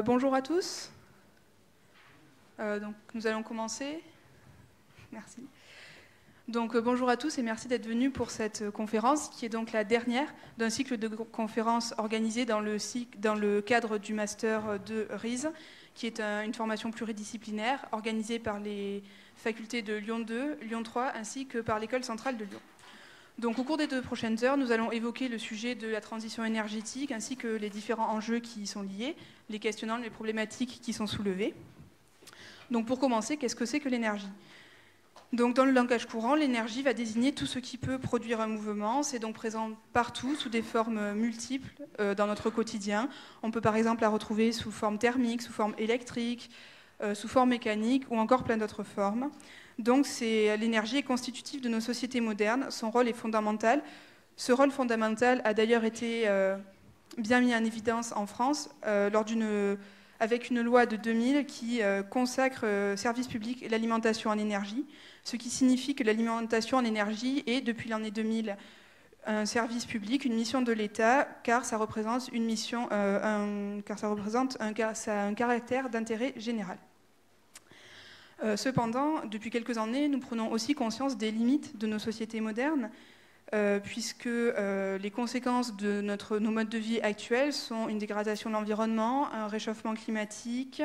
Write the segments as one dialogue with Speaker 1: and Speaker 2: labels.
Speaker 1: Bonjour à tous. Donc, nous allons commencer. Merci. Donc, bonjour à tous et merci d'être venus pour cette conférence qui est donc la dernière d'un cycle de conférences organisées dans le cadre du Master de RISE, qui est une formation pluridisciplinaire organisée par les facultés de Lyon 2, Lyon 3 ainsi que par l'École centrale de Lyon. Donc, au cours des 2 prochaines heures, nous allons évoquer le sujet de la transition énergétique ainsi que les différents enjeux qui y sont liés, les questionnant les problématiques qui sont soulevées. Donc, pour commencer, qu'est-ce que c'est que l'énergie ? Donc, dans le langage courant, l'énergie va désigner tout ce qui peut produire un mouvement. C'est donc présent partout, sous des formes multiples dans notre quotidien. On peut par exemple la retrouver sous forme thermique, sous forme électrique, sous forme mécanique ou encore plein d'autres formes. Donc l'énergie est constitutive de nos sociétés modernes, son rôle est fondamental. Ce rôle fondamental a d'ailleurs été bien mis en évidence en France avec une loi de 2000 qui consacre service public et l'alimentation en énergie, ce qui signifie que l'alimentation en énergie est, depuis l'année 2000, un service public, une mission de l'État, car ça représente un caractère d'intérêt général. Cependant, depuis quelques années, nous prenons aussi conscience des limites de nos sociétés modernes, puisque les conséquences de nos modes de vie actuels sont une dégradation de l'environnement, un réchauffement climatique,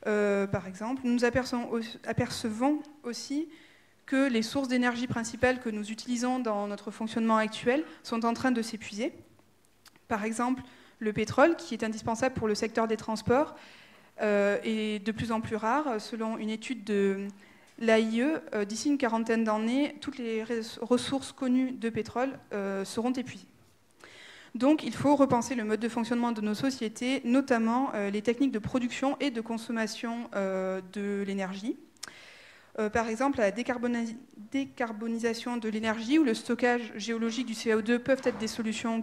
Speaker 1: par exemple. Nous apercevons aussi que les sources d'énergie principales que nous utilisons dans notre fonctionnement actuel sont en train de s'épuiser. Par exemple, le pétrole, qui est indispensable pour le secteur des transports, est de plus en plus rare. Selon une étude de l'AIE, d'ici une quarantaine d'années, toutes les ressources connues de pétrole seront épuisées. Donc il faut repenser le mode de fonctionnement de nos sociétés, notamment les techniques de production et de consommation de l'énergie. Par exemple, la décarbonisation de l'énergie ou le stockage géologique du CO2 peuvent être des solutions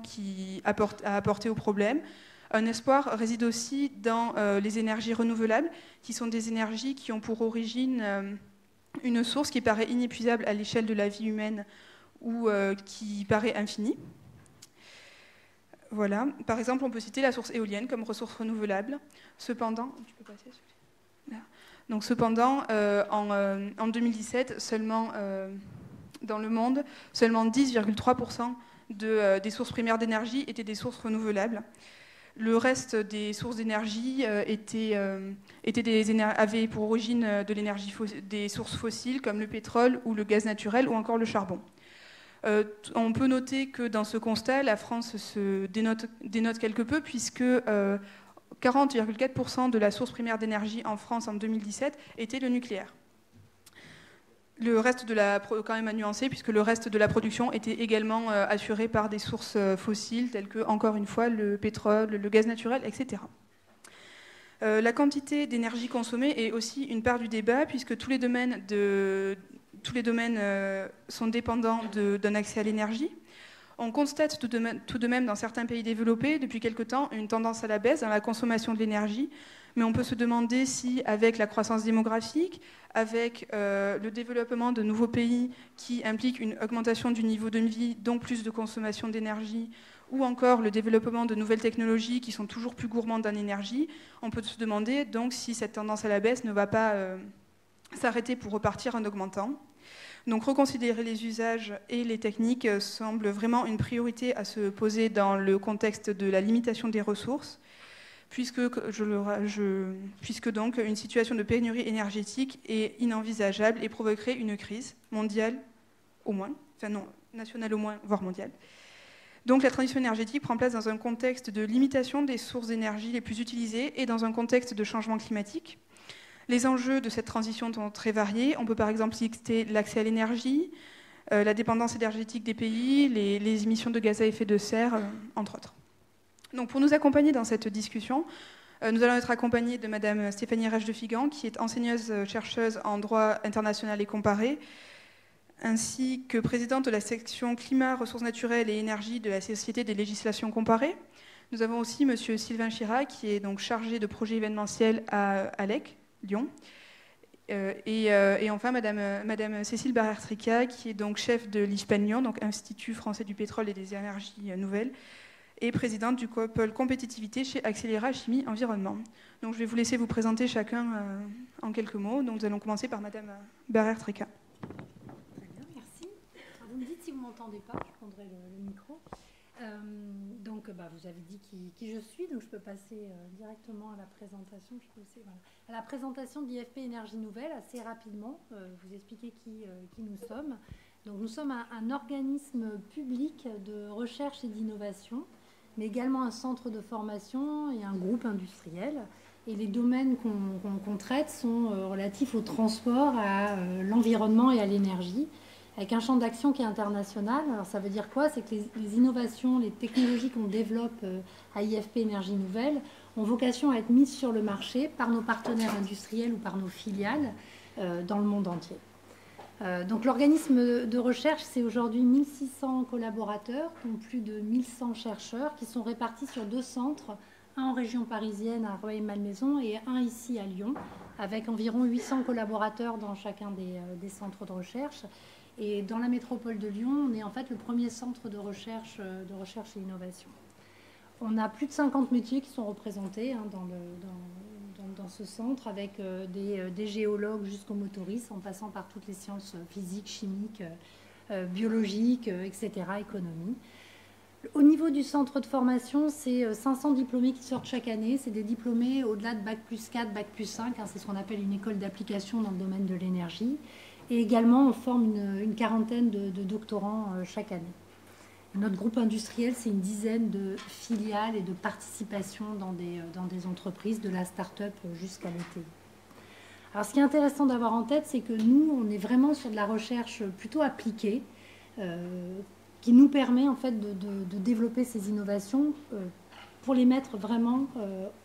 Speaker 1: à apporter au problème. Un espoir réside aussi dans les énergies renouvelables, qui sont des énergies qui ont pour origine une source qui paraît inépuisable à l'échelle de la vie humaine ou qui paraît infinie. Voilà. Par exemple, on peut citer la source éolienne comme ressource renouvelable. Cependant, en 2017, seulement dans le monde, seulement 10,3% des sources primaires d'énergie étaient des sources renouvelables. Le reste des sources d'énergie avaient pour origine de l'énergie des sources fossiles comme le pétrole ou le gaz naturel ou encore le charbon. On peut noter que dans ce constat, la France se dénote quelque peu puisque 40,4% de la source primaire d'énergie en France en 2017 était le nucléaire. Le reste quand même à nuancer, puisque le reste de la production était également assuré par des sources fossiles, telles que, encore une fois, le pétrole, le gaz naturel, etc. La quantité d'énergie consommée est aussi une part du débat, puisque tous les domaines sont dépendants d'un accès à l'énergie. On constate tout de même dans certains pays développés, depuis quelque temps, une tendance à la baisse dans la consommation de l'énergie, mais on peut se demander si, avec la croissance démographique, avec le développement de nouveaux pays qui impliquent une augmentation du niveau de vie, donc plus de consommation d'énergie, ou encore le développement de nouvelles technologies qui sont toujours plus gourmandes en énergie, on peut se demander donc si cette tendance à la baisse ne va pas s'arrêter pour repartir en augmentant. Donc reconsidérer les usages et les techniques semble vraiment une priorité à se poser dans le contexte de la limitation des ressources, puisque donc une situation de pénurie énergétique est inenvisageable et provoquerait une crise mondiale au moins, enfin non, nationale au moins, voire mondiale. Donc la transition énergétique prend place dans un contexte de limitation des sources d'énergie les plus utilisées et dans un contexte de changement climatique. Les enjeux de cette transition sont très variés. On peut par exemple citer l'accès à l'énergie, la dépendance énergétique des pays, les émissions de gaz à effet de serre, entre autres. Donc pour nous accompagner dans cette discussion, nous allons être accompagnés de Madame Stéphanie Reich de Figan, qui est enseigneuse-chercheuse en droit international et comparé, ainsi que présidente de la section climat, ressources naturelles et énergie de la Société des législations comparées. Nous avons aussi Monsieur Sylvain Chirac, qui est donc chargé de projet événementiel à ALEC, Lyon. Et enfin, Madame Cécile Barère-Tricca, qui est donc chef de l'IFPEN Lyon, donc Institut français du pétrole et des énergies nouvelles, et présidente du pôle compétitivité chez Accélera Chimie Environnement. Donc je vais vous laisser vous présenter chacun en quelques mots. Donc nous allons commencer par Madame Barrère-Tréca.
Speaker 2: Très bien, merci. Alors, vous me dites si vous ne m'entendez pas, je prendrai le micro. Vous avez dit qui je suis, donc je peux passer directement à la présentation. Voilà. À la présentation de l'IFP Énergie Nouvelle, assez rapidement, vous expliquer qui nous sommes. Donc, nous sommes un organisme public de recherche et d'innovation, mais également un centre de formation et un groupe industriel. Et les domaines qu'on traite sont relatifs au transport, à l'environnement et à l'énergie, avec un champ d'action qui est international. Alors ça veut dire quoi? C'est que les innovations, les technologies qu'on développe à IFP Énergie Nouvelle ont vocation à être mises sur le marché par nos partenaires industriels ou par nos filiales dans le monde entier. Donc l'organisme de recherche, c'est aujourd'hui 1600 collaborateurs, dont plus de 1100 chercheurs qui sont répartis sur 2 centres, un en région parisienne à Rueil-Malmaison et un ici à Lyon, avec environ 800 collaborateurs dans chacun des centres de recherche. Et dans la métropole de Lyon, on est en fait le premier centre de recherche et innovation. On a plus de 50 métiers qui sont représentés dans ce centre, avec des géologues jusqu'aux motoristes, en passant par toutes les sciences physiques, chimiques, biologiques, etc., économie. Au niveau du centre de formation, c'est 500 diplômés qui sortent chaque année. C'est des diplômés au-delà de Bac plus 4, Bac plus 5. C'est ce qu'on appelle une école d'application dans le domaine de l'énergie. Et également, on forme une quarantaine de doctorants chaque année. Notre groupe industriel, c'est une dizaine de filiales et de participations dans des entreprises, de la start-up jusqu'à l'ETI. Alors, ce qui est intéressant d'avoir en tête, c'est que nous, on est vraiment sur de la recherche plutôt appliquée, qui nous permet en fait de développer ces innovations pour les mettre vraiment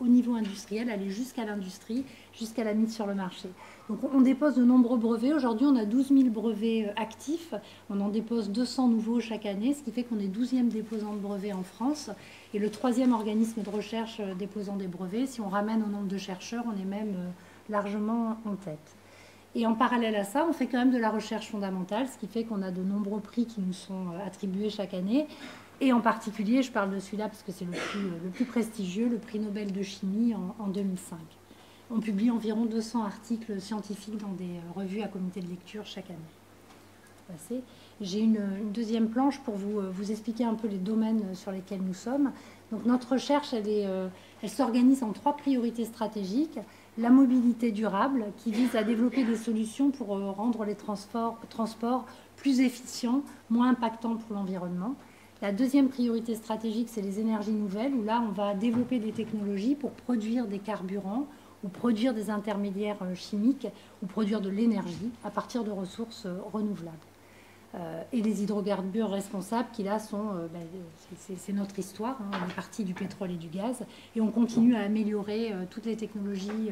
Speaker 2: au niveau industriel, aller jusqu'à l'industrie, jusqu'à la mise sur le marché. Donc on dépose de nombreux brevets. Aujourd'hui, on a 12 000 brevets actifs. On en dépose 200 nouveaux chaque année, ce qui fait qu'on est 12e déposant de brevets en France et le 3e organisme de recherche déposant des brevets. Si on ramène au nombre de chercheurs, on est même largement en tête. Et en parallèle à ça, on fait quand même de la recherche fondamentale, ce qui fait qu'on a de nombreux prix qui nous sont attribués chaque année. Et en particulier, je parle de celui-là parce que c'est le plus prestigieux, le prix Nobel de chimie en 2005. On publie environ 200 articles scientifiques dans des revues à comité de lecture chaque année. J'ai une deuxième planche pour vous expliquer un peu les domaines sur lesquels nous sommes. Donc notre recherche, elle s'organise en 3 priorités stratégiques. La mobilité durable, qui vise à développer des solutions pour rendre les transports plus efficients, moins impactants pour l'environnement. La deuxième priorité stratégique, c'est les énergies nouvelles, où là, on va développer des technologies pour produire des carburants ou produire des intermédiaires chimiques ou produire de l'énergie à partir de ressources renouvelables. Et les hydrocarbures responsables qui là sont, c'est notre histoire, on est parti du pétrole et du gaz et on continue à améliorer toutes les technologies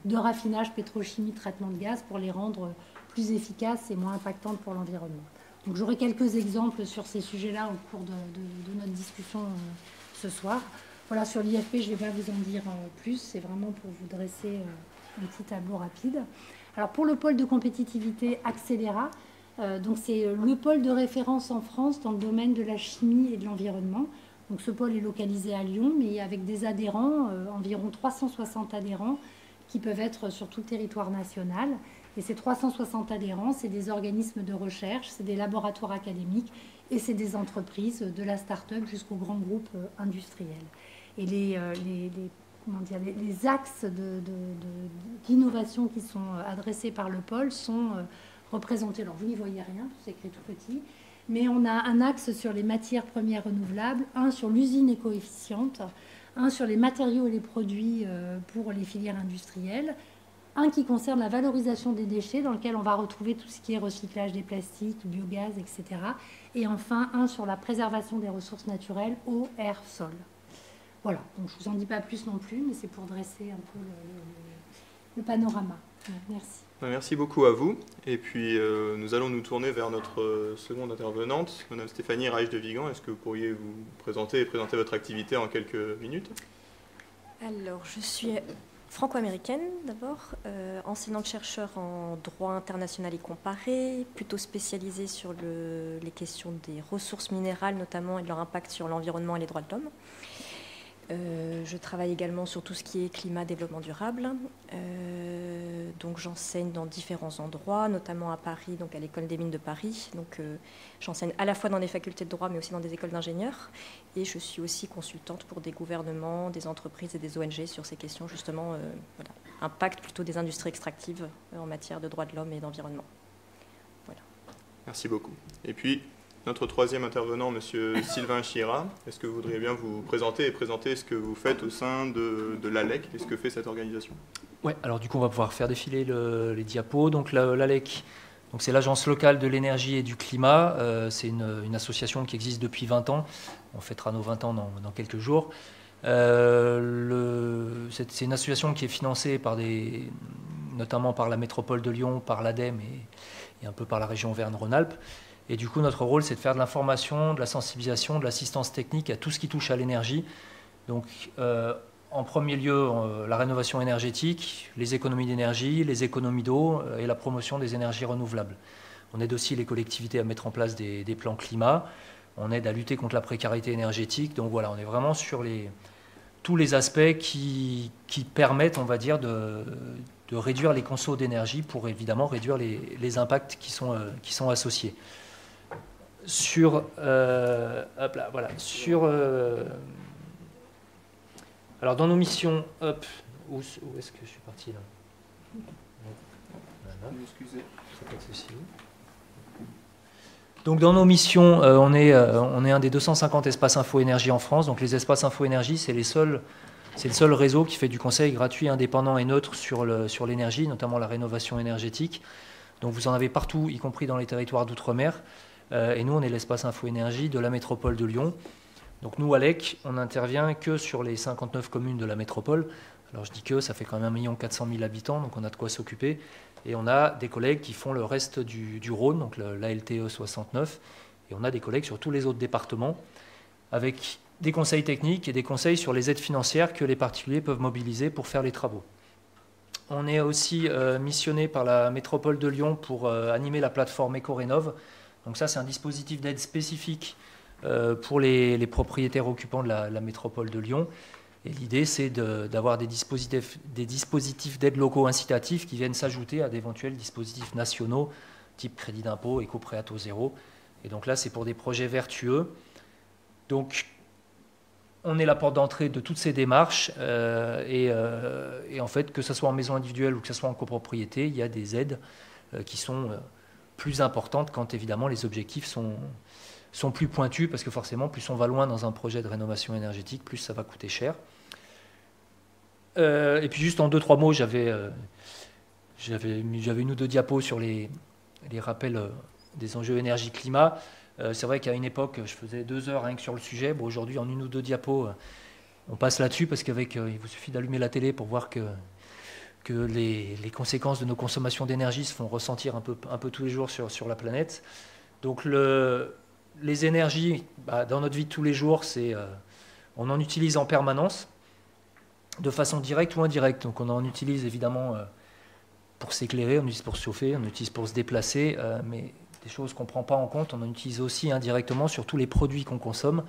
Speaker 2: de raffinage, pétrochimie, traitement de gaz pour les rendre plus efficaces et moins impactantes pour l'environnement. Donc j'aurai quelques exemples sur ces sujets-là au cours de notre discussion ce soir. Voilà, sur l'IFP, je ne vais pas vous en dire plus, c'est vraiment pour vous dresser un petit tableau rapide. Alors pour le pôle de compétitivité Accélera, donc c'est le pôle de référence en France dans le domaine de la chimie et de l'environnement. Donc ce pôle est localisé à Lyon, mais avec des adhérents, environ 360 adhérents, qui peuvent être sur tout le territoire national. Et ces 360 adhérents, c'est des organismes de recherche, c'est des laboratoires académiques et c'est des entreprises, de la start-up jusqu'aux grands groupes industriels. Et les axes d'innovation qui sont adressés par le pôle sont représentés. Alors vous n'y voyez rien, c'est écrit tout petit, mais on a un axe sur les matières premières renouvelables, un sur l'usine éco-efficiente, un sur les matériaux et les produits pour les filières industrielles, un qui concerne la valorisation des déchets, dans lequel on va retrouver tout ce qui est recyclage des plastiques, biogaz, etc. Et enfin, un sur la préservation des ressources naturelles, eau, air, sol. Voilà, donc je ne vous en dis pas plus non plus, mais c'est pour dresser un peu le panorama. Merci.
Speaker 3: Merci beaucoup à vous. Et puis, nous allons nous tourner vers notre seconde intervenante, Madame Stéphanie Reich de Vigan. Est-ce que vous pourriez vous présenter et présenter votre activité en quelques minutes?
Speaker 4: Alors, je suis franco-américaine d'abord, enseignante-chercheur en droit international et comparé, plutôt spécialisée sur les questions des ressources minérales notamment et de leur impact sur l'environnement et les droits de l'homme. Je travaille également sur tout ce qui est climat, développement durable. Donc j'enseigne dans différents endroits, notamment à Paris, donc à l'École des mines de Paris. Donc j'enseigne à la fois dans des facultés de droit, mais aussi dans des écoles d'ingénieurs. Et je suis aussi consultante pour des gouvernements, des entreprises et des ONG sur ces questions, justement, voilà, impact plutôt des industries extractives en matière de droits de l'homme et d'environnement. Voilà.
Speaker 3: Merci beaucoup. Et puis, notre troisième intervenant, Monsieur Sylvain Chira, est-ce que vous voudriez bien vous présenter et présenter ce que vous faites au sein de l'ALEC et ce que fait cette organisation?
Speaker 5: Oui, alors du coup, on va pouvoir faire défiler les diapos. Donc l'ALEC, c'est l'Agence locale de l'énergie et du climat. C'est une association qui existe depuis 20 ans. On fêtera nos 20 ans dans quelques jours. C'est une association qui est financée notamment par la métropole de Lyon, par l'ADEME et un peu par la région Auvergne-Rhône-Alpes. Et du coup, notre rôle, c'est de faire de l'information, de la sensibilisation, de l'assistance technique à tout ce qui touche à l'énergie. Donc, en premier lieu, la rénovation énergétique, les économies d'énergie, les économies d'eau et la promotion des énergies renouvelables. On aide aussi les collectivités à mettre en place des plans climat. On aide à lutter contre la précarité énergétique. Donc voilà, on est vraiment sur tous les aspects qui permettent, on va dire, de réduire les consommations d'énergie pour évidemment réduire les impacts qui sont associés. Alors dans nos missions, où est-ce que je suis parti là? Voilà.
Speaker 3: Excusez.
Speaker 5: Pas de souci. Donc dans nos missions, on est un des 250 espaces info énergie en France. Donc les espaces info énergie, c'est le seul réseau qui fait du conseil gratuit, indépendant et neutre sur l'énergie, notamment la rénovation énergétique. Donc vous en avez partout, y compris dans les territoires d'outre-mer. Et nous, on est l'espace info énergie de la métropole de Lyon. Donc nous, ALEC, on n'intervient que sur les 59 communes de la métropole. Alors je dis que, ça fait quand même 1 400 000 habitants, donc on a de quoi s'occuper. Et on a des collègues qui font le reste du Rhône, donc l'ALTE 69. Et on a des collègues sur tous les autres départements, avec des conseils techniques et des conseils sur les aides financières que les particuliers peuvent mobiliser pour faire les travaux. On est aussi missionné par la métropole de Lyon pour animer la plateforme EcoRénov'. Donc ça, c'est un dispositif d'aide spécifique pour les propriétaires occupants de la métropole de Lyon. Et l'idée, c'est d'avoir des dispositifs d'aide locaux incitatifs qui viennent s'ajouter à d'éventuels dispositifs nationaux, type crédit d'impôt, éco-prêt à taux zéro. Et donc là, c'est pour des projets vertueux. Donc, on est la porte d'entrée de toutes ces démarches. Et en fait, que ce soit en maison individuelle ou que ce soit en copropriété, il y a des aides qui sont plus importantes quand, évidemment, les objectifs sont plus pointus, parce que forcément, plus on va loin dans un projet de rénovation énergétique, plus ça va coûter cher. Et puis juste en 2-3 mots, j'avais une ou deux diapos sur les rappels des enjeux énergie-climat. C'est vrai qu'à une époque, je faisais 2 heures rien que sur le sujet. Bon, aujourd'hui, en 1 ou 2 diapos, on passe là-dessus, parce il vous suffit d'allumer la télé pour voir que les conséquences de nos consommations d'énergie se font ressentir un peu tous les jours sur la planète. Donc les énergies, dans notre vie de tous les jours, on en utilise en permanence, de façon directe ou indirecte. Donc on en utilise évidemment pour s'éclairer, on utilise pour se chauffer, on utilise pour se déplacer, mais des choses qu'on ne prend pas en compte, on en utilise aussi indirectement sur tous les produits qu'on consomme.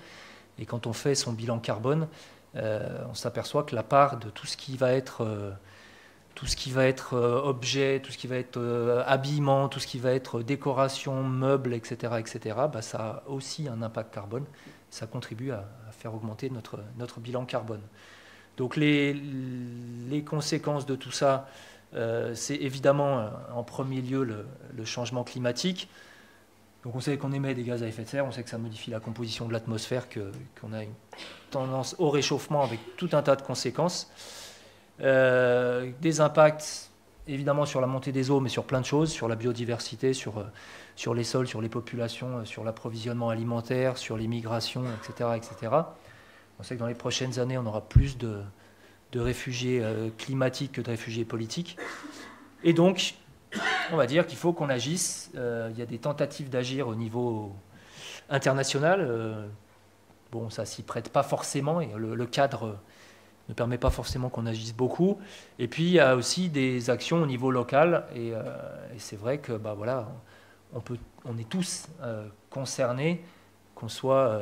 Speaker 5: Et quand on fait son bilan carbone, on s'aperçoit que la part de tout ce qui va être objet, tout ce qui va être habillement, tout ce qui va être décoration, meubles, etc., ça a aussi un impact carbone. Ça contribue à faire augmenter notre bilan carbone. Donc les conséquences de tout ça, c'est évidemment en premier lieu le changement climatique. Donc on sait qu'on émet des gaz à effet de serre, on sait que ça modifie la composition de l'atmosphère, qu'on a une tendance au réchauffement avec tout un tas de conséquences. Des impacts évidemment sur la montée des eaux, mais sur plein de choses, sur la biodiversité, sur les sols, sur les populations, sur l'approvisionnement alimentaire, sur les migrations, etc. On sait que dans les prochaines années, on aura plus de réfugiés climatiques que de réfugiés politiques. Et donc, on va dire qu'il faut qu'on agisse. Il y a des tentatives d'agir au niveau international. Bon, ça s'y prête pas forcément, et le cadre ne permet pas forcément qu'on agisse beaucoup. Et puis, il y a aussi des actions au niveau local. Et c'est vrai que voilà, on est tous concernés, qu'on soit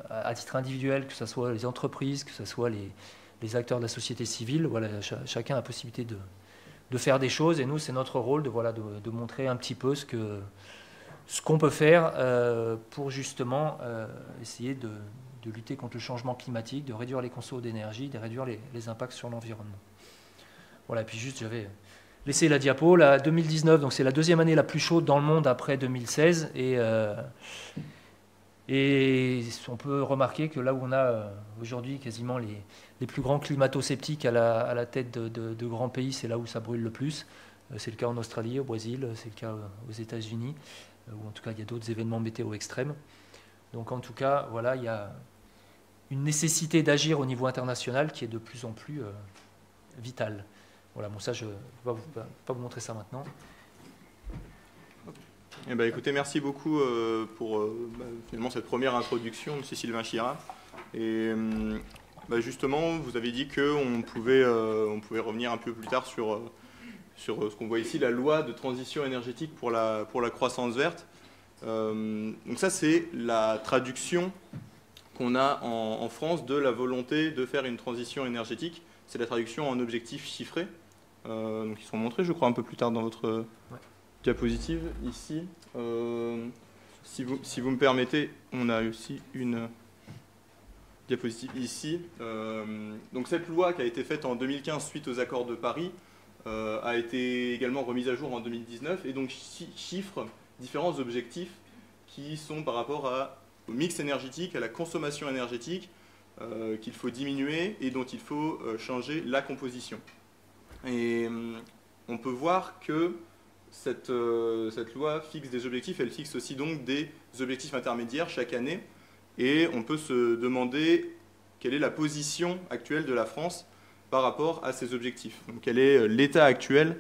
Speaker 5: à titre individuel, que ce soit les entreprises, que ce soit les acteurs de la société civile. Voilà, chacun a la possibilité de faire des choses. Et nous, c'est notre rôle de montrer un petit peu ce qu'on peut faire pour justement essayer de lutter contre le changement climatique, de réduire les consommations d'énergie, de réduire les impacts sur l'environnement. Voilà, et puis juste, j'avais laissé la diapo. La 2019, donc c'est la deuxième année la plus chaude dans le monde après 2016. Et on peut remarquer que là où on a aujourd'hui quasiment les plus grands climato-sceptiques à la tête de grands pays, c'est là où ça brûle le plus. C'est le cas en Australie, au Brésil, c'est le cas aux États-Unis, ou en tout cas il y a d'autres événements météo extrêmes. Donc en tout cas, voilà, il y a une nécessité d'agir au niveau international qui est de plus en plus vitale. Voilà, bon ça je ne vais pas vous montrer ça maintenant.
Speaker 3: Eh ben, écoutez, merci beaucoup pour finalement cette première introduction, M. Sylvain Chirat. Et justement, vous avez dit qu'on pouvait revenir un peu plus tard sur ce qu'on voit ici, la loi de transition énergétique pour la croissance verte. Donc ça, c'est la traduction qu'on a en France de la volonté de faire une transition énergétique. C'est la traduction en objectifs chiffrés, donc ils sont montrés, je crois, un peu plus tard dans votre diapositive ici. Si vous me permettez, on a aussi une diapositive ici. Donc cette loi qui a été faite en 2015 suite aux accords de Paris a été également remise à jour en 2019 et donc chiffre différents objectifs qui sont par rapport au mix énergétique, à la consommation énergétique qu'il faut diminuer et dont il faut changer la composition. Et on peut voir que cette loi fixe des objectifs, elle fixe aussi donc des objectifs intermédiaires chaque année et on peut se demander quelle est la position actuelle de la France par rapport à ces objectifs. Donc, quel est l'état actuel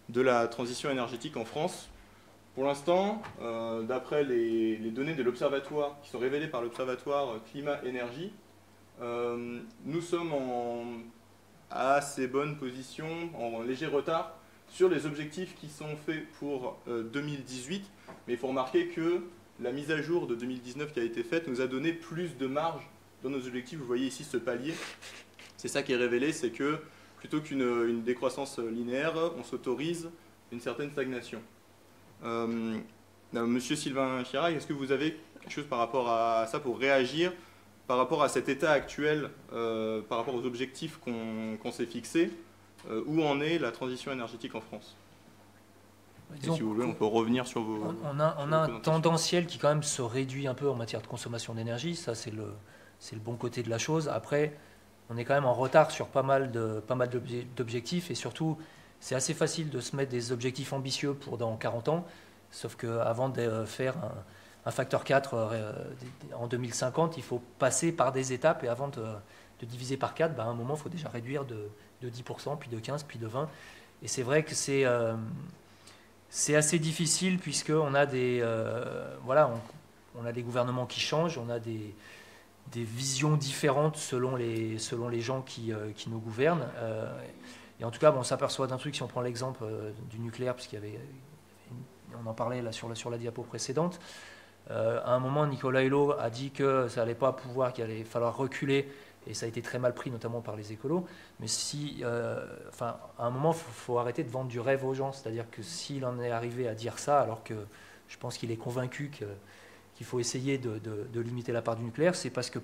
Speaker 3: de la transition énergétique en France? Pour l'instant, d'après les données de l'Observatoire, qui sont révélées par l'Observatoire Climat-Énergie, nous sommes à assez bonne position, en léger retard, sur les objectifs qui sont faits pour 2018. Mais il faut remarquer que la mise à jour de 2019 qui a été faite nous a donné plus de marge dans nos objectifs. Vous voyez ici ce palier. C'est ça qui est révélé, c'est que plutôt qu'une décroissance linéaire, on s'autorise une certaine stagnation. Monsieur Sylvain Chirat, est-ce que vous avez quelque chose par rapport à ça pour réagir par rapport à cet état actuel, par rapport aux objectifs qu'on s'est fixés, où en est la transition énergétique en France? Et si vous voulez, on peut revenir sur vos...
Speaker 5: On a un tendanciel qui quand même se réduit un peu en matière de consommation d'énergie, ça c'est le bon côté de la chose. Après, on est quand même en retard sur pas mal d'objectifs et surtout, c'est assez facile de se mettre des objectifs ambitieux pour dans 40 ans, sauf qu'avant de faire un facteur 4 en 2050, il faut passer par des étapes et avant de diviser par 4, à un moment, il faut déjà réduire de 10%, puis de 15%, puis de 20%. Et c'est vrai que c'est assez difficile puisqu'on a on a des gouvernements qui changent, on a des visions différentes selon les gens qui nous gouvernent. Et en tout cas, on s'aperçoit d'un truc, si on prend l'exemple du nucléaire, parce on en parlait là sur la diapo précédente. À un moment, Nicolas Hulot a dit que ça allait pas pouvoir, qu'il allait falloir reculer, et ça a été très mal pris, notamment par les écolos. Mais à un moment, il faut arrêter de vendre du rêve aux gens. C'est-à-dire que s'il en est arrivé à dire ça, alors que je pense qu'il est convaincu qu'il faut essayer de limiter la part du nucléaire, c'est parce que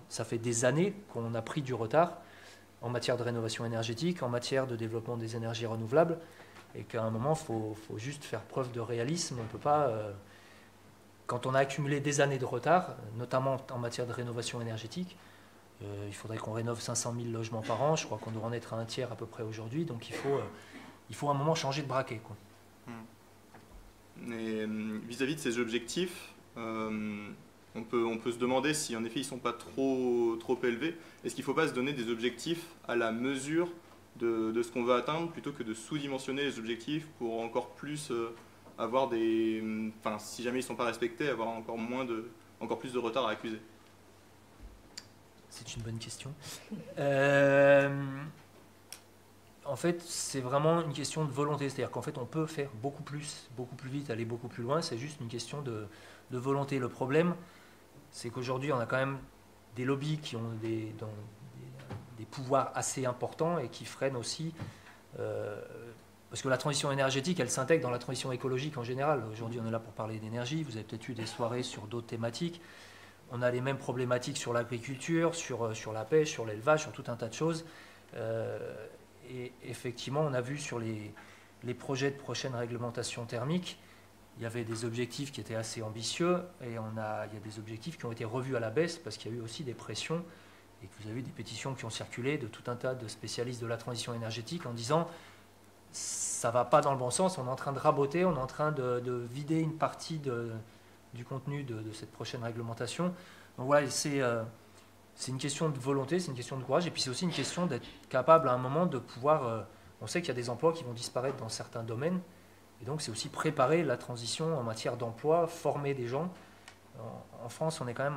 Speaker 5: ça fait des années qu'on a pris du retard en matière de rénovation énergétique, en matière de développement des énergies renouvelables, et qu'à un moment, il faut juste faire preuve de réalisme. On ne peut pas, quand on a accumulé des années de retard, notamment en matière de rénovation énergétique, il faudrait qu'on rénove 500 000 logements par an, je crois qu'on doit en être à un tiers à peu près aujourd'hui, donc il faut à un moment changer de braquet, quoi.
Speaker 3: Et vis-à-vis de ces objectifs, on peut se demander si en effet ils ne sont pas trop élevés. Est-ce qu'il ne faut pas se donner des objectifs à la mesure de ce qu'on veut atteindre plutôt que de sous-dimensionner les objectifs pour encore plus avoir si jamais ils ne sont pas respectés, avoir encore plus de retard à accuser?
Speaker 5: C'est une bonne question. En fait, c'est vraiment une question de volonté. C'est-à-dire qu'en fait, on peut faire beaucoup plus vite, aller beaucoup plus loin. C'est juste une question de volonté. Le problème, c'est qu'aujourd'hui, on a quand même des lobbies qui ont des pouvoirs assez importants et qui freinent aussi. Parce que la transition énergétique, elle s'intègre dans la transition écologique en général. Aujourd'hui, on est là pour parler d'énergie. Vous avez peut-être eu des soirées sur d'autres thématiques. On a les mêmes problématiques sur l'agriculture, sur la pêche, sur l'élevage, sur tout un tas de choses. Et effectivement, on a vu sur les projets de prochaine réglementation thermique, il y avait des objectifs qui étaient assez ambitieux et il y a des objectifs qui ont été revus à la baisse parce qu'il y a eu aussi des pressions et que vous avez eu des pétitions qui ont circulé de tout un tas de spécialistes de la transition énergétique en disant ça ne va pas dans le bon sens, on est en train de raboter, on est en train de vider une partie du contenu de cette prochaine réglementation. Donc voilà, c'est une question de volonté, c'est une question de courage, et puis c'est aussi une question d'être capable à un moment de pouvoir... on sait qu'il y a des emplois qui vont disparaître dans certains domaines, et donc c'est aussi préparer la transition en matière d'emploi, former des gens. En France, on est quand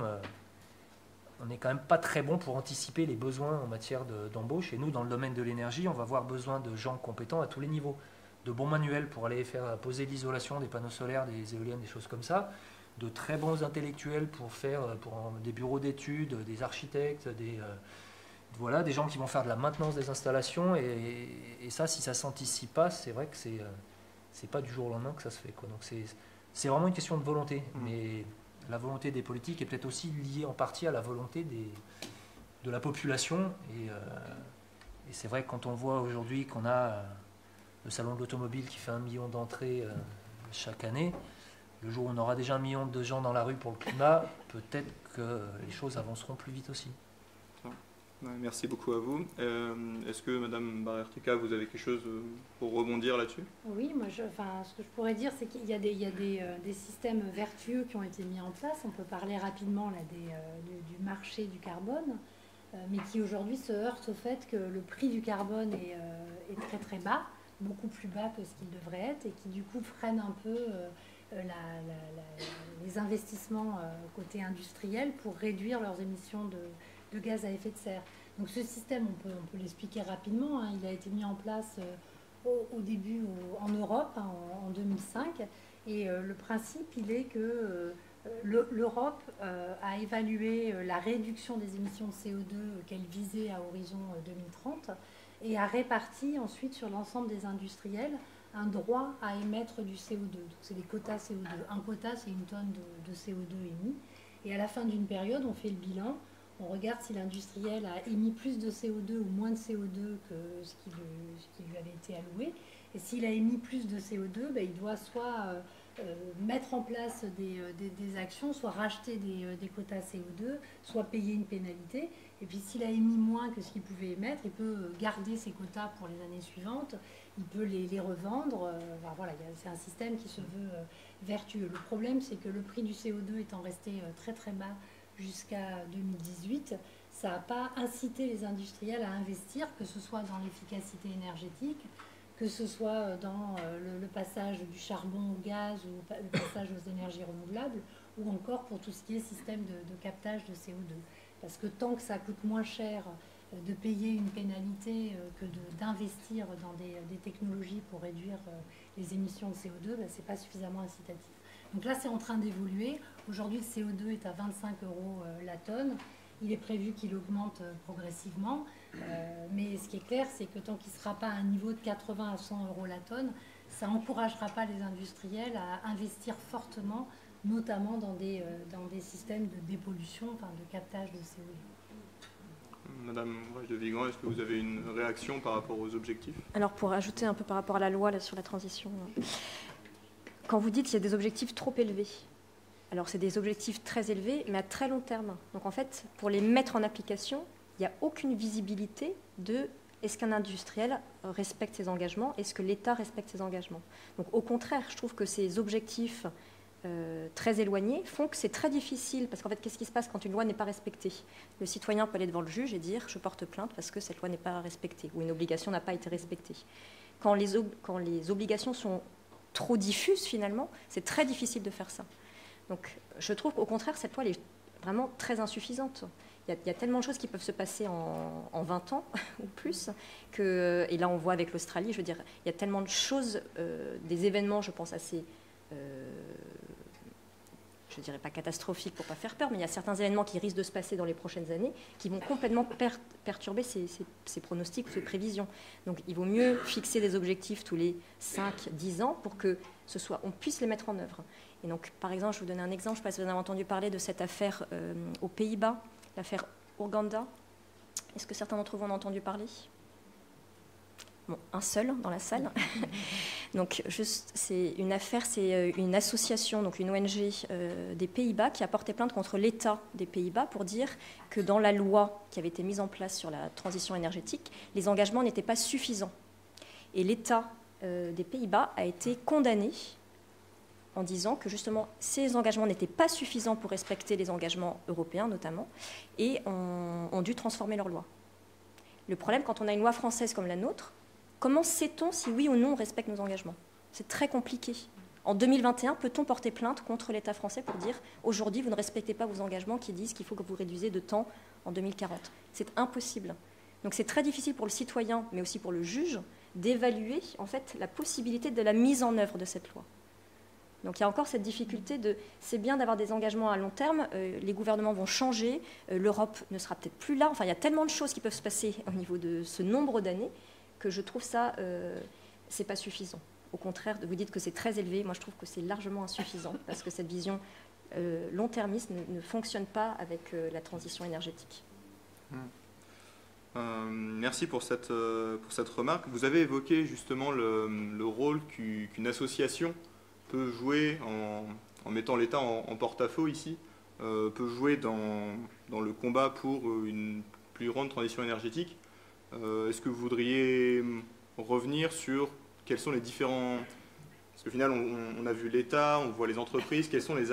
Speaker 5: même pas très bon pour anticiper les besoins en matière d'embauche, et nous, dans le domaine de l'énergie, on va avoir besoin de gens compétents à tous les niveaux, de bons manuels pour aller faire poser l'isolation des panneaux solaires, des éoliennes, des choses comme ça, de très bons intellectuels pour des bureaux d'études, des architectes, des gens qui vont faire de la maintenance des installations. Et ça, si ça ne s'anticipe pas, c'est vrai que c'est pas du jour au lendemain que ça se fait, quoi. Donc c'est vraiment une question de volonté. Mais la volonté des politiques est peut-être aussi liée en partie à la volonté de la population. Et c'est vrai que quand on voit aujourd'hui qu'on a le salon de l'automobile qui fait 1 million d'entrées chaque année, le jour où on aura déjà 1 million de gens dans la rue pour le climat, peut-être que les choses avanceront plus vite aussi.
Speaker 3: Merci beaucoup à vous. Est-ce que Madame Barre-Ertika, vous avez quelque chose pour rebondir là-dessus?
Speaker 2: Oui, ce que je pourrais dire, c'est qu'il y a des systèmes vertueux qui ont été mis en place. On peut parler rapidement là, du marché du carbone, mais qui aujourd'hui se heurtent au fait que le prix du carbone est très très bas, beaucoup plus bas que ce qu'il devrait être, et qui du coup freine un peu les investissements côté industriel pour réduire leurs émissions de gaz à effet de serre. Donc ce système, on peut l'expliquer rapidement, hein, il a été mis en place au début en Europe, hein, en 2005, et le principe, il est que l'Europe a évalué la réduction des émissions de CO2 qu'elle visait à horizon 2030 et a réparti ensuite sur l'ensemble des industriels un droit à émettre du CO2. Donc c'est des quotas CO2. Un quota, c'est 1 tonne de CO2 émis. Et à la fin d'une période, on fait le bilan. On regarde si l'industriel a émis plus de CO2 ou moins de CO2 que ce qui lui avait été alloué. Et s'il a émis plus de CO2, il doit soit mettre en place des actions, soit racheter des quotas CO2, soit payer une pénalité. Et puis s'il a émis moins que ce qu'il pouvait émettre, il peut garder ses quotas pour les années suivantes, il peut les revendre. Voilà, c'est un système qui se veut vertueux. Le problème, c'est que le prix du CO2 étant resté très très bas jusqu'à 2018, ça n'a pas incité les industriels à investir, que ce soit dans l'efficacité énergétique, que ce soit dans le passage du charbon au gaz ou le passage aux énergies renouvelables, ou encore pour tout ce qui est système de captage de CO2. Parce que tant que ça coûte moins cher de payer une pénalité que d'investir dans des technologies pour réduire les émissions de CO2, ce n'est pas suffisamment incitatif. Donc là, c'est en train d'évoluer. Aujourd'hui, le CO2 est à 25 € la tonne. Il est prévu qu'il augmente progressivement. Mais ce qui est clair, c'est que tant qu'il ne sera pas à un niveau de 80 à 100 € la tonne, ça n'encouragera pas les industriels à investir fortement, notamment dans des systèmes de dépollution, enfin de captage de CO2.
Speaker 3: Madame de Vigan, est-ce que vous avez une réaction par rapport aux objectifs?
Speaker 4: Alors pour ajouter un peu par rapport à la loi là, sur la transition, quand vous dites qu'il y a des objectifs trop élevés, alors c'est des objectifs très élevés, mais à très long terme. Donc en fait, pour les mettre en application, il n'y a aucune visibilité de est-ce qu'un industriel respecte ses engagements, est-ce que l'État respecte ses engagements. Donc au contraire, je trouve que ces objectifs très éloignés font que c'est très difficile, parce qu'en fait, qu'est-ce qui se passe quand une loi n'est pas respectée? Le citoyen peut aller devant le juge et dire « je porte plainte parce que cette loi n'est pas respectée » ou une obligation n'a pas été respectée. Quand les obligations sont trop diffuses, finalement, c'est très difficile de faire ça. Donc je trouve qu'au contraire, cette loi, elle est vraiment très insuffisante. Il y a tellement de choses qui peuvent se passer en 20 ans ou plus, et là on voit avec l'Australie, je veux dire, il y a tellement de choses, des événements, je pense, assez, je ne dirais pas catastrophiques pour ne pas faire peur, mais il y a certains événements qui risquent de se passer dans les prochaines années qui vont complètement perturber ces pronostics ou ces prévisions. Donc il vaut mieux fixer des objectifs tous les 5-10 ans pour que on puisse les mettre en œuvre. Et donc, par exemple, je vais vous donner un exemple, je ne sais pas si vous avez entendu parler de cette affaire aux Pays-Bas, l'affaire Urgenda. Est-ce que certains d'entre vous en ont entendu parler? Bon, un seul dans la salle. Donc, c'est une affaire, c'est une association, donc une ONG des Pays-Bas qui a porté plainte contre l'État des Pays-Bas pour dire que dans la loi qui avait été mise en place sur la transition énergétique, les engagements n'étaient pas suffisants. Et l'État des Pays-Bas a été condamné en disant que justement ces engagements n'étaient pas suffisants pour respecter les engagements européens notamment, et ont dû transformer leur loi. Le problème, quand on a une loi française comme la nôtre, comment sait-on si oui ou non on respecte nos engagements? C'est très compliqué. En 2021, peut-on porter plainte contre l'État français pour dire aujourd'hui vous ne respectez pas vos engagements qui disent qu'il faut que vous réduisez de temps en 2040? C'est impossible. Donc c'est très difficile pour le citoyen, mais aussi pour le juge, d'évaluer en fait la possibilité de la mise en œuvre de cette loi. Donc il y a encore cette difficulté c'est bien d'avoir des engagements à long terme, les gouvernements vont changer, l'Europe ne sera peut-être plus là, enfin il y a tellement de choses qui peuvent se passer au niveau de ce nombre d'années que je trouve ça, c'est pas suffisant. Au contraire, vous dites que c'est très élevé, moi je trouve que c'est largement insuffisant parce que cette vision long-termiste ne fonctionne pas avec la transition énergétique.
Speaker 3: Merci pour cette remarque. Vous avez évoqué justement le rôle qu'une association peut jouer en mettant l'État en porte-à-faux ici, peut jouer dans le combat pour une plus grande transition énergétique. Est-ce que vous voudriez revenir sur quels sont les différents... Parce qu'au final, on a vu l'État, on voit les entreprises, quels sont les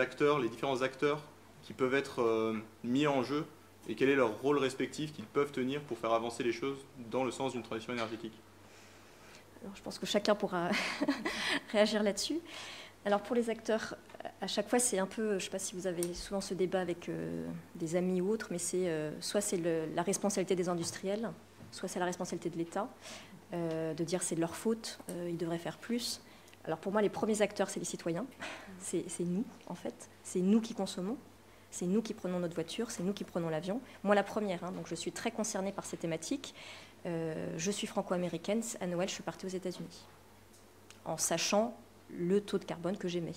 Speaker 3: différents acteurs qui peuvent être mis en jeu et quel est leur rôle respectif qu'ils peuvent tenir pour faire avancer les choses dans le sens d'une transition énergétique?
Speaker 4: Alors, je pense que chacun pourra réagir là-dessus. Alors pour les acteurs, à chaque fois c'est un peu, je ne sais pas si vous avez souvent ce débat avec des amis ou autres, mais soit c'est la responsabilité des industriels, soit c'est la responsabilité de l'État, de dire c'est de leur faute, ils devraient faire plus. Alors pour moi les premiers acteurs c'est les citoyens, c'est nous en fait, c'est nous qui consommons, c'est nous qui prenons notre voiture, c'est nous qui prenons l'avion. Moi la première, donc je suis très concernée par ces thématiques, je suis franco-américaine, à Noël je suis partie aux États-Unis, en sachant le taux de carbone que j'émets.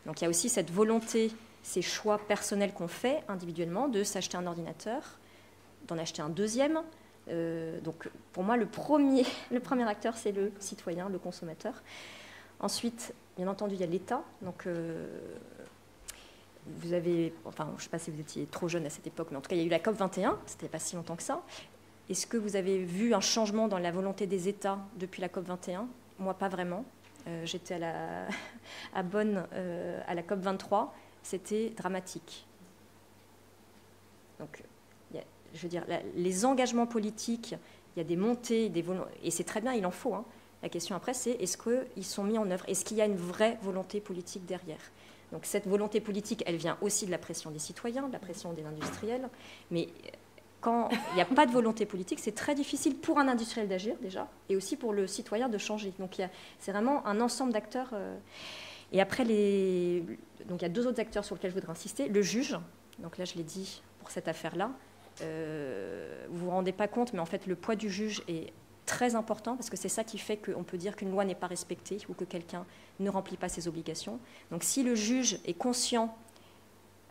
Speaker 4: Donc il y a aussi cette volonté, ces choix personnels qu'on fait individuellement de s'acheter un ordinateur, d'en acheter un deuxième. Donc pour moi, le premier acteur, c'est le citoyen, le consommateur. Ensuite, bien entendu, il y a l'État. Donc vous avez, enfin, je ne sais pas si vous étiez trop jeune à cette époque, mais en tout cas, il y a eu la COP21, c'était pas si longtemps que ça. Est-ce que vous avez vu un changement dans la volonté des États depuis la COP21? Moi, pas vraiment. J'étais à Bonn à la COP23, c'était dramatique. Donc, je veux dire, les engagements politiques, il y a des montées, et c'est très bien, il en faut. La question après, c'est est-ce qu'ils sont mis en œuvre? Est-ce qu'il y a une vraie volonté politique derrière? Donc cette volonté politique, elle vient aussi de la pression des citoyens, de la pression des industriels, mais quand il n'y a pas de volonté politique, c'est très difficile pour un industriel d'agir déjà, et aussi pour le citoyen de changer. Donc c'est vraiment un ensemble d'acteurs. Et après, donc il y a deux autres acteurs sur lesquels je voudrais insister. Le juge, donc là je l'ai dit pour cette affaire-là, vous ne vous rendez pas compte, mais en fait le poids du juge est très important, parce que c'est ça qui fait qu'on peut dire qu'une loi n'est pas respectée ou que quelqu'un ne remplit pas ses obligations. Donc si le juge est conscient...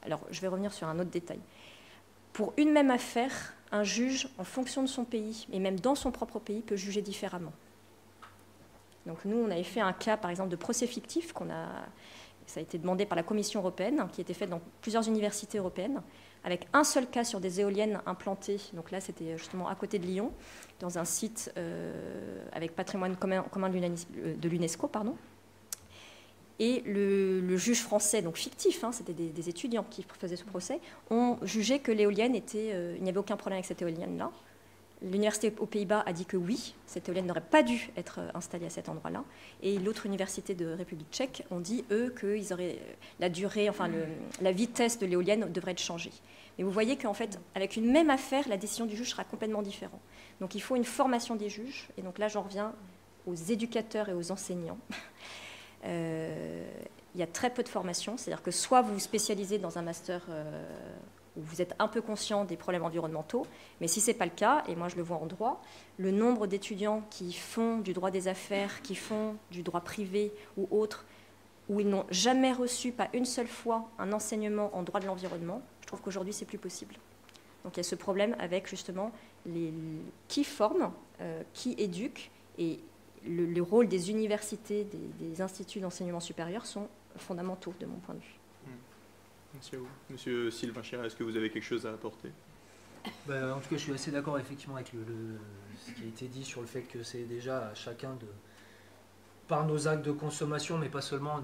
Speaker 4: Alors je vais revenir sur un autre détail. Pour une même affaire, un juge, en fonction de son pays, et même dans son propre pays, peut juger différemment. Donc nous, on avait fait un cas, par exemple, de procès fictif, ça a été demandé par la Commission européenne, qui a été fait dans plusieurs universités européennes, avec un seul cas sur des éoliennes implantées. Donc là, c'était justement à côté de Lyon, dans un site avec patrimoine commun de l'UNESCO, pardon. Et le juge français, donc fictif, c'était des étudiants qui faisaient ce procès, ont jugé que l'éolienne il n'y avait aucun problème avec cette éolienne-là. L'université aux Pays-Bas a dit que oui, cette éolienne n'aurait pas dû être installée à cet endroit-là. Et l'autre université de République tchèque ont dit, eux, que la durée, enfin la vitesse de l'éolienne devrait être changée. Mais vous voyez qu'en fait, avec une même affaire, la décision du juge sera complètement différente. Donc il faut une formation des juges. Et donc là, j'en reviens aux éducateurs et aux enseignants. Il y a très peu de formation. C'est-à-dire que soit vous vous spécialisez dans un master où vous êtes un peu conscient des problèmes environnementaux, mais si ce n'est pas le cas, et moi je le vois en droit, le nombre d'étudiants qui font du droit des affaires, qui font du droit privé ou autre, où ils n'ont jamais reçu, pas une seule fois, un enseignement en droit de l'environnement, je trouve qu'aujourd'hui c'est plus possible. Donc il y a ce problème avec justement qui forme, qui éduque, et le rôle des universités, des instituts d'enseignement supérieur sont fondamentaux de mon point de vue.
Speaker 3: Merci à vous. Monsieur Sylvain Chirat, est-ce que vous avez quelque chose à apporter?
Speaker 5: En tout cas, je suis assez d'accord effectivement avec ce qui a été dit sur le fait que c'est déjà à chacun par nos actes de consommation, mais pas seulement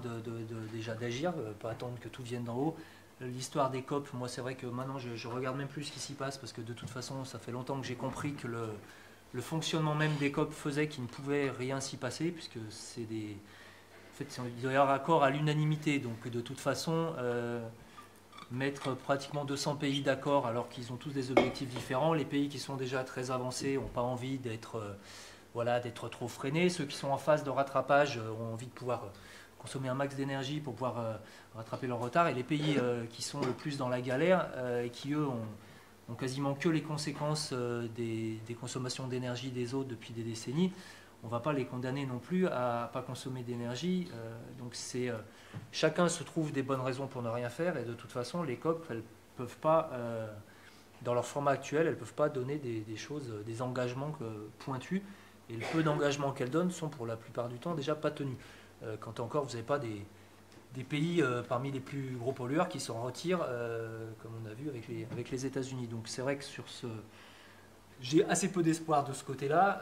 Speaker 5: déjà d'agir, pas attendre que tout vienne d'en haut. L'histoire des COP, moi c'est vrai que maintenant je regarde même plus ce qui s'y passe, parce que de toute façon ça fait longtemps que j'ai compris que le fonctionnement même des COP faisait qu'il ne pouvait rien s'y passer, puisque c'est en fait, il doit y avoir accord à l'unanimité, donc de toute façon mettre pratiquement 200 pays d'accord alors qu'ils ont tous des objectifs différents. Les pays qui sont déjà très avancés n'ont pas envie d'être trop freinés. Ceux qui sont en phase de rattrapage ont envie de pouvoir consommer un max d'énergie pour pouvoir rattraper leur retard. Et les pays qui sont le plus dans la galère et qui, eux, ont quasiment que les conséquences des consommations d'énergie des autres depuis des décennies, on ne va pas les condamner non plus à ne pas consommer d'énergie. Donc chacun se trouve des bonnes raisons pour ne rien faire, et de toute façon, les COP, elles peuvent pas, dans leur format actuel, elles ne peuvent pas donner des engagements pointus, et le peu d'engagements qu'elles donnent sont pour la plupart du temps déjà pas tenus. Quand encore, vous n'avez pas des pays parmi les plus gros pollueurs qui s'en retirent, comme on a vu avec les États-Unis. Donc c'est vrai que j'ai assez peu d'espoir de ce côté-là.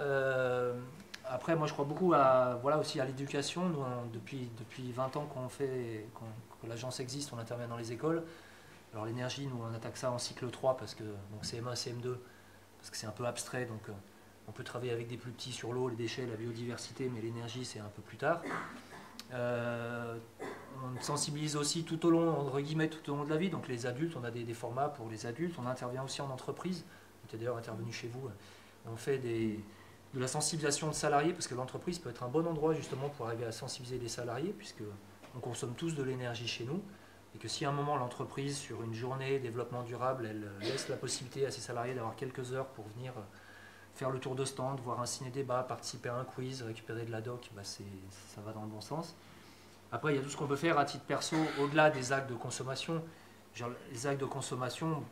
Speaker 5: Après, moi, je crois beaucoup aussi à l'éducation. Nous, depuis 20 ans que l'agence existe, on intervient dans les écoles. Alors l'énergie, nous, on attaque ça en cycle 3, parce que CM1, CM2, parce que c'est un peu abstrait. Donc on peut travailler avec des plus petits sur l'eau, les déchets, la biodiversité, mais l'énergie, c'est un peu plus tard. On sensibilise aussi tout au long, entre guillemets, tout au long de la vie. Donc les adultes, on a des formats pour les adultes. On intervient aussi en entreprise. On était d'ailleurs intervenu chez vous. On fait de la sensibilisation de salariés, parce que l'entreprise peut être un bon endroit justement pour arriver à sensibiliser les salariés, puisque on consomme tous de l'énergie chez nous, et que si à un moment l'entreprise, sur une journée développement durable, elle laisse la possibilité à ses salariés d'avoir quelques heures pour venir faire le tour de stand, voir un ciné-débat, participer à un quiz, récupérer de la doc, ça va dans le bon sens. Après, il y a tout ce qu'on peut faire à titre perso, au-delà des actes de consommation. Genre, les actes de consommation,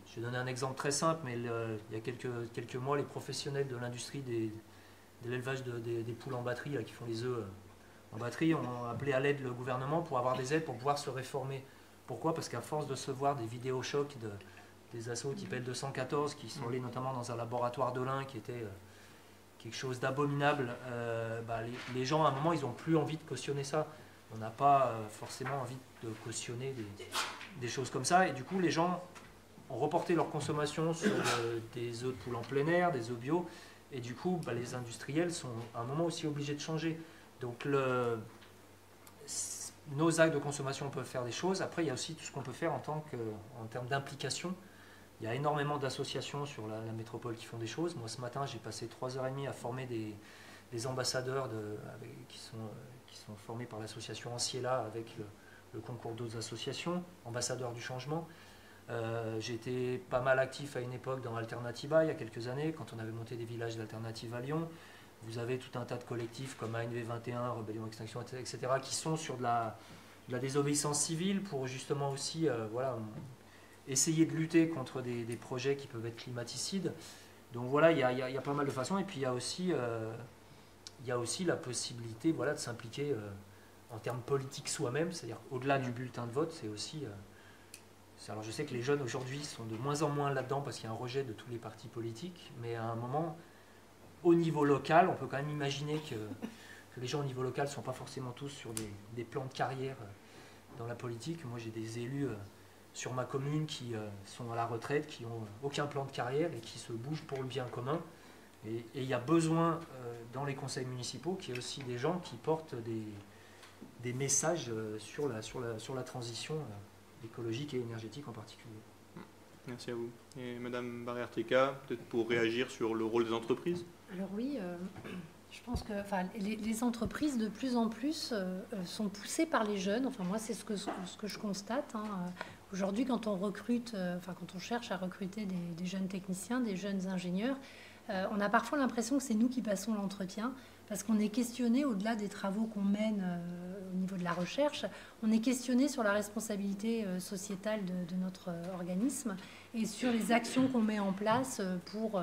Speaker 5: je vais donner un exemple très simple, mais il y a quelques mois, les professionnels de l'industrie de l'élevage des poules en batterie, là, qui font les œufs en batterie, ont appelé à l'aide le gouvernement pour avoir des aides pour pouvoir se réformer. Pourquoi? Parce qu'à force de se voir des vidéos chocs des assauts type L214 qui sont allés notamment dans un laboratoire de lin qui était quelque chose d'abominable, les gens à un moment ils n'ont plus envie de cautionner ça. On n'a pas forcément envie de cautionner des choses comme ça, et du coup les gens ont reporté leur consommation sur des œufs de poule en plein air, des œufs bio, et du coup les industriels sont à un moment aussi obligés de changer. Donc nos actes de consommation peuvent faire des choses. Après il y a aussi tout ce qu'on peut faire en termes d'implication. Il y a énormément d'associations sur la métropole qui font des choses. Moi ce matin j'ai passé 3h30 à former des ambassadeurs qui sont formés par l'association Anciela avec le concours d'autres associations, ambassadeurs du changement. J'ai été pas mal actif à une époque dans Alternativa il y a quelques années, quand on avait monté des villages d'alternatives à Lyon. Vous avez tout un tas de collectifs comme ANV 21, Rébellion Extinction, etc., qui sont sur de la désobéissance civile pour justement aussi essayer de lutter contre des projets qui peuvent être climaticides. Donc voilà, il y a pas mal de façons. Et puis il y a aussi la possibilité de s'impliquer en termes politiques soi-même, c'est-à-dire au-delà du bulletin de vote, c'est aussi... alors je sais que les jeunes aujourd'hui sont de moins en moins là-dedans parce qu'il y a un rejet de tous les partis politiques, mais à un moment, au niveau local, on peut quand même imaginer que les gens au niveau local ne sont pas forcément tous sur des plans de carrière dans la politique. Moi j'ai des élus sur ma commune qui sont à la retraite, qui n'ont aucun plan de carrière et qui se bougent pour le bien commun. Et il y a besoin dans les conseils municipaux qu'il y ait aussi des gens qui portent des messages sur la transition écologique et énergétique en particulier.
Speaker 3: Merci à vous. Et Madame Barrère-Tricas, peut-être pour réagir sur le rôle des entreprises?
Speaker 2: Alors oui, je pense que les entreprises de plus en plus sont poussées par les jeunes. Enfin moi c'est ce que je constate. Aujourd'hui quand on recrute, quand on cherche à recruter des jeunes techniciens, des jeunes ingénieurs, on a parfois l'impression que c'est nous qui passons l'entretien parce qu'on est questionné au-delà des travaux qu'on mène au niveau de la recherche, on est questionné sur la responsabilité sociétale de notre organisme et sur les actions qu'on met en place pour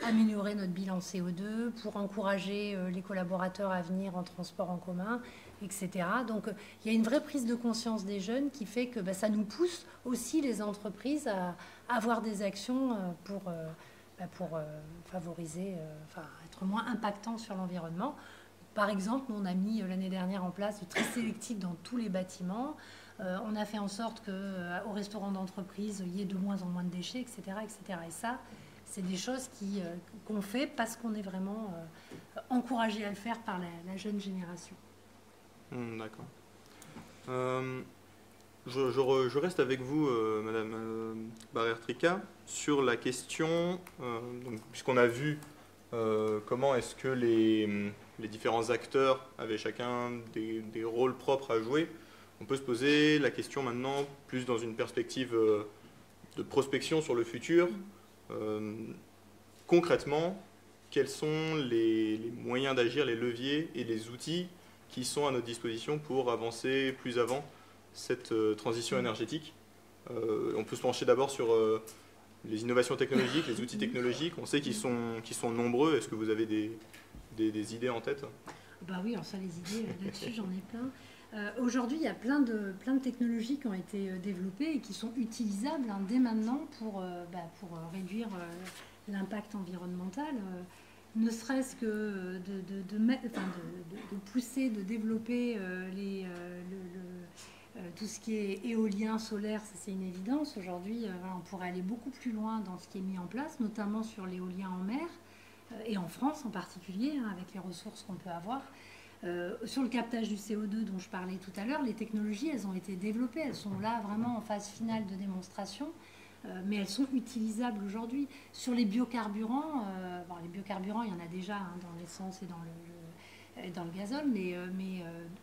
Speaker 2: améliorer notre bilan CO2, pour encourager les collaborateurs à venir en transport en commun, etc. Donc il y a une vraie prise de conscience des jeunes qui fait que ça nous pousse aussi les entreprises à avoir des actions pour favoriser, être moins impactant sur l'environnement. Par exemple, nous, on a mis l'année dernière en place le tri sélectif dans tous les bâtiments. On a fait en sorte qu'au restaurant d'entreprise, il y ait de moins en moins de déchets, etc. etc. Et ça, c'est des choses qu'on fait parce qu'on est vraiment encouragé à le faire par la jeune génération.
Speaker 3: D'accord. Je reste avec vous, Madame Barrère-Tricas, sur la question, puisqu'on a vu comment est-ce que les différents acteurs avaient chacun des rôles propres à jouer, on peut se poser la question maintenant plus dans une perspective de prospection sur le futur. Concrètement, quels sont les moyens d'agir, les leviers et les outils qui sont à notre disposition pour avancer plus avant cette transition énergétique? On peut se pencher d'abord sur les innovations technologiques, les outils technologiques. On sait qu'ils sont nombreux. Est-ce que vous avez des idées en tête?
Speaker 2: Oui, alors ça, les idées, là-dessus, j'en ai plein. Aujourd'hui, il y a plein de technologies qui ont été développées et qui sont utilisables dès maintenant pour réduire l'impact environnemental. Ne serait-ce que de pousser, de développer tout ce qui est éolien, solaire, ça c'est une évidence. Aujourd'hui, on pourrait aller beaucoup plus loin dans ce qui est mis en place, notamment sur l'éolien en mer, et en France en particulier, avec les ressources qu'on peut avoir. Sur le captage du CO2 dont je parlais tout à l'heure, les technologies, elles ont été développées, elles sont là vraiment en phase finale de démonstration, mais elles sont utilisables aujourd'hui. Sur les biocarburants, les biocarburants, il y en a déjà dans l'essence et dans le gazole, mais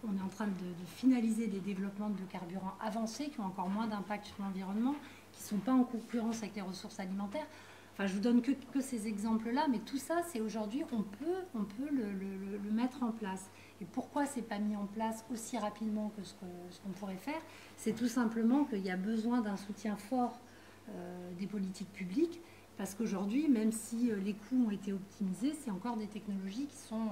Speaker 2: on est en train de finaliser des développements de biocarburants avancés qui ont encore moins d'impact sur l'environnement, qui ne sont pas en concurrence avec les ressources alimentaires. Enfin, je vous donne que ces exemples-là, mais tout ça, c'est aujourd'hui, on peut le mettre en place. Et pourquoi ce n'est pas mis en place aussi rapidement que ce qu'on pourrait faire? C'est tout simplement qu'il y a besoin d'un soutien fort des politiques publiques, parce qu'aujourd'hui, même si les coûts ont été optimisés, c'est encore des technologies qui sont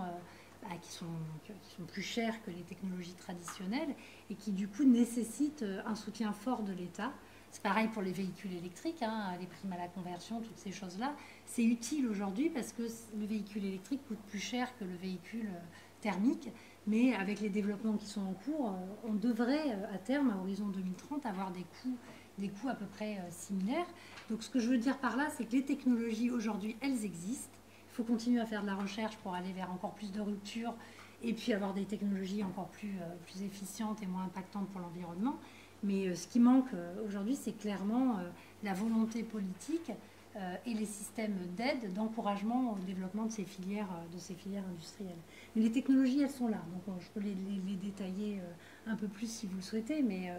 Speaker 2: plus chères que les technologies traditionnelles et qui du coup nécessitent un soutien fort de l'État. C'est pareil pour les véhicules électriques, les primes à la conversion, toutes ces choses-là. C'est utile aujourd'hui parce que le véhicule électrique coûte plus cher que le véhicule thermique, mais avec les développements qui sont en cours, on devrait à terme, à horizon 2030, avoir des coûts à peu près similaires. Donc ce que je veux dire par là, c'est que les technologies aujourd'hui, elles existent. Il faut continuer à faire de la recherche pour aller vers encore plus de rupture et puis avoir des technologies encore plus efficientes et moins impactantes pour l'environnement. Mais ce qui manque aujourd'hui, c'est clairement la volonté politique et les systèmes d'aide, d'encouragement au développement de ces filières industrielles. Mais les technologies, elles sont là. Donc je peux les détailler un peu plus si vous le souhaitez, mais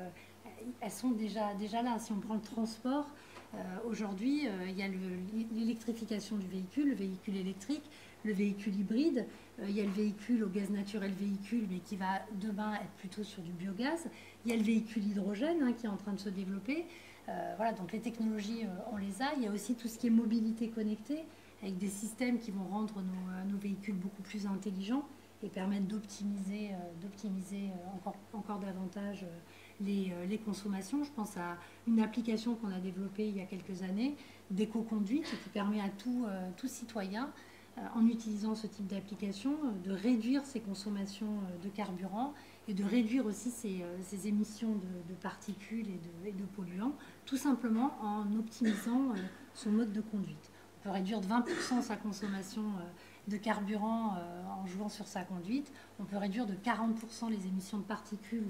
Speaker 2: elles sont déjà là. Si on prend le transport, aujourd'hui, il y a l'électrification du véhicule, le véhicule électrique, le véhicule hybride, il y a le véhicule au gaz naturel véhicule, mais qui va demain être plutôt sur du biogaz. Il y a le véhicule hydrogène qui est en train de se développer. Donc les technologies, on les a. Il y a aussi tout ce qui est mobilité connectée, avec des systèmes qui vont rendre nos véhicules beaucoup plus intelligents et permettre d'optimiser encore davantage les consommations. Je pense à une application qu'on a développée il y a quelques années, d'éco-conduite, qui permet à tout citoyen, en utilisant ce type d'application, de réduire ses consommations de carburant et de réduire aussi ces émissions de particules et de polluants, tout simplement en optimisant son mode de conduite. On peut réduire de 20% sa consommation de carburant en jouant sur sa conduite. On peut réduire de 40% les émissions de particules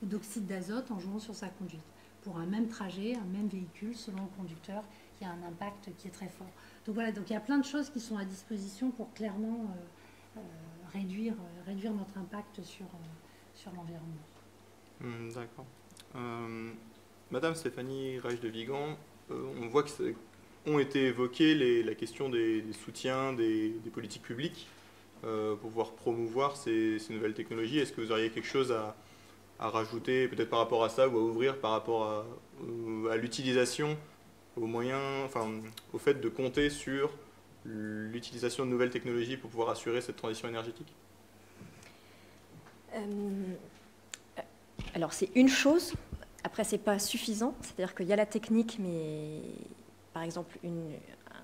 Speaker 2: ou d'oxyde d'azote en jouant sur sa conduite. Pour un même trajet, un même véhicule, selon le conducteur, il y a un impact qui est très fort. Donc voilà, donc il y a plein de choses qui sont à disposition pour clairement réduire notre impact sur l'environnement.
Speaker 3: D'accord. Madame Stéphanie Reich de Vigan, on voit que ont été évoquées la question des soutiens des politiques publiques pour pouvoir promouvoir ces nouvelles technologies. Est-ce que vous auriez quelque chose à rajouter, peut-être par rapport à ça, ou à ouvrir par rapport à l'utilisation, au fait de compter sur l'utilisation de nouvelles technologies pour pouvoir assurer cette transition énergétique?
Speaker 4: Alors c'est une chose, après c'est pas suffisant, c'est-à-dire qu'il y a la technique, mais par exemple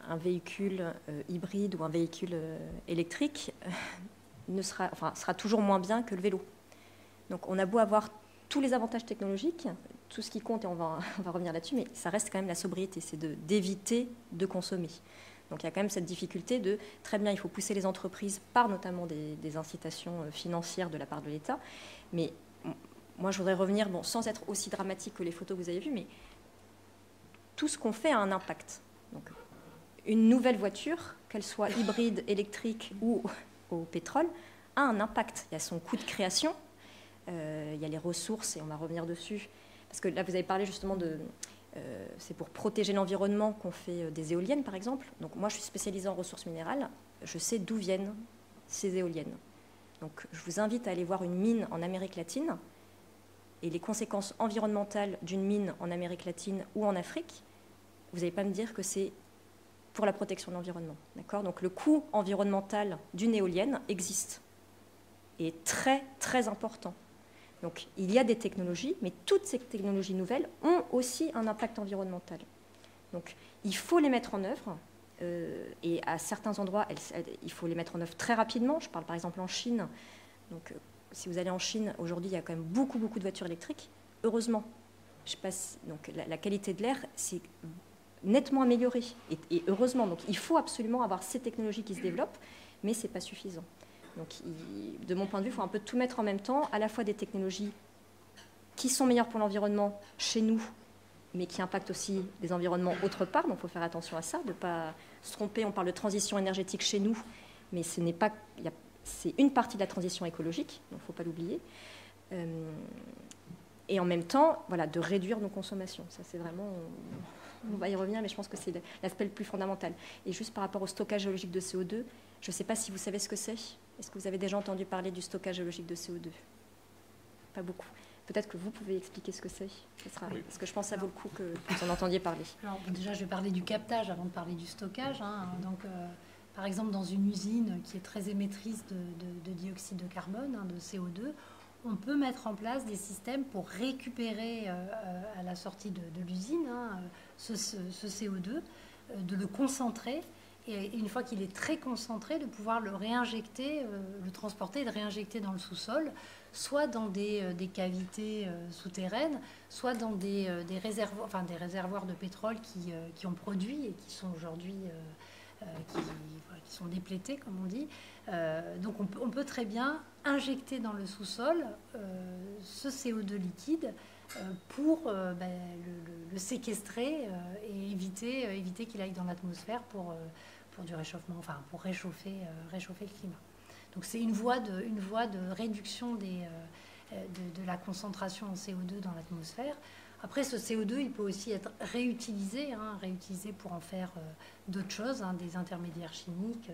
Speaker 4: un véhicule hybride ou un véhicule électrique sera toujours moins bien que le vélo. Donc on a beau avoir tous les avantages technologiques, tout ce qui compte, et on va revenir là-dessus, mais ça reste quand même la sobriété, c'est d'éviter de consommer. Donc il y a quand même cette difficulté de, très bien, il faut pousser les entreprises par notamment des incitations financières de la part de l'État, mais moi je voudrais revenir, sans être aussi dramatique que les photos que vous avez vues, mais tout ce qu'on fait a un impact. Donc une nouvelle voiture, qu'elle soit hybride, électrique ou au pétrole, a un impact. Il y a son coût de création, il y a les ressources, et on va revenir dessus, parce que là vous avez parlé justement c'est pour protéger l'environnement qu'on fait des éoliennes, par exemple. Donc moi, je suis spécialisée en ressources minérales. Je sais d'où viennent ces éoliennes. Donc je vous invite à aller voir une mine en Amérique latine et les conséquences environnementales d'une mine en Amérique latine ou en Afrique. Vous n'allez pas me dire que c'est pour la protection de l'environnement. D'accord ? Donc le coût environnemental d'une éolienne existe et est très, très important. Donc il y a des technologies, mais toutes ces technologies nouvelles ont aussi un impact environnemental. Donc il faut les mettre en œuvre, et à certains endroits, il faut les mettre en œuvre très rapidement. Je parle par exemple en Chine. Donc si vous allez en Chine, aujourd'hui, il y a quand même beaucoup de voitures électriques. Heureusement, donc la qualité de l'air s'est nettement améliorée, et heureusement. Donc il faut absolument avoir ces technologies qui se développent, mais ce n'est pas suffisant. Donc, de mon point de vue, il faut un peu tout mettre en même temps, à la fois des technologies qui sont meilleures pour l'environnement chez nous, mais qui impactent aussi des environnements autre part. Donc, il faut faire attention à ça, de ne pas se tromper. On parle de transition énergétique chez nous, mais ce n'est pas, c'est une partie de la transition écologique, donc il ne faut pas l'oublier. Et en même temps, voilà, de réduire nos consommations. Ça, c'est vraiment... On va y revenir, mais je pense que c'est l'aspect le plus fondamental. Et juste par rapport au stockage géologique de CO2, je ne sais pas si vous savez ce que c'est. Est-ce que vous avez déjà entendu parler du stockage géologique de CO2? Pas beaucoup. Peut-être que vous pouvez expliquer ce que c'est. Oui. Parce que je pense que ça vaut le coup que vous en entendiez parler.
Speaker 2: Alors, déjà, je vais parler du captage avant de parler du stockage. Donc, par exemple, dans une usine qui est très émettrice de dioxyde de carbone, de CO2, on peut mettre en place des systèmes pour récupérer à la sortie de l'usine ce CO2, de le concentrer, et une fois qu'il est très concentré, de pouvoir le réinjecter, le transporter et le réinjecter dans le sous-sol, soit dans des cavités souterraines, soit dans des réservoirs de pétrole qui ont produit et qui sont aujourd'hui qui sont déplétés, comme on dit. Donc on peut très bien injecter dans le sous-sol ce CO2 liquide pour le séquestrer et éviter qu'il aille dans l'atmosphère pour du réchauffement, enfin pour réchauffer le climat. Donc c'est une voie de réduction de la concentration en CO2 dans l'atmosphère. Après, ce CO2, il peut aussi être réutilisé pour en faire d'autres choses, des intermédiaires chimiques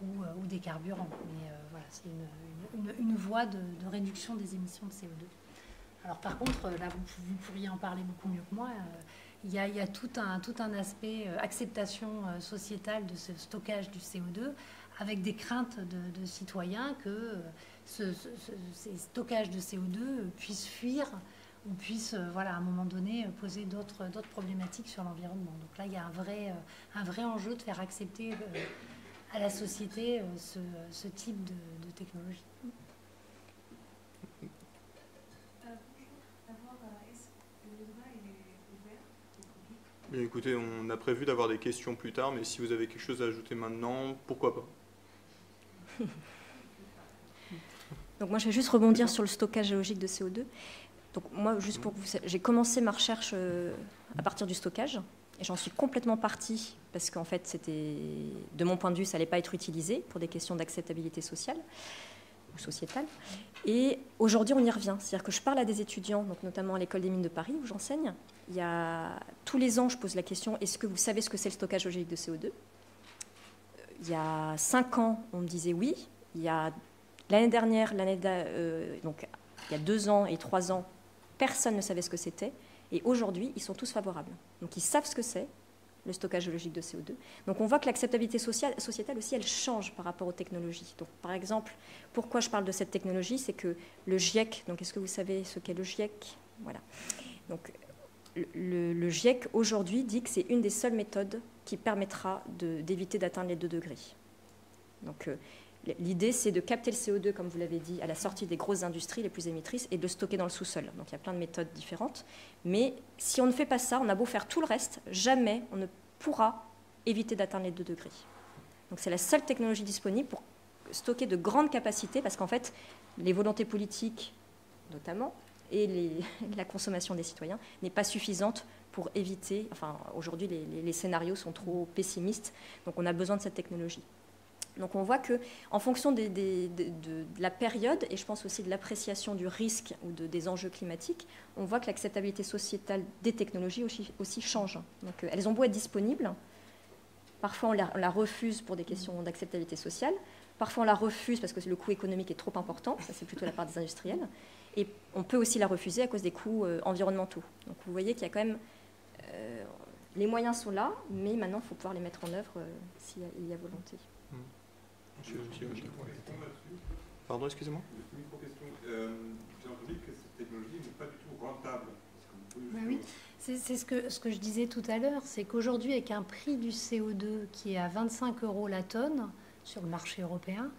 Speaker 2: ou des carburants. Mais voilà, c'est une voie de réduction des émissions de CO2. Alors par contre, là, vous pourriez en parler beaucoup mieux que moi. Il y a tout un aspect acceptation sociétale de ce stockage du CO2, avec des craintes de citoyens que ces stockages de CO2 puissent fuir ou puissent, à un moment donné, poser d'autres problématiques sur l'environnement. Donc là, il y a un vrai enjeu de faire accepter à la société ce type de technologie.
Speaker 3: Bien, écoutez, on a prévu d'avoir des questions plus tard, mais si vous avez quelque chose à ajouter maintenant, pourquoi pas.
Speaker 4: Donc moi, je vais juste rebondir sur le stockage géologique de CO2. Donc moi, juste pour que vous... J'ai commencé ma recherche à partir du stockage, et j'en suis complètement partie, parce qu'en fait, c'était, de mon point de vue, ça n'allait pas être utilisé pour des questions d'acceptabilité sociale ou sociétale. Et aujourd'hui, on y revient. C'est-à-dire que je parle à des étudiants, donc notamment à l'École des mines de Paris, où j'enseigne. Tous les ans, je pose la question, est-ce que vous savez ce que c'est le stockage géologique de CO2 ? Il y a 5 ans, on me disait oui. Il y a l'année dernière, donc il y a 2 ans et 3 ans, personne ne savait ce que c'était. Et aujourd'hui, ils sont tous favorables. Donc ils savent ce que c'est, le stockage géologique de CO2. Donc on voit que l'acceptabilité sociétale aussi, elle change par rapport aux technologies. Donc par exemple, pourquoi je parle de cette technologie, c'est que le GIEC, donc est-ce que vous savez ce qu'est le GIEC ? Voilà. Donc le GIEC aujourd'hui dit que c'est une des seules méthodes qui permettra d'éviter d'atteindre les 2 degrés. Donc l'idée, c'est de capter le CO2, comme vous l'avez dit, à la sortie des grosses industries les plus émettrices et de le stocker dans le sous-sol. Donc il y a plein de méthodes différentes. Mais si on ne fait pas ça, on a beau faire tout le reste, jamais on ne pourra éviter d'atteindre les 2 degrés. Donc c'est la seule technologie disponible pour stocker de grandes capacités, parce qu'en fait, les volontés politiques, notamment, et la consommation des citoyens n'est pas suffisante pour éviter... Enfin, aujourd'hui, les scénarios sont trop pessimistes, donc on a besoin de cette technologie. Donc on voit qu'en fonction de la période, et je pense aussi de l'appréciation du risque ou des enjeux climatiques, on voit que l'acceptabilité sociétale des technologies aussi change. Donc elles ont beau être disponibles, parfois on la refuse pour des questions d'acceptabilité sociale, parfois on la refuse parce que le coût économique est trop important, ça c'est plutôt la part des industriels, et on peut aussi la refuser à cause des coûts environnementaux. Donc vous voyez qu'il y a quand même... les moyens sont là, mais maintenant il faut pouvoir les mettre en œuvre s'il y a volonté.
Speaker 3: Pardon, excusez-moi.
Speaker 6: J'ai entendu que cette technologie n'est pas du tout rentable.
Speaker 2: Ben oui, c'est ce que je disais tout à l'heure, c'est qu'aujourd'hui, avec un prix du CO2 qui est à 25 € la tonne sur le marché européen,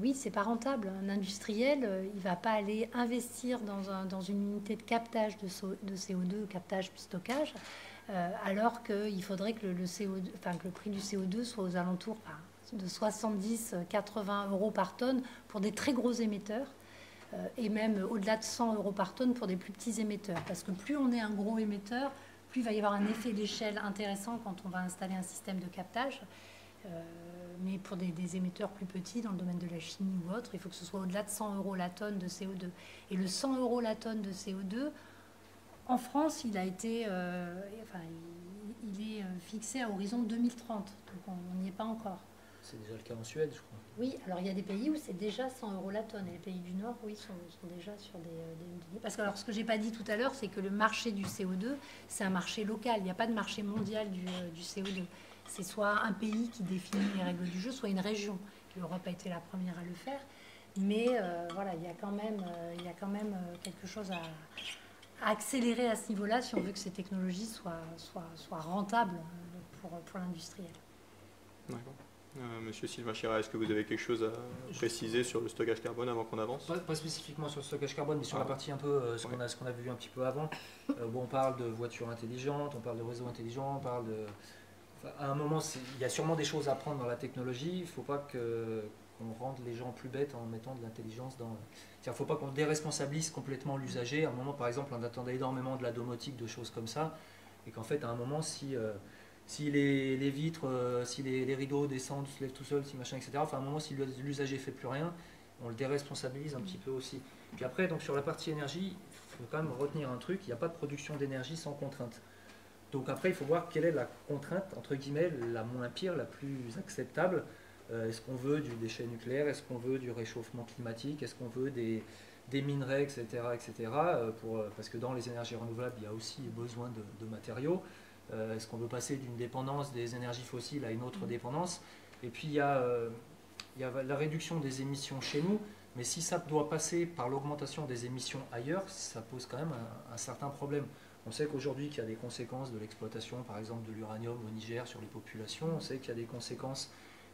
Speaker 2: oui, c'est pas rentable. Un industriel, il va pas aller investir dans une unité de captage de CO2, captage puis stockage, alors qu'il faudrait que que le prix du CO2 soit aux alentours de 70-80 € par tonne pour des très gros émetteurs, et même au-delà de 100 € par tonne pour des plus petits émetteurs. Parce que plus on est un gros émetteur, plus il va y avoir un effet d'échelle intéressant quand on va installer un système de captage. Mais pour des émetteurs plus petits, dans le domaine de la chimie ou autre, il faut que ce soit au-delà de 100 € la tonne de CO2. Et le 100 € la tonne de CO2, en France, il a été, il est fixé à horizon 2030. Donc on n'y est pas encore.
Speaker 5: C'est déjà le cas en Suède, je crois.
Speaker 2: Oui, alors il y a des pays où c'est déjà 100 € la tonne. Et les pays du Nord, oui, sont déjà sur des... Parce que alors, ce que je n'ai pas dit tout à l'heure, c'est que le marché du CO2, c'est un marché local. Il n'y a pas de marché mondial du CO2. C'est soit un pays qui définit les règles du jeu, soit une région. L'Europe a été la première à le faire. Mais voilà, il y a quand même quelque chose à accélérer à ce niveau-là si on veut que ces technologies soient rentables pour l'industriel.
Speaker 3: D'accord. Monsieur Sylvain Chira, est-ce que vous avez quelque chose à préciser sur le stockage carbone avant qu'on avance ?
Speaker 5: Pas spécifiquement sur le stockage carbone, mais sur la partie un peu, ce qu'on avait vu un petit peu avant. On parle de voitures intelligentes, on parle de réseaux intelligents, on parle de... Enfin, à un moment, il y a sûrement des choses à prendre dans la technologie. Il ne faut pas qu'on rende les gens plus bêtes en mettant de l'intelligence dans... Il ne faut pas qu'on déresponsabilise complètement l'usager. À un moment, par exemple, on attendait énormément de la domotique, de choses comme ça, et qu'en fait, à un moment, si les vitres, si les rideaux descendent, se lèvent tout seuls, si machin, etc. Enfin, à un moment, si l'usager ne fait plus rien, on le déresponsabilise un petit peu aussi. Puis après, donc, sur la partie énergie, il faut quand même retenir un truc, il n'y a pas de production d'énergie sans contrainte. Donc après, il faut voir quelle est la contrainte, entre guillemets, la moins pire, la plus acceptable. Est-ce qu'on veut du déchet nucléaire? Est-ce qu'on veut du réchauffement climatique? Est-ce qu'on veut des minerais, etc. etc. Parce que dans les énergies renouvelables, il y a aussi besoin de matériaux. Est-ce qu'on veut passer d'une dépendance des énergies fossiles à une autre dépendance? Et puis il y a la réduction des émissions chez nous, mais si ça doit passer par l'augmentation des émissions ailleurs, ça pose quand même un certain problème. On sait qu'aujourd'hui, qu'il y a des conséquences de l'exploitation, par exemple, de l'uranium au Niger sur les populations. On sait qu'il y a des conséquences,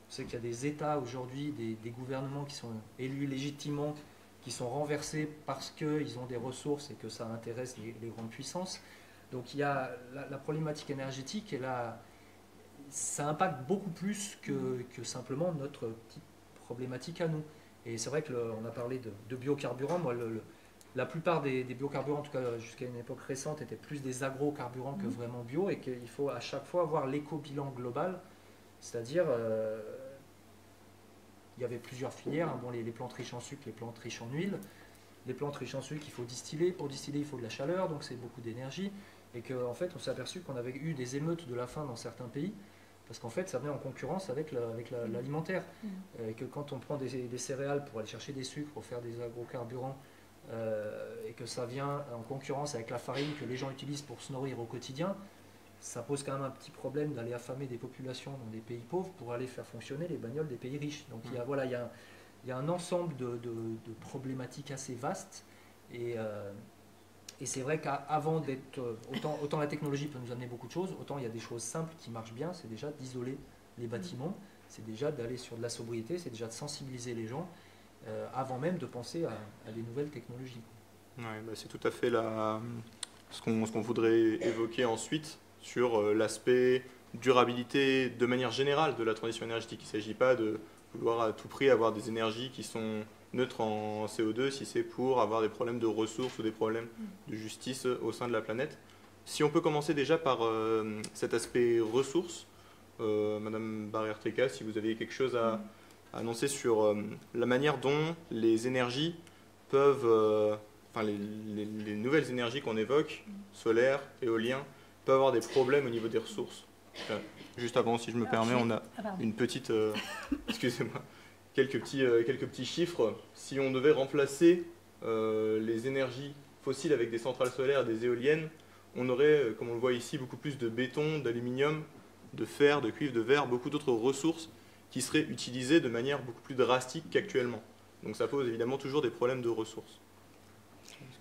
Speaker 5: on sait qu'il y a des États aujourd'hui, des gouvernements qui sont élus légitimement, qui sont renversés parce qu'ils ont des ressources et que ça intéresse les grandes puissances. Donc il y a la problématique énergétique, et là, ça impacte beaucoup plus que simplement notre petite problématique à nous. Et c'est vrai qu'on a parlé de biocarburants. Moi, la plupart des biocarburants, en tout cas jusqu'à une époque récente, étaient plus des agrocarburants que vraiment bio, et qu'il faut à chaque fois avoir l'éco-bilan global, c'est-à-dire il y avait plusieurs filières, hein. Bon, les plantes riches en sucre, les plantes riches en huile. Les plantes riches en sucre, il faut distiller. Pour distiller, il faut de la chaleur, donc c'est beaucoup d'énergie. Et qu'en fait, on s'est aperçu qu'on avait eu des émeutes de la faim dans certains pays, parce qu'en fait, ça venait en concurrence avec l'alimentaire. Et que quand on prend des céréales pour aller chercher des sucres, pour faire des agrocarburants, et que ça vient en concurrence avec la farine que les gens utilisent pour se nourrir au quotidien, ça pose quand même un petit problème d'aller affamer des populations dans des pays pauvres pour aller faire fonctionner les bagnoles des pays riches. Donc il y a un ensemble de problématiques assez vastes, et c'est vrai qu'avant d'être... Autant la technologie peut nous amener beaucoup de choses, autant il y a des choses simples qui marchent bien, c'est déjà d'isoler les bâtiments, c'est déjà d'aller sur de la sobriété, c'est déjà de sensibiliser les gens, avant même de penser à des nouvelles technologies.
Speaker 3: Ouais, bah c'est tout à fait ce qu'on voudrait évoquer ensuite sur l'aspect durabilité de manière générale de la transition énergétique. Il ne s'agit pas de vouloir à tout prix avoir des énergies qui sont neutres en CO2 si c'est pour avoir des problèmes de ressources ou des problèmes de justice au sein de la planète. Si on peut commencer déjà par cet aspect ressources, Madame Barrière-Tréca, si vous aviez quelque chose à annoncer sur la manière dont les énergies peuvent, les nouvelles énergies qu'on évoque, solaire, éolien, peuvent avoir des problèmes au niveau des ressources. Juste avant, si je me permets, on a une petite... excusez-moi, quelques petits chiffres. Si on devait remplacer les énergies fossiles avec des centrales solaires, des éoliennes, on aurait, comme on le voit ici, beaucoup plus de béton, d'aluminium, de fer, de cuivre, de verre, beaucoup d'autres ressources qui seraient utilisées de manière beaucoup plus drastique qu'actuellement. Donc ça pose évidemment toujours des problèmes de ressources.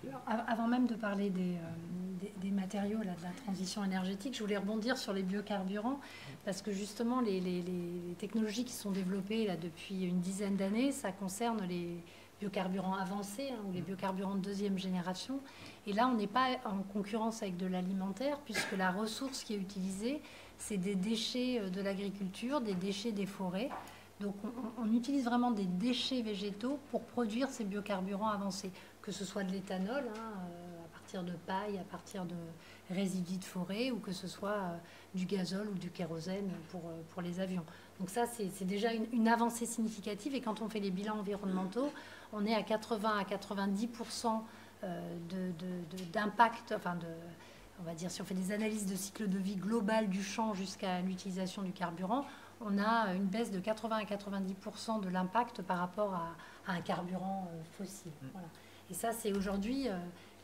Speaker 2: Alors, avant même de parler des matériaux, là, de la transition énergétique, je voulais rebondir sur les biocarburants, parce que justement les technologies qui sont développées là, depuis une dizaine d'années, ça concerne les biocarburants avancés, hein, ou les biocarburants de deuxième génération. Et là, on n'est pas en concurrence avec de l'alimentaire, puisque la ressource qui est utilisée, c'est des déchets de l'agriculture, des déchets des forêts. Donc on utilise vraiment des déchets végétaux pour produire ces biocarburants avancés, que ce soit de l'éthanol, hein, à partir de paille, à partir de résidus de forêt, ou que ce soit du gazole ou du kérosène pour les avions. Donc ça, c'est déjà une avancée significative, et quand on fait les bilans environnementaux, on est à 80 à 90% d'impact, enfin on va dire, si on fait des analyses de cycle de vie global du champ jusqu'à l'utilisation du carburant, on a une baisse de 80 à 90% de l'impact par rapport à un carburant fossile. Voilà. Et ça, c'est aujourd'hui,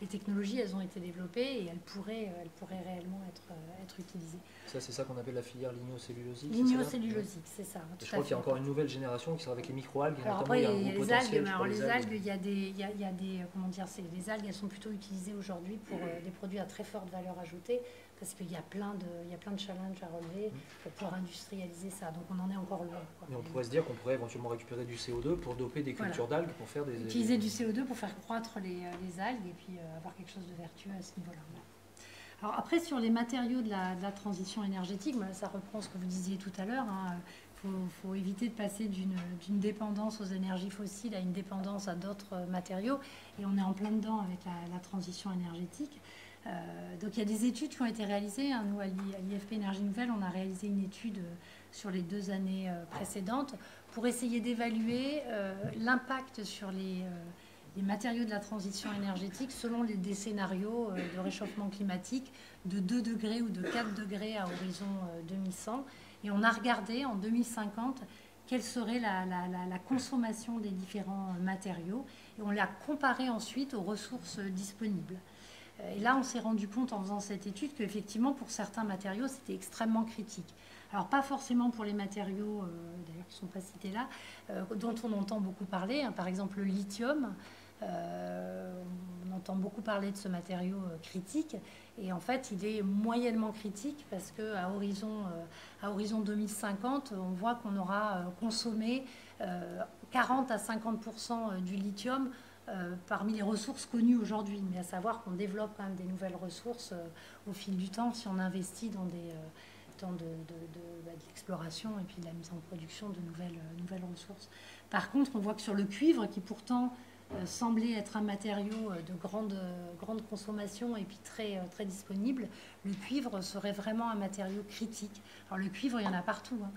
Speaker 2: les technologies, elles ont été développées et elles pourraient réellement être utilisées.
Speaker 5: Ça, c'est ça qu'on appelle la filière lignocellulosique.
Speaker 2: Lignocellulosique, c'est ça.
Speaker 5: Je crois qu'il y a encore une nouvelle génération qui sera avec les microalgues.
Speaker 2: Alors après, il y a les algues, mais alors les algues, il y a des comment dire, les algues, elles sont plutôt utilisées aujourd'hui pour des produits à très forte valeur ajoutée, parce qu'il y a plein de challenges à relever pour pouvoir industrialiser ça. Donc on en est encore loin.
Speaker 5: Mais on pourrait se dire qu'on pourrait éventuellement récupérer du CO2 pour doper des cultures d'algues, pour faire des...
Speaker 2: Utiliser du CO2 pour faire croître les algues, et puis avoir quelque chose de vertueux à ce niveau-là. Alors après, sur les matériaux de la transition énergétique, ça reprend ce que vous disiez tout à l'heure. Faut éviter de passer d'une dépendance aux énergies fossiles à une dépendance à d'autres matériaux. Et on est en plein dedans avec la transition énergétique. Donc il y a des études qui ont été réalisées. Hein. Nous, à l'IFP Énergie Nouvelle, on a réalisé une étude sur les 2 années précédentes pour essayer d'évaluer l'impact sur les matériaux de la transition énergétique selon des scénarios de réchauffement climatique de 2 degrés ou de 4 degrés à horizon 2100. Et on a regardé en 2050 quelle serait la consommation des différents matériaux, et on l'a comparé ensuite aux ressources disponibles. Et là, on s'est rendu compte en faisant cette étude qu'effectivement, pour certains matériaux, c'était extrêmement critique. Alors, pas forcément pour les matériaux, d'ailleurs, qui ne sont pas cités là, dont on entend beaucoup parler, hein, par exemple le lithium. On entend beaucoup parler de ce matériau critique, et en fait il est moyennement critique parce qu'à horizon 2050, on voit qu'on aura consommé 40 à 50% du lithium parmi les ressources connues aujourd'hui, mais à savoir qu'on développe quand même des nouvelles ressources au fil du temps si on investit dans de l'exploration et puis de la mise en production de nouvelles ressources. Par contre, on voit que sur le cuivre, qui pourtant semblait être un matériau de grande consommation et puis très disponible, le cuivre serait vraiment un matériau critique. Alors le cuivre, il y en a partout, hein.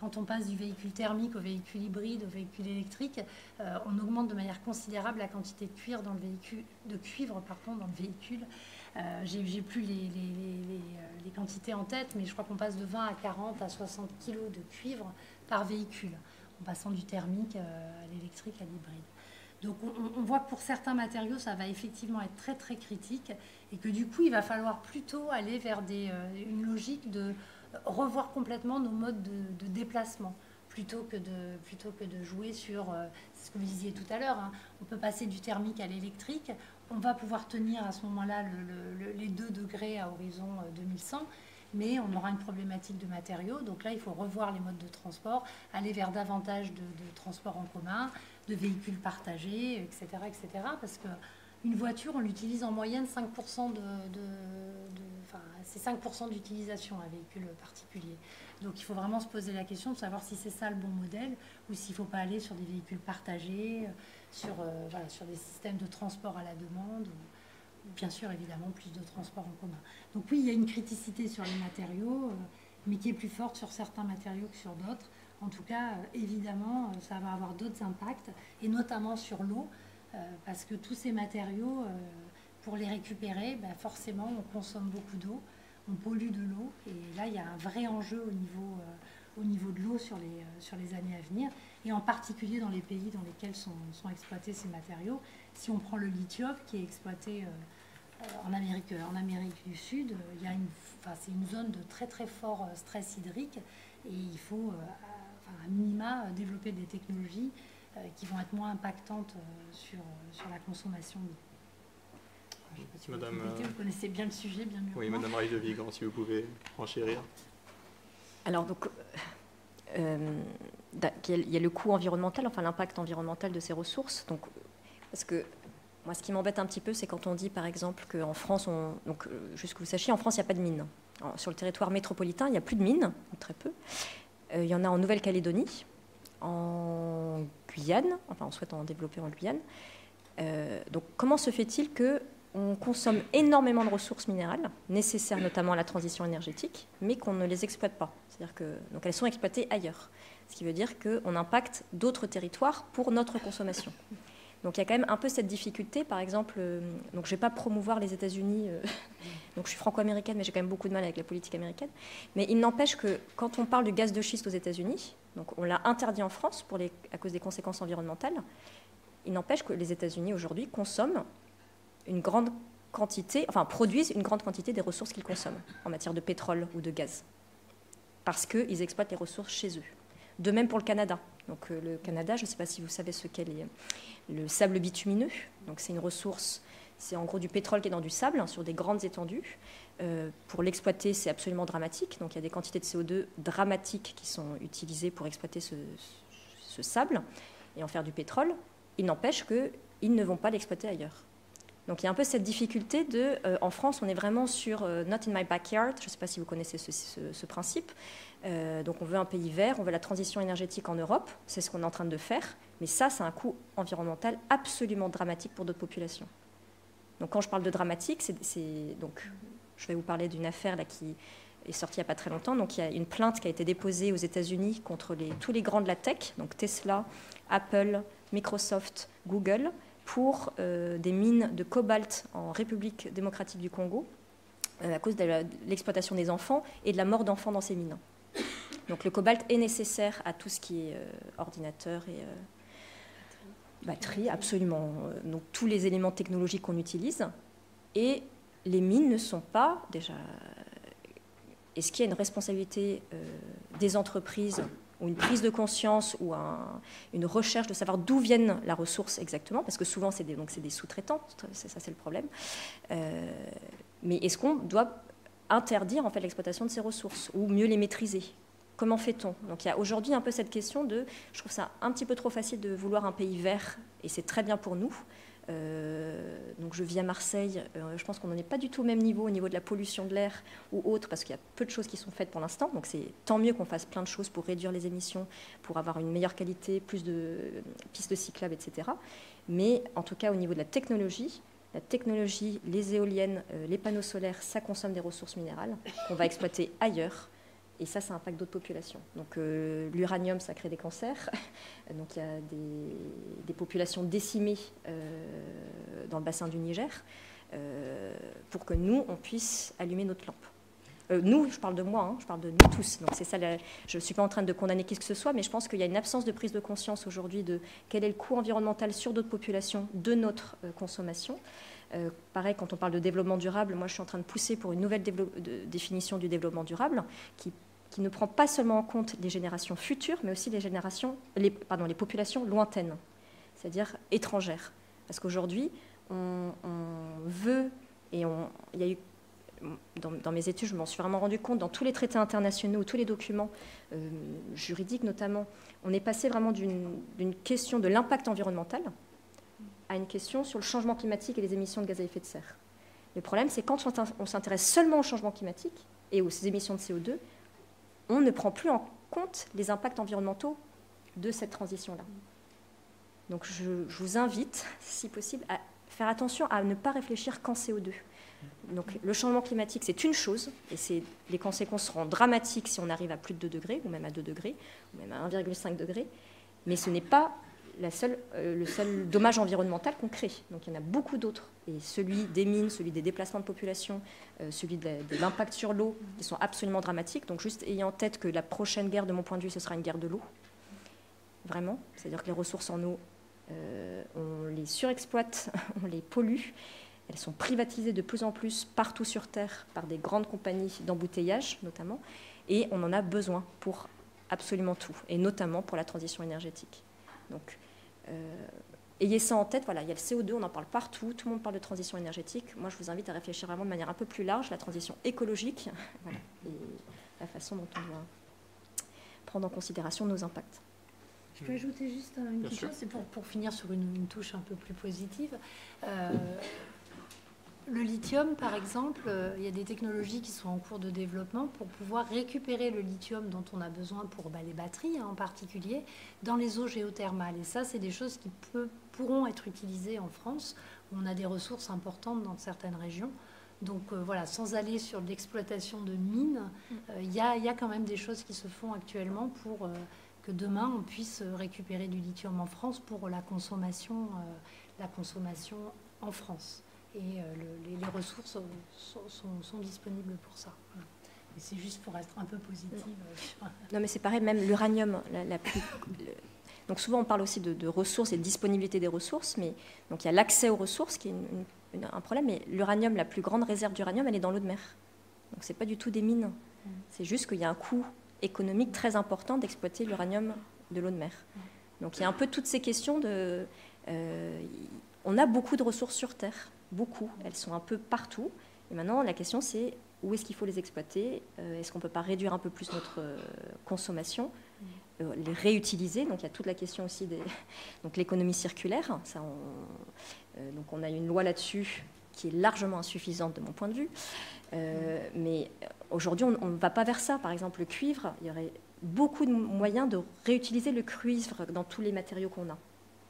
Speaker 2: Quand on passe du véhicule thermique au véhicule hybride, au véhicule électrique, on augmente de manière considérable la quantité de cuivre dans le véhicule. J'ai plus les quantités en tête, mais je crois qu'on passe de 20 à 40 à 60 kilos de cuivre par véhicule, en passant du thermique à l'électrique, à l'hybride. Donc on voit que pour certains matériaux, ça va effectivement être très très critique et que du coup, il va falloir plutôt aller vers une logique de revoir complètement nos modes de déplacement plutôt que de jouer sur, c'est ce que vous disiez tout à l'heure, hein, on peut passer du thermique à l'électrique, on va pouvoir tenir à ce moment-là les 2 degrés à horizon 2100, mais on aura une problématique de matériaux, donc là il faut revoir les modes de transport, aller vers davantage de transports en commun, de véhicules partagés, etc. Parce qu'une voiture, on l'utilise en moyenne 5% c'est 5% d'utilisation, un véhicule particulier. Donc il faut vraiment se poser la question de savoir si c'est ça le bon modèle ou s'il ne faut pas aller sur des véhicules partagés, sur des systèmes de transport à la demande, ou bien sûr évidemment plus de transport en commun. Donc oui, il y a une criticité sur les matériaux, mais qui est plus forte sur certains matériaux que sur d'autres. En tout cas, évidemment, ça va avoir d'autres impacts, et notamment sur l'eau, parce que tous ces matériaux, pour les récupérer, forcément, on consomme beaucoup d'eau, on pollue de l'eau, et là, il y a un vrai enjeu au niveau de l'eau sur les années à venir, et en particulier dans les pays dans lesquels sont exploités ces matériaux. Si on prend le lithium, qui est exploité en Amérique du Sud, c'est une zone de très très fort stress hydrique, et il faut à minima développer des technologies qui vont être moins impactantes sur la consommation d'eau. Je ne sais pas si
Speaker 3: Madame,
Speaker 2: vous connaissez bien le sujet, bien mieux.
Speaker 3: Oui, Madame Reich-de-Vigan, si vous pouvez renchérir.
Speaker 4: Alors, donc, il y a le coût environnemental, enfin l'impact environnemental de ces ressources. Donc, parce que moi, ce qui m'embête un petit peu, c'est quand on dit, par exemple, qu'en France, donc, juste que vous sachiez, en France, il n'y a pas de mines. Alors, sur le territoire métropolitain, il n'y a plus de mines, ou très peu. Il y en a en Nouvelle-Calédonie, en Guyane, enfin, on souhaite en développer en Guyane. Donc, comment se fait-il qu'on consomme énormément de ressources minérales, nécessaires notamment à la transition énergétique, mais qu'on ne les exploite pas? C'est-à-dire donc elles sont exploitées ailleurs. Ce qui veut dire qu'on impacte d'autres territoires pour notre consommation. Donc il y a quand même un peu cette difficulté. Par exemple, donc je ne vais pas promouvoir les États-Unis, donc je suis franco-américaine, mais j'ai quand même beaucoup de mal avec la politique américaine. Mais il n'empêche que quand on parle du gaz de schiste aux États-Unis, donc on l'a interdit en France à cause des conséquences environnementales, il n'empêche que les États-Unis aujourd'hui consomment une grande quantité, enfin produisent une grande quantité des ressources qu'ils consomment en matière de pétrole ou de gaz, parce qu'ils exploitent les ressources chez eux. De même pour le Canada. Donc le Canada, je ne sais pas si vous savez ce qu'est le sable bitumineux. Donc c'est une ressource, c'est en gros du pétrole qui est dans du sable, hein, sur des grandes étendues. Pour l'exploiter, c'est absolument dramatique. Donc il y a des quantités de CO2 dramatiques qui sont utilisées pour exploiter ce sable et en faire du pétrole. Il n'empêche qu'ils ne vont pas l'exploiter ailleurs. Donc il y a un peu cette difficulté en France, on est vraiment sur not in my backyard, je ne sais pas si vous connaissez ce principe. Donc on veut un pays vert, on veut la transition énergétique en Europe, c'est ce qu'on est en train de faire, mais ça, c'est un coût environnemental absolument dramatique pour d'autres populations. Donc quand je parle de dramatique, donc je vais vous parler d'une affaire là, qui est sortie il n'y a pas très longtemps. Donc il y a une plainte qui a été déposée aux États-Unis contre tous les grands de la tech, donc Tesla, Apple, Microsoft, Google, pour des mines de cobalt en République démocratique du Congo, à cause de l'exploitation des enfants et de la mort d'enfants dans ces mines. Donc le cobalt est nécessaire à tout ce qui est ordinateur et batterie, absolument. Donc tous les éléments technologiques qu'on utilise. Et les mines ne sont pas déjà... Est-ce qu'il y a une responsabilité des entreprises ou une prise de conscience ou une recherche de savoir d'où vienne la ressource exactement, parce que souvent c'est des sous-traitants, ça c'est le problème. Mais est-ce qu'on doit interdire en fait l'exploitation de ces ressources ou mieux les maîtriser? comment fait-on? Donc il y a aujourd'hui un peu cette question de, je trouve ça un petit peu trop facile de vouloir un pays vert, et c'est très bien pour nous. Donc je vis à Marseille, je pense qu'on n'en est pas du tout au même niveau de la pollution de l'air ou autre, parce qu'il y a peu de choses qui sont faites pour l'instant, donc c'est tant mieux qu'on fasse plein de choses pour réduire les émissions, pour avoir une meilleure qualité, plus de pistes cyclables, etc. Mais en tout cas au niveau de la technologie, les éoliennes, les panneaux solaires, ça consomme des ressources minérales qu'on va exploiter ailleurs. Et ça impacte d'autres populations. Donc l'uranium, ça crée des cancers. Donc il y a des populations décimées dans le bassin du Niger pour que nous, on puisse allumer notre lampe. Nous, je parle de moi, hein, je parle de nous tous. Donc c'est ça. Je ne suis pas en train de condamner qui que ce soit, mais je pense qu'il y a une absence de prise de conscience aujourd'hui de quel est le coût environnemental sur d'autres populations de notre consommation. Pareil, quand on parle de développement durable, moi je suis en train de pousser pour une nouvelle définition du développement durable qui ne prend pas seulement en compte les générations futures, mais aussi les populations lointaines, c'est-à-dire étrangères. Parce qu'aujourd'hui, on veut, et il y a eu, dans mes études, je m'en suis vraiment rendu compte, dans tous les traités internationaux, tous les documents juridiques notamment, on est passé vraiment d'une question de l'impact environnemental à une question sur le changement climatique et les émissions de gaz à effet de serre. Le problème, c'est quand on s'intéresse seulement au changement climatique et aux émissions de CO2, on ne prend plus en compte les impacts environnementaux de cette transition-là. Donc je vous invite, si possible, à faire attention à ne pas réfléchir qu'en CO2. Donc le changement climatique, c'est une chose, et les conséquences seront dramatiques si on arrive à plus de 2 degrés, ou même à 2 degrés, ou même à 1,5 degré, mais ce n'est pas le seul dommage environnemental qu'on crée. Donc il y en a beaucoup d'autres. Et celui des mines, celui des déplacements de population, celui de l'impact sur l'eau, qui sont absolument dramatiques. Donc juste ayez en tête que la prochaine guerre, de mon point de vue, ce sera une guerre de l'eau. Vraiment. C'est-à-dire que les ressources en eau, on les surexploite, on les pollue. Elles sont privatisées de plus en plus partout sur Terre par des grandes compagnies d'embouteillage, notamment. Et on en a besoin pour absolument tout, et notamment pour la transition énergétique. Donc, ayez ça en tête. Voilà, il y a le CO2, on en parle partout, tout le monde parle de transition énergétique. Moi, je vous invite à réfléchir vraiment de manière un peu plus large, la transition écologique, voilà, et la façon dont on doit prendre en considération nos impacts.
Speaker 2: Je peux ajouter juste une petite chose, c'est pour finir sur une touche un peu plus positive. Le lithium, par exemple, il y a des technologies qui sont en cours de développement pour pouvoir récupérer le lithium dont on a besoin pour les batteries, hein, en particulier, dans les eaux géothermales. Et ça, c'est des choses qui pourront être utilisées en France, où on a des ressources importantes dans certaines régions. Donc voilà, sans aller sur l'exploitation de mines, il y a quand même des choses qui se font actuellement pour que demain, on puisse récupérer du lithium en France pour la consommation en France. Et les ressources sont disponibles pour ça. Voilà. Et c'est juste pour être un peu positive.
Speaker 4: Non, mais c'est pareil, même l'uranium. Donc souvent, on parle aussi de ressources et de disponibilité des ressources, mais donc il y a l'accès aux ressources qui est un problème, mais l'uranium, la plus grande réserve d'uranium, elle est dans l'eau de mer. Donc c'est pas du tout des mines. C'est juste qu'il y a un coût économique très important d'exploiter l'uranium de l'eau de mer. Donc il y a un peu toutes ces questions de... on a beaucoup de ressources sur Terre. Beaucoup, elles sont un peu partout. Et maintenant, la question, c'est où est-ce qu'il faut les exploiter? Est-ce qu'on ne peut pas réduire un peu plus notre consommation, les réutiliser? Donc, il y a toute la question aussi de l'économie circulaire. Ça, donc, on a une loi là-dessus qui est largement insuffisante de mon point de vue. Mais aujourd'hui, on ne va pas vers ça. Par exemple, le cuivre, il y aurait beaucoup de moyens de réutiliser le cuivre dans tous les matériaux qu'on a.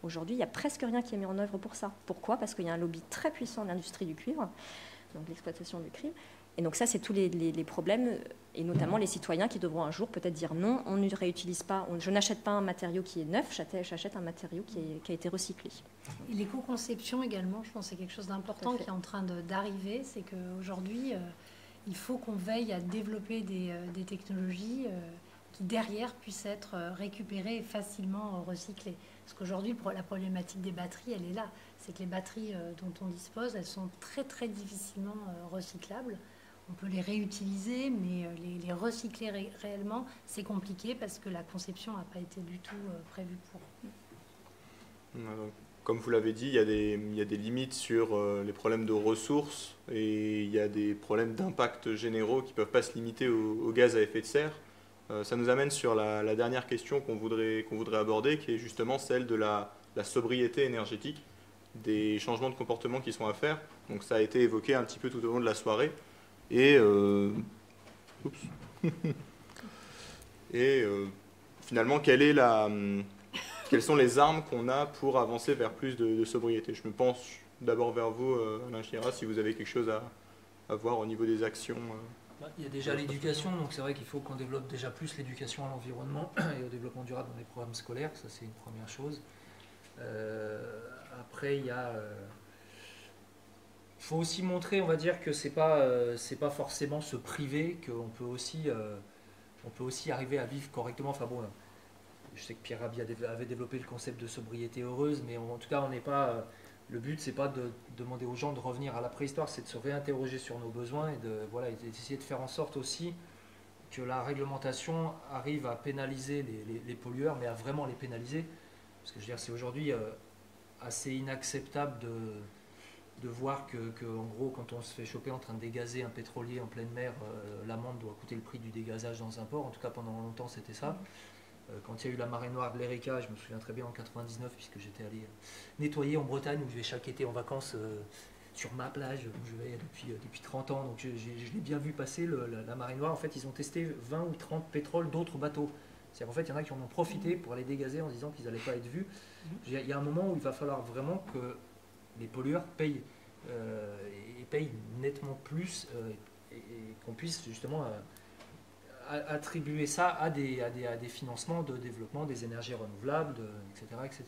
Speaker 4: Aujourd'hui, il n'y a presque rien qui est mis en œuvre pour ça. Pourquoi? Parce qu'il y a un lobby très puissant de l'industrie du cuivre, donc l'exploitation du cuivre. Et donc ça, c'est tous les problèmes, et notamment les citoyens qui devront un jour peut-être dire non, on ne réutilise pas, je n'achète pas un matériau qui est neuf, j'achète un matériau qui a été recyclé.
Speaker 2: Et l'éco-conception également, je pense que c'est quelque chose d'important qui est en train d'arriver. C'est qu'aujourd'hui, il faut qu'on veille à développer des technologies qui derrière puissent être récupérées et facilement recyclées. Parce qu'aujourd'hui, la problématique des batteries, elle est là. C'est que les batteries dont on dispose, elles sont très très difficilement recyclables. On peut les réutiliser, mais les recycler réellement, c'est compliqué parce que la conception n'a pas été du tout prévue pour.
Speaker 3: Comme vous l'avez dit, il y a des limites sur les problèmes de ressources et il y a des problèmes d'impact généraux qui ne peuvent pas se limiter au gaz à effet de serre. Ça nous amène sur la dernière question qu'on voudrait aborder, qui est justement celle de la sobriété énergétique, des changements de comportement qui sont à faire. Donc ça a été évoqué un petit peu tout au long de la soirée. Et, finalement, quelles sont les armes qu'on a pour avancer vers plus de sobriété? Je me pense d'abord vers vous, Alain Chira, si vous avez quelque chose à voir au niveau des actions.
Speaker 5: Il y a déjà l'éducation, donc c'est vrai qu'il faut qu'on développe déjà plus l'éducation à l'environnement et au développement durable dans les programmes scolaires, ça c'est une première chose. Après, il faut aussi montrer, on va dire, que c'est pas forcément se priver, qu'on peut aussi arriver à vivre correctement. Enfin bon, je sais que Pierre Rabhi avait développé le concept de sobriété heureuse, mais en tout cas, on n'est pas. Le but, c'est pas de demander aux gens de revenir à la préhistoire, c'est de se réinterroger sur nos besoins et d'essayer de faire en sorte aussi que la réglementation arrive à pénaliser les pollueurs, mais à vraiment les pénaliser. Parce que je veux dire, c'est aujourd'hui assez inacceptable de voir que, en gros, quand on se fait choper en train de dégazer un pétrolier en pleine mer, l'amende doit coûter le prix du dégazage dans un port. En tout cas, pendant longtemps, c'était ça. Quand il y a eu la marée noire de l'Erika, je me souviens très bien en 99, puisque j'étais allé nettoyer en Bretagne, où je vais chaque été en vacances sur ma plage, où je vais depuis 30 ans. Donc je l'ai bien vu passer, la marée noire. En fait, ils ont testé 20 ou 30 pétroles d'autres bateaux. C'est-à-dire qu'en fait, il y en a qui en ont profité pour aller dégazer en se disant qu'ils n'allaient pas être vus. Il y a un moment où il va falloir vraiment que les pollueurs payent, et payent nettement plus, et qu'on puisse justement attribuer ça à des financements de développement des énergies renouvelables, etc.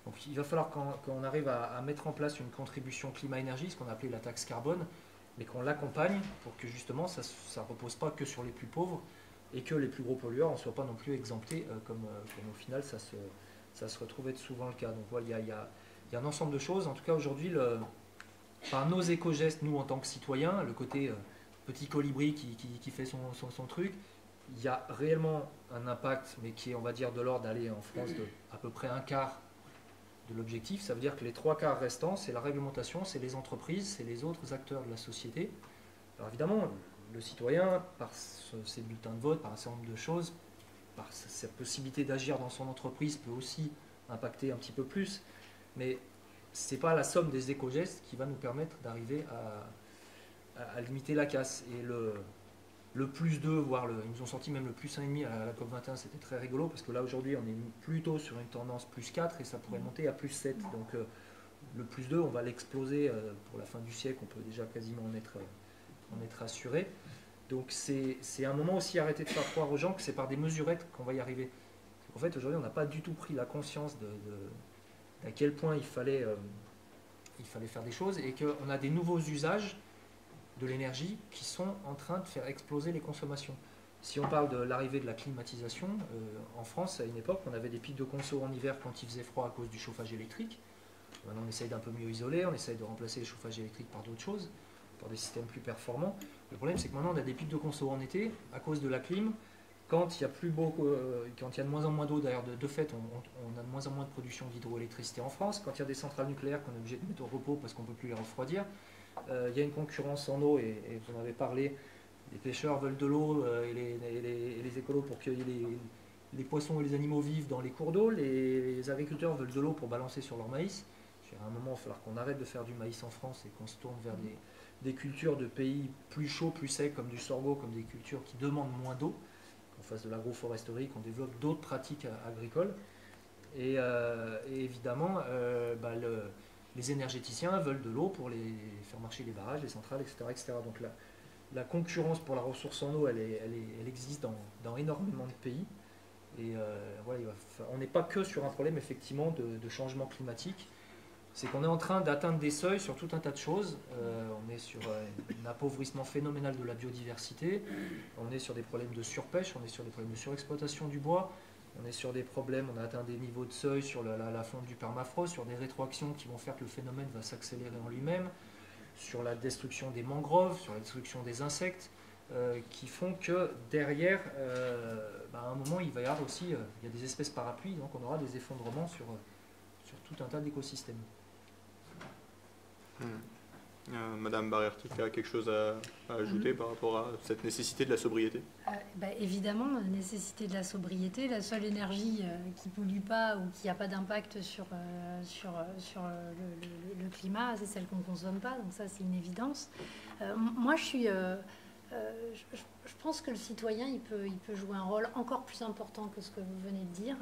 Speaker 5: Donc il va falloir qu'on arrive à mettre en place une contribution climat-énergie, ce qu'on a appelé la taxe carbone, mais qu'on l'accompagne pour que justement ça ne repose pas que sur les plus pauvres et que les plus gros pollueurs ne soient pas non plus exemptés, comme au final ça se retrouve être souvent le cas. Donc voilà, il y a un ensemble de choses. En tout cas aujourd'hui, par nos éco-gestes, nous en tant que citoyens, le côté petit colibri qui fait son truc, il y a réellement un impact, mais qui est, on va dire, de l'ordre d'aller en France de à peu près un quart de l'objectif. Ça veut dire que les 3 quarts restants, c'est la réglementation, c'est les entreprises, c'est les autres acteurs de la société. Alors évidemment, le citoyen, par ses bulletins de vote, par un certain nombre de choses, par sa possibilité d'agir dans son entreprise, peut aussi impacter un petit peu plus, mais ce n'est pas la somme des éco-gestes qui va nous permettre d'arriver à limiter la casse. Et le plus 2, voire ils nous ont sorti même le plus 1,5 à la COP21, c'était très rigolo, parce que là aujourd'hui on est plutôt sur une tendance plus 4 et ça pourrait monter à plus 7. Donc le plus 2, on va l'exploser pour la fin du siècle, on peut déjà quasiment en être assuré. Donc c'est un moment aussi arrêter de faire croire aux gens que c'est par des mesurettes qu'on va y arriver. En fait aujourd'hui on n'a pas du tout pris la conscience d'à quel point il fallait faire des choses, et qu'on a des nouveaux usages de l'énergie qui sont en train de faire exploser les consommations. Si on parle de l'arrivée de la climatisation, en France, à une époque, on avait des pics de conso en hiver quand il faisait froid à cause du chauffage électrique. Maintenant, on essaye d'un peu mieux isoler, on essaye de remplacer le chauffage électrique par d'autres choses, par des systèmes plus performants. Le problème, c'est que maintenant, on a des pics de conso en été à cause de la clim. Quand il y a quand il y a de moins en moins d'eau, d'ailleurs, de fait, on a de moins en moins de production d'hydroélectricité en France. Quand il y a des centrales nucléaires qu'on est obligé de mettre au repos parce qu'on ne peut plus les refroidir, il y a une concurrence en eau, et vous en avez parlé, les pêcheurs veulent de l'eau, et les écolos pour que les poissons et les animaux vivent dans les cours d'eau, les agriculteurs veulent de l'eau pour balancer sur leur maïs. À un moment, il va falloir qu'on arrête de faire du maïs en France et qu'on se tourne vers des cultures de pays plus chauds, plus secs, comme du sorgho, comme des cultures qui demandent moins d'eau, qu'on fasse de l'agroforesterie, qu'on développe d'autres pratiques agricoles. Et évidemment, les énergéticiens veulent de l'eau pour faire marcher les barrages, les centrales, etc. Donc la concurrence pour la ressource en eau, elle existe dans énormément de pays. Et voilà, on n'est pas que sur un problème effectivement de changement climatique. C'est qu'on est en train d'atteindre des seuils sur tout un tas de choses. On est sur un appauvrissement phénoménal de la biodiversité, on est sur des problèmes de surpêche, on est sur des problèmes de surexploitation du bois, on est sur des problèmes, on a atteint des niveaux de seuil sur la fonte du permafrost, sur des rétroactions qui vont faire que le phénomène va s'accélérer en lui-même, sur la destruction des mangroves, sur la destruction des insectes, qui font que derrière, à un moment, il va y avoir aussi il y a des espèces parapluies, donc on aura des effondrements sur tout un tas d'écosystèmes.
Speaker 3: Madame Barrère-Tica a quelque chose à ajouter par rapport à cette nécessité de la sobriété?
Speaker 2: Évidemment, la nécessité de la sobriété. La seule énergie qui ne pollue pas ou qui n'a pas d'impact sur le climat, c'est celle qu'on ne consomme pas. Donc ça, c'est une évidence. Moi, je pense que le citoyen, il peut jouer un rôle encore plus important que ce que vous venez de dire.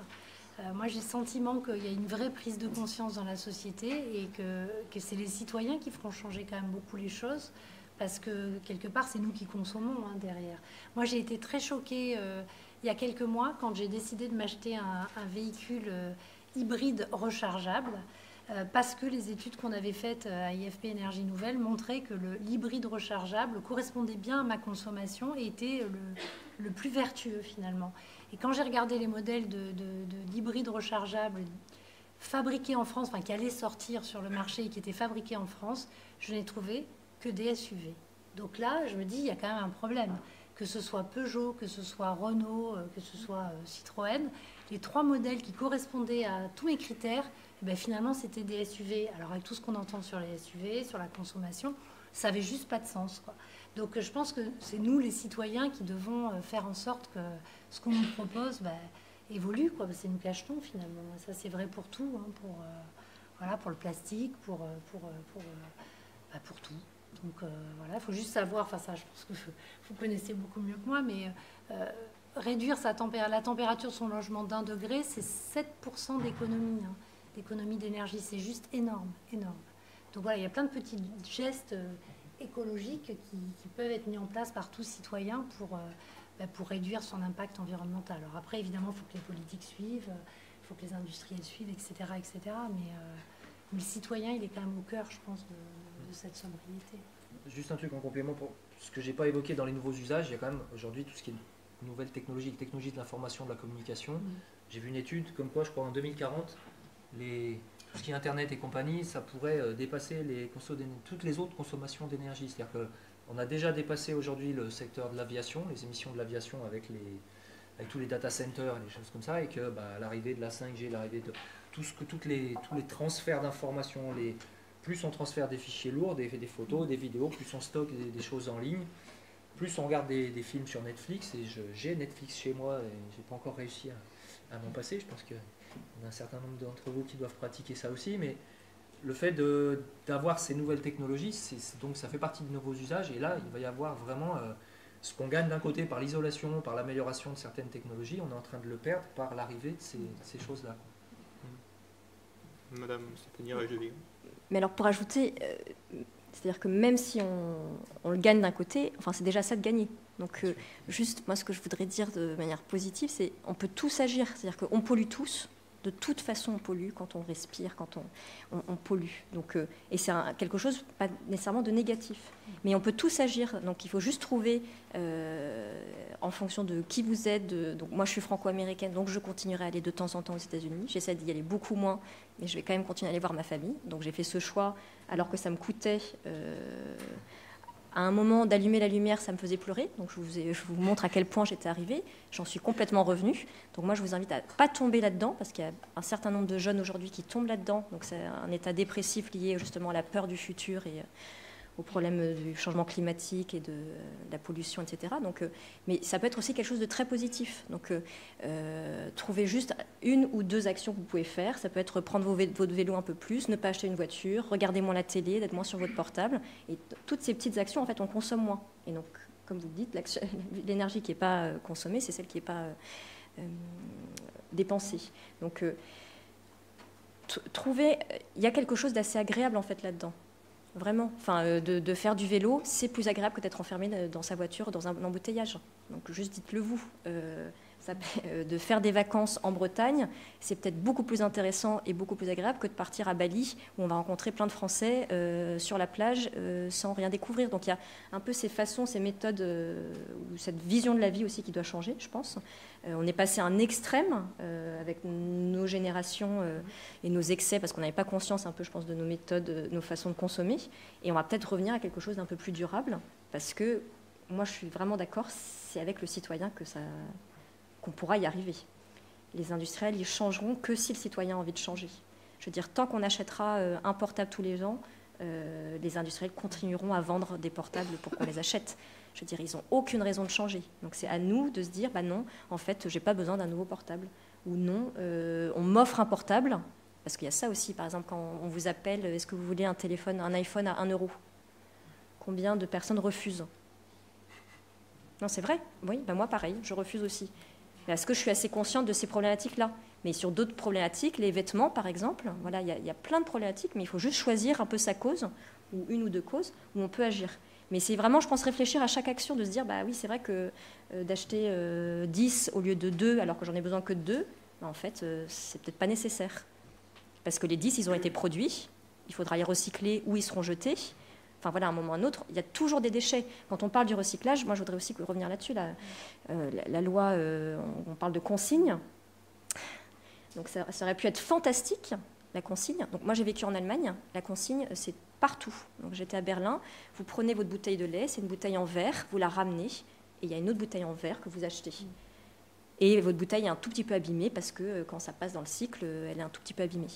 Speaker 2: Moi, j'ai le sentiment qu'il y a une vraie prise de conscience dans la société et que c'est les citoyens qui feront changer quand même beaucoup les choses parce que, quelque part, c'est nous qui consommons derrière. Moi, j'ai été très choquée il y a quelques mois quand j'ai décidé de m'acheter un véhicule hybride rechargeable parce que les études qu'on avait faites à IFP Énergie Nouvelle montraient que l'hybride rechargeable correspondait bien à ma consommation et était le plus vertueux, finalement. Et quand j'ai regardé les modèles d'hybrides rechargeables fabriqués en France, enfin qui allaient sortir sur le marché et qui étaient fabriqués en France, je n'ai trouvé que des SUV. Donc là, je me dis, il y a quand même un problème. Que ce soit Peugeot, que ce soit Renault, que ce soit Citroën, les 3 modèles qui correspondaient à tous mes critères, finalement, c'était des SUV. Alors avec tout ce qu'on entend sur les SUV, sur la consommation, ça n'avait juste pas de sens, quoi. Donc je pense que c'est nous, les citoyens, qui devons faire en sorte que ce qu'on nous propose évolue, quoi. C'est nous qui achetons, finalement. Ça, c'est vrai pour tout, pour le plastique, pour tout. Donc il faut juste savoir, enfin ça, je pense que vous connaissez beaucoup mieux que moi, mais réduire la température de son logement d'1 degré, c'est 7% d'économie, d'économie d'énergie. C'est juste énorme, énorme. Donc voilà, il y a plein de petits gestes écologiques qui peuvent être mis en place par tout citoyen pour réduire son impact environnemental. Alors après, évidemment, il faut que les politiques suivent, il faut que les industriels suivent, etc. Mais le citoyen, il est quand même au cœur, je pense, de cette sobriété.
Speaker 5: Juste un truc en complément pour ce que je n'ai pas évoqué dans les nouveaux usages, il y a quand même aujourd'hui tout ce qui est nouvelles technologies, technologies de l'information, de la communication. J'ai vu une étude comme quoi, je crois, en 2040, tout ce qui est Internet et compagnie, ça pourrait dépasser toutes les autres consommations d'énergie. C'est-à-dire qu'on a déjà dépassé aujourd'hui le secteur de l'aviation, les émissions de l'aviation avec tous les data centers et des choses comme ça, et que l'arrivée de la 5G, l'arrivée de tous les transferts d'informations, plus on transfère des fichiers lourds, des photos, des vidéos, plus on stocke des choses en ligne, plus on regarde des films sur Netflix, et j'ai Netflix chez moi et je n'ai pas encore réussi à m'en passer. Je pense qu'il y a un certain nombre d'entre vous qui doivent pratiquer ça aussi, mais le fait d'avoir ces nouvelles technologies, donc ça fait partie de nouveaux usages, et là il va y avoir vraiment ce qu'on gagne d'un côté par l'isolation, par l'amélioration de certaines technologies, on est en train de le perdre par l'arrivée de ces choses-là.
Speaker 3: Madame Stéphanie.
Speaker 4: Mais alors pour ajouter, c'est-à-dire que même si on le gagne d'un côté, enfin c'est déjà ça de gagner. Donc juste, moi ce que je voudrais dire de manière positive, c'est qu'on peut tous agir, c'est-à-dire qu'on pollue tous. De toute façon, on pollue quand on respire, quand on pollue. Donc, et c'est quelque chose pas nécessairement de négatif. Mais on peut tous agir. Donc il faut juste trouver, en fonction de qui vous êtes. Donc moi, je suis franco-américaine, donc je continuerai à aller de temps en temps aux États-Unis. J'essaie d'y aller beaucoup moins, mais je vais quand même continuer à aller voir ma famille. Donc j'ai fait ce choix, alors que ça me coûtait... à un moment d'allumer la lumière, ça me faisait pleurer. Donc je vous montre à quel point j'étais arrivée. J'en suis complètement revenue. Donc moi, je vous invite à ne pas tomber là-dedans, parce qu'il y a un certain nombre de jeunes aujourd'hui qui tombent là-dedans. Donc c'est un état dépressif lié justement à la peur du futur et au problème du changement climatique et de la pollution, etc. Donc, mais ça peut être aussi quelque chose de très positif. Donc trouvez juste 1 ou 2 actions que vous pouvez faire. Ça peut être prendre votre vélo un peu plus, ne pas acheter une voiture, regarder moins la télé, d'être moins sur votre portable. Et toutes ces petites actions, en fait, on consomme moins. Et donc, comme vous le dites, l'énergie qui n'est pas consommée, c'est celle qui n'est pas dépensée. Donc il y a quelque chose d'assez agréable en fait là-dedans. Vraiment, enfin, de faire du vélo, c'est plus agréable que d'être enfermé dans sa voiture, dans un embouteillage. Donc juste dites-le vous. De faire des vacances en Bretagne, c'est peut-être beaucoup plus intéressant et beaucoup plus agréable que de partir à Bali, où on va rencontrer plein de Français sur la plage sans rien découvrir. Donc il y a un peu ces façons, ces méthodes, ou cette vision de la vie aussi qui doit changer, je pense. On est passé à un extrême avec nos générations et nos excès, parce qu'on n'avait pas conscience un peu, je pense, de nos méthodes, nos façons de consommer. Et on va peut-être revenir à quelque chose d'un peu plus durable, parce que moi, je suis vraiment d'accord, c'est avec le citoyen qu'on pourra y arriver. Les industriels, ils changeront que si le citoyen a envie de changer. Je veux dire, tant qu'on achètera un portable tous les ans, les industriels continueront à vendre des portables pour qu'on les achète. Je veux dire, ils n'ont aucune raison de changer. Donc c'est à nous de se dire, bah non, en fait, j'ai pas besoin d'un nouveau portable. Ou non, on m'offre un portable, parce qu'il y a ça aussi, par exemple, quand on vous appelle, est-ce que vous voulez un iPhone à 1 euro? Combien de personnes refusent? Non, c'est vrai, oui, bah moi pareil, je refuse aussi. Parce que je suis assez consciente de ces problématiques-là. Mais sur d'autres problématiques, les vêtements, par exemple, voilà, il y a plein de problématiques, mais il faut juste choisir un peu sa cause, ou une ou deux causes, où on peut agir. Mais c'est vraiment, je pense, réfléchir à chaque action, de se dire, bah oui, c'est vrai que d'acheter 10 au lieu de 2, alors que j'en ai besoin que de 2, bah, en fait, c'est peut-être pas nécessaire. Parce que les 10, ils ont été produits, il faudra les recycler ou ils seront jetés. Enfin voilà, à un moment ou à un autre, il y a toujours des déchets. Quand on parle du recyclage, moi je voudrais aussi revenir là-dessus. La loi, on parle de consigne. Donc ça aurait pu être fantastique, la consigne. Donc moi j'ai vécu en Allemagne, la consigne c'est partout. Donc j'étais à Berlin, vous prenez votre bouteille de lait, c'est une bouteille en verre, vous la ramenez, et il y a une autre bouteille en verre que vous achetez. Et votre bouteille est un tout petit peu abîmée parce que quand ça passe dans le cycle, elle est un tout petit peu abîmée.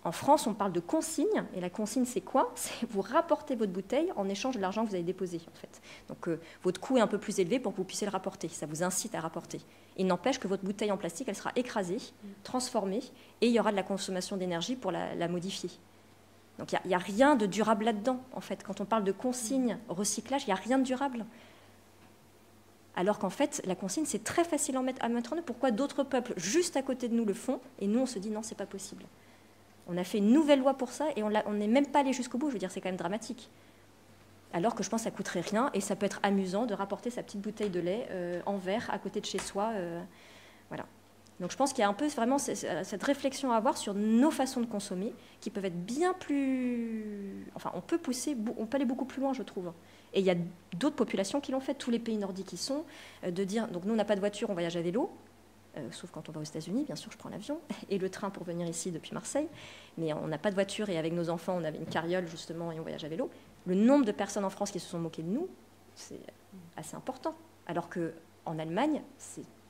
Speaker 4: En France, on parle de consigne, et la consigne, c'est quoi? C'est vous rapportez votre bouteille en échange de l'argent que vous avez déposé, en fait. Donc, votre coût est un peu plus élevé pour que vous puissiez le rapporter. Ça vous incite à rapporter. Il n'empêche que votre bouteille en plastique, elle sera écrasée, transformée, et il y aura de la consommation d'énergie pour la modifier. Donc, il n'y a rien de durable là-dedans, en fait. Quand on parle de consigne, recyclage, il n'y a rien de durable. Alors qu'en fait, la consigne, c'est très facile à mettre en œuvre. Pourquoi d'autres peuples, juste à côté de nous, le font, et nous, on se dit non, c'est pas possible. On a fait une nouvelle loi pour ça et on n'est même pas allé jusqu'au bout. Je veux dire, c'est quand même dramatique. Alors que je pense que ça ne coûterait rien et ça peut être amusant de rapporter sa petite bouteille de lait en verre à côté de chez soi. Voilà. Donc je pense qu'il y a un peu vraiment cette réflexion à avoir sur nos façons de consommer qui peuvent être bien plus... Enfin, on peut aller beaucoup plus loin, je trouve. Et il y a d'autres populations qui l'ont fait. Tous les pays nordiques y sont. De dire, donc nous, on n'a pas de voiture, on voyage à vélo. Sauf quand on va aux États-Unis, bien sûr, je prends l'avion et le train pour venir ici depuis Marseille. Mais on n'a pas de voiture et avec nos enfants, on avait une carriole justement et on voyage à vélo. Le nombre de personnes en France qui se sont moquées de nous, c'est assez important. Alors qu'en Allemagne,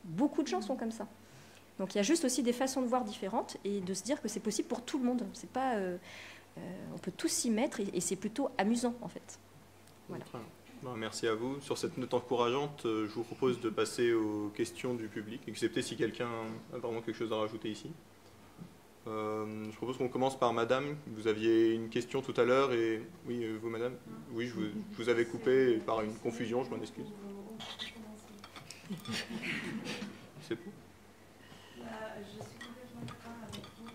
Speaker 4: beaucoup de gens sont comme ça. Donc il y a juste aussi des façons de voir différentes et de se dire que c'est possible pour tout le monde. C'est pas, on peut tous s'y mettre et c'est plutôt amusant en fait. Voilà.
Speaker 3: Merci à vous. Sur cette note encourageante, je vous propose de passer aux questions du public, excepté si quelqu'un a vraiment quelque chose à rajouter ici. Je propose qu'on commence par Madame. Vous aviez une question tout à l'heure et oui, vous Madame. Oui, je vous avais coupé par une confusion, je m'en excuse. C'est bon.
Speaker 7: Je suis complètement d'accord avec vous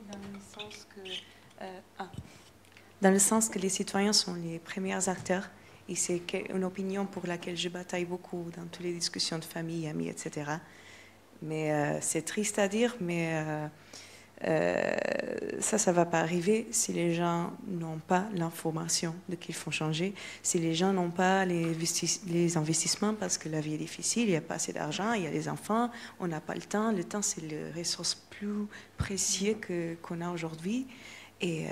Speaker 7: dans le sens que les citoyens sont les premiers acteurs. Et c'est une opinion pour laquelle je bataille beaucoup dans toutes les discussions de famille, amis, etc. Mais c'est triste à dire, mais ça ne va pas arriver si les gens n'ont pas l'information de qu'il faut changer, si les gens n'ont pas les investissements parce que la vie est difficile, il n'y a pas assez d'argent, il y a les enfants, on n'a pas le temps. Le temps, c'est la ressource plus précieuse qu'on a aujourd'hui. Et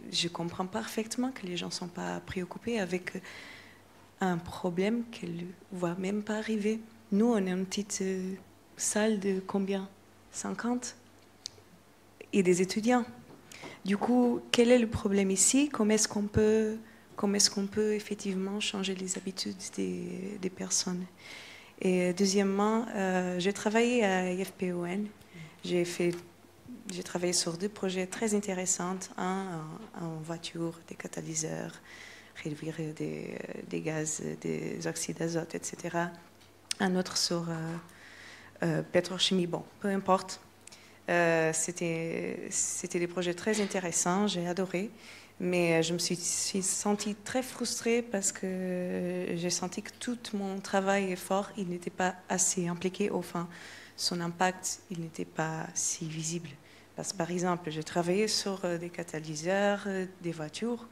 Speaker 7: je comprends parfaitement que les gens ne sont pas préoccupés avec un problème qu'ils ne voient même pas arriver. Nous, on est une petite salle de combien? 50? Et des étudiants. Du coup, quel est le problème ici? Comment est-ce qu'on peut effectivement changer les habitudes des personnes? Et deuxièmement, j'ai travaillé à IFPON. J'ai travaillé sur 2 projets très intéressants. Un en voiture, des catalyseurs, réduire des gaz, des oxydes d'azote, etc. Un autre sur pétrochimie. Bon, peu importe. C'était des projets très intéressants, j'ai adoré. Mais je me suis sentie très frustrée parce que j'ai senti que tout mon travail et effort, il n'était pas assez impliqué. Enfin, son impact, il n'était pas si visible. Parce que, par exemple, j'ai travaillé sur des catalyseurs, des voitures.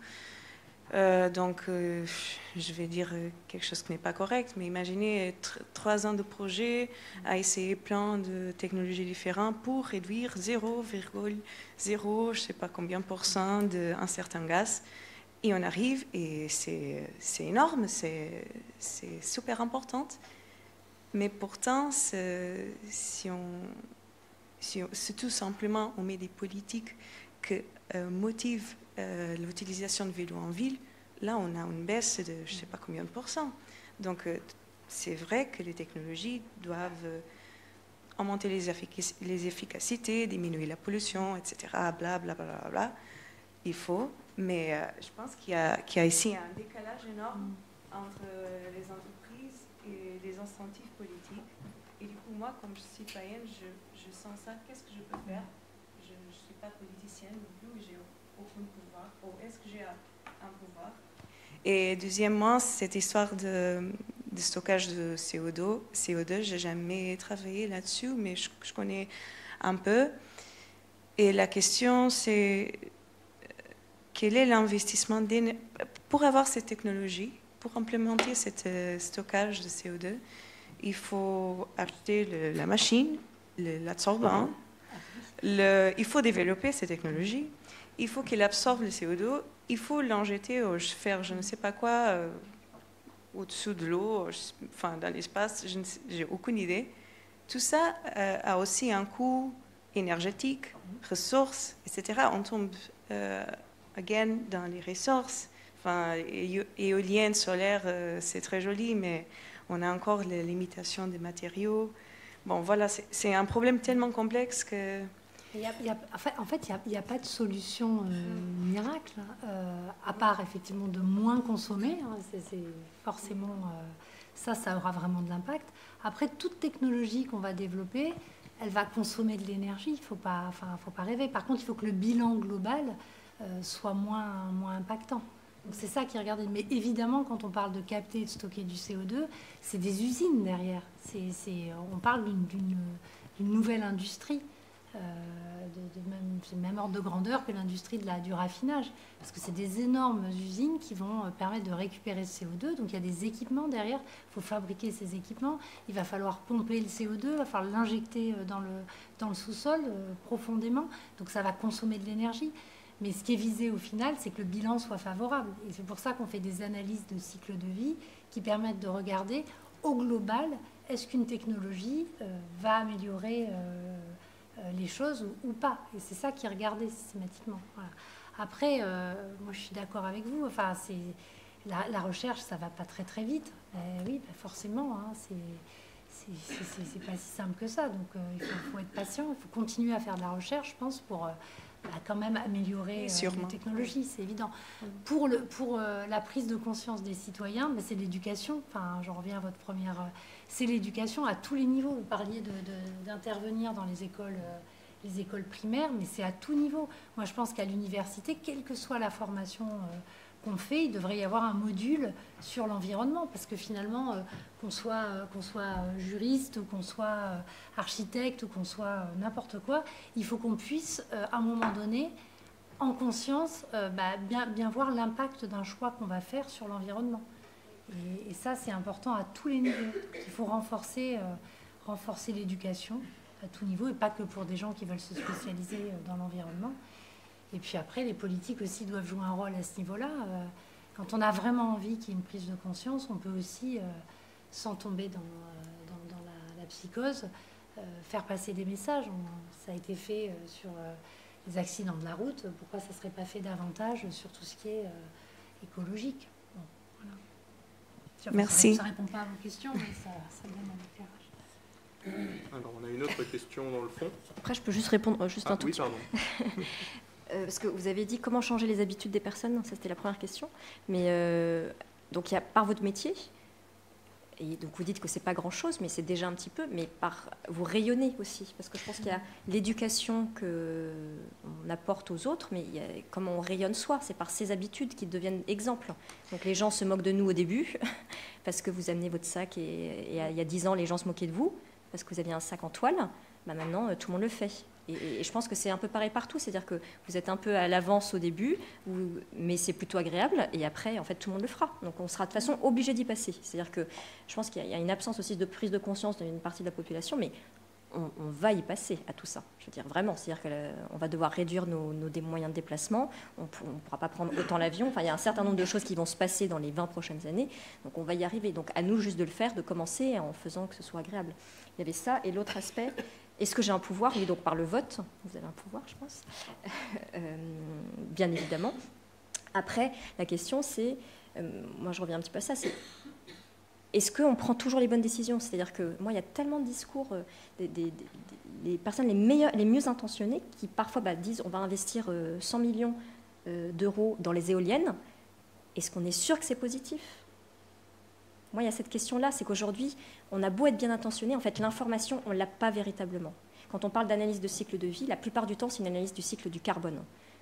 Speaker 7: Donc, je vais dire quelque chose qui n'est pas correct, mais imaginez 3 ans de projet à essayer plein de technologies différentes pour réduire 0,0, je ne sais pas combien % d'un certain gaz. Et on arrive, et c'est énorme, c'est super important. Mais pourtant, si tout simplement on met des politiques qui motivent l'utilisation de vélo en ville, là, on a une baisse de je ne sais pas combien de pourcents. Donc, c'est vrai que les technologies doivent augmenter les efficacités, diminuer la pollution, etc. Bla, bla, bla, bla, bla. Il faut, mais je pense qu'il y a ici un décalage énorme entre les entreprises et les incentives politiques. Et du coup, moi, comme citoyenne, je sens ça. Qu'est-ce que je peux faire? Je ne suis pas politicienne non plus, j'ai aucun pouvoir. Ou est-ce que j'ai un pouvoir? Et deuxièmement, cette histoire de stockage de CO2, je n'ai jamais travaillé là-dessus, mais je connais un peu. Et la question, c'est quel est l'investissement pour avoir cette technologie, pour implémenter ce stockage de CO2, il faut acheter la machine, l'absorbant, il faut développer cette technologie, il faut qu'il absorbe le CO2, il faut l'injecter ou faire je ne sais pas quoi au-dessous de l'eau, enfin dans l'espace, je n'ai aucune idée. Tout ça a aussi un coût énergétique, ressources, etc. On tombe again dans les ressources. Enfin, éoliennes, solaires, c'est très joli, mais on a encore les limitations des matériaux. Bon, voilà, c'est un problème tellement complexe que...
Speaker 2: En fait, il n'y a pas de solution miracle, à part effectivement de moins consommer. Hein, c'est forcément, ça aura vraiment de l'impact. Après, toute technologie qu'on va développer, elle va consommer de l'énergie. Il ne faut pas rêver. Par contre, il faut que le bilan global soit moins impactant. Donc c'est ça qui est regardé. Mais évidemment, quand on parle de capter et de stocker du CO2, c'est des usines derrière. On parle d'une nouvelle industrie. C'est le même ordre de grandeur que l'industrie du raffinage, parce que c'est des énormes usines qui vont permettre de récupérer ce CO2. Donc il y a des équipements derrière, il faut fabriquer ces équipements, il va falloir pomper le CO2, il va falloir l'injecter dans le sous-sol profondément, donc ça va consommer de l'énergie. Mais ce qui est visé au final, c'est que le bilan soit favorable. Et c'est pour ça qu'on fait des analyses de cycle de vie qui permettent de regarder au global, est-ce qu'une technologie va améliorer les choses ou pas. Et c'est ça qui est regardé systématiquement. Voilà. Après, moi je suis d'accord avec vous. Enfin, la recherche, ça va pas très très vite. Oui, forcément, hein, c'est pas si simple que ça. Donc il faut être patient. Il faut continuer à faire de la recherche, je pense, pour quand même améliorer les technologies. C'est évident. Pour la prise de conscience des citoyens, c'est l'éducation. Enfin, j'en reviens à votre première. C'est l'éducation à tous les niveaux. Vous parliez d'intervenir dans les écoles primaires, mais c'est à tout niveau. Moi, je pense qu'à l'université, quelle que soit la formation qu'on fait, il devrait y avoir un module sur l'environnement, parce que finalement, qu'on soit juriste, ou qu'on soit architecte, ou qu'on soit n'importe quoi, il faut qu'on puisse, à un moment donné, en conscience, bien voir l'impact d'un choix qu'on va faire sur l'environnement. Et ça, c'est important à tous les niveaux. Il faut renforcer l'éducation à tout niveau, et pas que pour des gens qui veulent se spécialiser dans l'environnement. Et puis après, les politiques aussi doivent jouer un rôle à ce niveau-là. Quand on a vraiment envie qu'il y ait une prise de conscience, on peut aussi, sans tomber dans la psychose, faire passer des messages. Ça a été fait sur les accidents de la route. Pourquoi ça ne serait pas fait davantage sur tout ce qui est écologique? Bon, voilà.
Speaker 7: Merci.
Speaker 2: Ça ne répond pas à vos questions, mais ça donne un éclairage.
Speaker 3: Alors, on a une autre question dans le fond.
Speaker 4: Après, je peux juste répondre un tout petit peu.
Speaker 3: Pardon.
Speaker 4: Parce que vous avez dit comment changer les habitudes des personnes, ça c'était la première question. Mais donc il y a par votre métier, et donc vous dites que c'est pas grand-chose, mais c'est déjà un petit peu, mais vous rayonnez aussi, parce que je pense qu'il y a l'éducation qu'on apporte aux autres, mais il y a comment on rayonne soi, c'est par ces habitudes qui deviennent exemples. Donc les gens se moquent de nous au début, parce que vous amenez votre sac, et il y a 10 ans les gens se moquaient de vous, parce que vous aviez un sac en toile, maintenant tout le monde le fait. Et je pense que c'est un peu pareil partout, c'est-à-dire que vous êtes un peu à l'avance au début, mais c'est plutôt agréable, et après, en fait, tout le monde le fera. Donc on sera de toute façon obligé d'y passer. C'est-à-dire que je pense qu'il y a une absence aussi de prise de conscience d'une partie de la population, mais on va y passer à tout ça. Je veux dire, vraiment, c'est-à-dire qu'on va devoir réduire nos moyens de déplacement, on ne pourra pas prendre autant l'avion, enfin, il y a un certain nombre de choses qui vont se passer dans les 20 prochaines années, donc on va y arriver. Donc à nous juste de le faire, de commencer en faisant que ce soit agréable. Il y avait ça, et l'autre aspect... Est-ce que j'ai un pouvoir? Oui, donc par le vote, vous avez un pouvoir, je pense, bien évidemment. Après, la question, c'est, moi je reviens un petit peu à ça, c'est est-ce qu'on prend toujours les bonnes décisions? C'est-à-dire que moi, il y a tellement de discours, des personnes les mieux intentionnées qui parfois disent on va investir 100 millions d'euros dans les éoliennes. Est-ce qu'on est sûr que c'est positif? Moi, il y a cette question-là, c'est qu'aujourd'hui, on a beau être bien intentionné, en fait, l'information, on ne l'a pas véritablement. Quand on parle d'analyse de cycle de vie, la plupart du temps, c'est une analyse du cycle du carbone.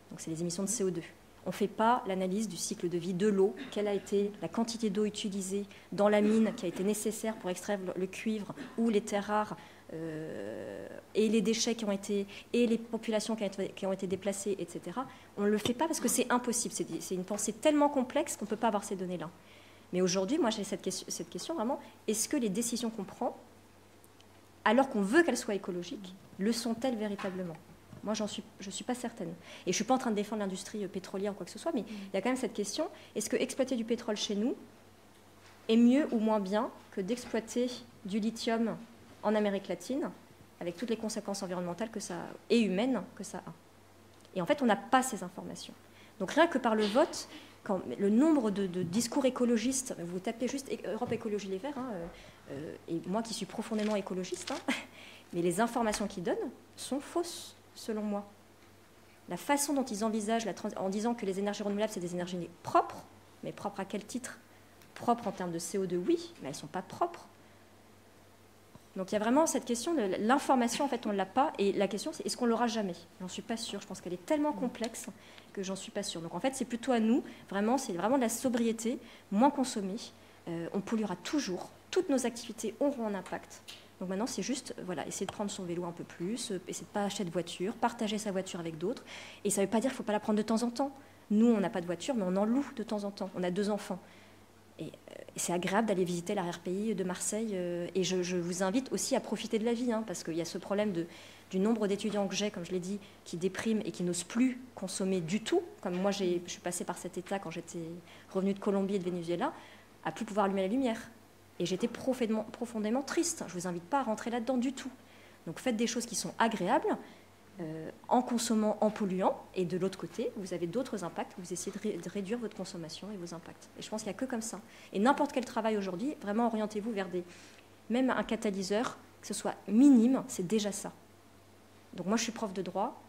Speaker 4: Donc, c'est les émissions de CO2. On ne fait pas l'analyse du cycle de vie de l'eau, quelle a été la quantité d'eau utilisée dans la mine qui a été nécessaire pour extraire le cuivre ou les terres rares, et les déchets qui ont été, et les populations qui ont été déplacées, etc. On ne le fait pas parce que c'est impossible. C'est une pensée tellement complexe qu'on ne peut pas avoir ces données-là. Mais aujourd'hui, moi j'ai cette question vraiment, est-ce que les décisions qu'on prend, alors qu'on veut qu'elles soient écologiques, le sont-elles véritablement? Moi, je ne suis pas certaine. Et je ne suis pas en train de défendre l'industrie pétrolière ou quoi que ce soit, mais il y a quand même cette question, est-ce que exploiter du pétrole chez nous est mieux ou moins bien que d'exploiter du lithium en Amérique latine, avec toutes les conséquences environnementales et humaines que ça a? Et en fait, on n'a pas ces informations. Donc rien que par le vote, quand le nombre de discours écologistes, vous tapez juste Europe Écologie Les Verts, et moi qui suis profondément écologiste, mais les informations qu'ils donnent sont fausses, selon moi. La façon dont ils envisagent, en disant que les énergies renouvelables, c'est des énergies propres, mais propres à quel titre? Propres en termes de CO2, oui, mais elles ne sont pas propres. Donc il y a vraiment cette question de l'information, en fait, on ne l'a pas, et la question, c'est est-ce qu'on ne l'aura jamais? J'en suis pas sûre, je pense qu'elle est tellement complexe que j'en suis pas sûre. Donc en fait, c'est plutôt à nous, vraiment, c'est vraiment de la sobriété, moins consommer, on polluera toujours, toutes nos activités auront un impact. Donc maintenant, c'est juste, voilà, essayer de prendre son vélo un peu plus, essayer de ne pas acheter de voiture, partager sa voiture avec d'autres, et ça ne veut pas dire qu'il ne faut pas la prendre de temps en temps. Nous, on n'a pas de voiture, mais on en loue de temps en temps, on a 2 enfants. Et c'est agréable d'aller visiter l'arrière-pays de Marseille. Et je vous invite aussi à profiter de la vie, parce qu'il y a ce problème du nombre d'étudiants que j'ai, comme je l'ai dit, qui dépriment et qui n'osent plus consommer du tout. Comme moi, je suis passée par cet état quand j'étais revenue de Colombie et de Venezuela, à plus pouvoir allumer la lumière. Et j'étais profondément triste. Je ne vous invite pas à rentrer là-dedans du tout. Donc faites des choses qui sont agréables, en consommant, en polluant, et de l'autre côté, vous avez d'autres impacts, vous essayez de réduire votre consommation et vos impacts. Et je pense qu'il n'y a que comme ça. Et n'importe quel travail aujourd'hui, vraiment orientez-vous vers même un catalyseur, que ce soit minime, c'est déjà ça. Donc moi je suis prof de droit,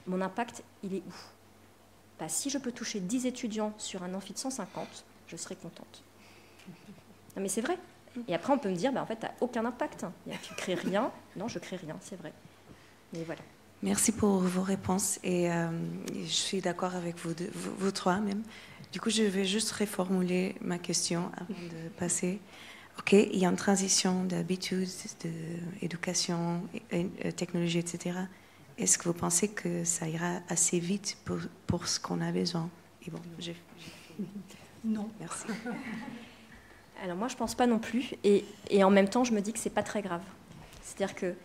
Speaker 4: mon impact, il est où? Si je peux toucher 10 étudiants sur un amphi de 150, je serai contente. Non mais c'est vrai. Et après on peut me dire, en fait, tu n'as aucun impact. Tu ne crées rien. Non, je ne crée rien, c'est vrai. Mais voilà.
Speaker 7: Merci pour vos réponses et je suis d'accord avec vous trois même. Du coup, je vais juste reformuler ma question avant de passer. OK, il y a une transition d'habitudes, d'éducation, technologie, etc. Est-ce que vous pensez que ça ira assez vite pour ce qu'on a besoin? Et bon,
Speaker 2: Non.
Speaker 7: Merci.
Speaker 4: Alors moi, je ne pense pas non plus. Et en même temps, je me dis que ce n'est pas très grave. C'est-à-dire que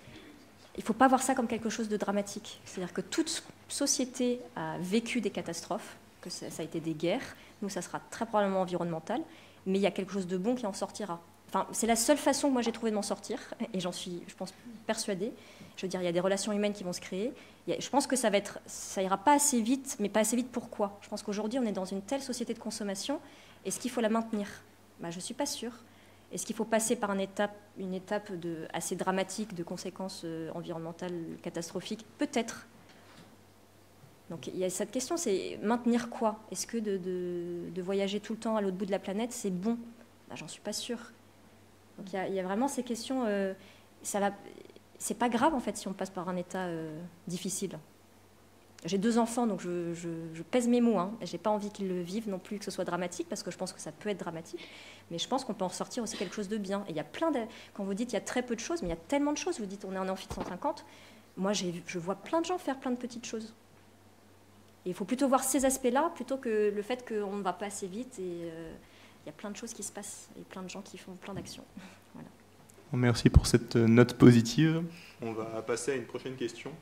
Speaker 4: il ne faut pas voir ça comme quelque chose de dramatique. C'est-à-dire que toute société a vécu des catastrophes, que ça a été des guerres. Nous, ça sera très probablement environnemental, mais il y a quelque chose de bon qui en sortira. Enfin, c'est la seule façon que moi j'ai trouvé de m'en sortir, et j'en suis, je pense, persuadée. Je veux dire, il y a des relations humaines qui vont se créer. Je pense que ça ira pas assez vite, mais pas assez vite pourquoi? Je pense qu'aujourd'hui, on est dans une telle société de consommation, est-ce qu'il faut la maintenir? Je ne suis pas sûre. Est-ce qu'il faut passer par une étape assez dramatique de conséquences environnementales catastrophiques? Peut-être. Donc il y a cette question, c'est maintenir quoi? Est-ce que de voyager tout le temps à l'autre bout de la planète, c'est bon? J'en suis pas sûre. Donc il y a vraiment ces questions. C'est pas grave en fait si on passe par un état difficile. J'ai 2 enfants, donc je pèse mes mots. Je n'ai pas envie qu'ils le vivent non plus, que ce soit dramatique, parce que je pense que ça peut être dramatique. Mais je pense qu'on peut en ressortir aussi quelque chose de bien. Et il y a quand vous dites il y a très peu de choses, mais il y a tellement de choses. Vous dites on est en amphi de 150. Moi, je vois plein de gens faire plein de petites choses. Et il faut plutôt voir ces aspects-là, plutôt que le fait qu'on ne va pas assez vite. Et il y a plein de choses qui se passent, et plein de gens qui font plein d'actions. Voilà.
Speaker 3: Merci pour cette note positive. On va passer à une prochaine question.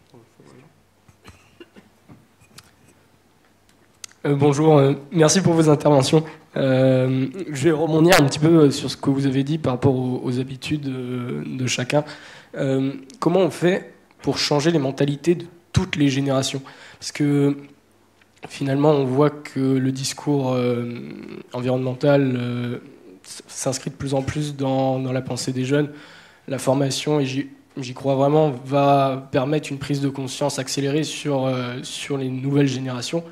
Speaker 8: Bonjour, merci pour vos interventions. Je vais rebondir un petit peu sur ce que vous avez dit par rapport aux habitudes de chacun. Comment on fait pour changer les mentalités de toutes les générations. Parce que finalement, on voit que le discours environnemental s'inscrit de plus en plus dans la pensée des jeunes. La formation, et j'y crois vraiment, va permettre une prise de conscience accélérée sur les nouvelles générations.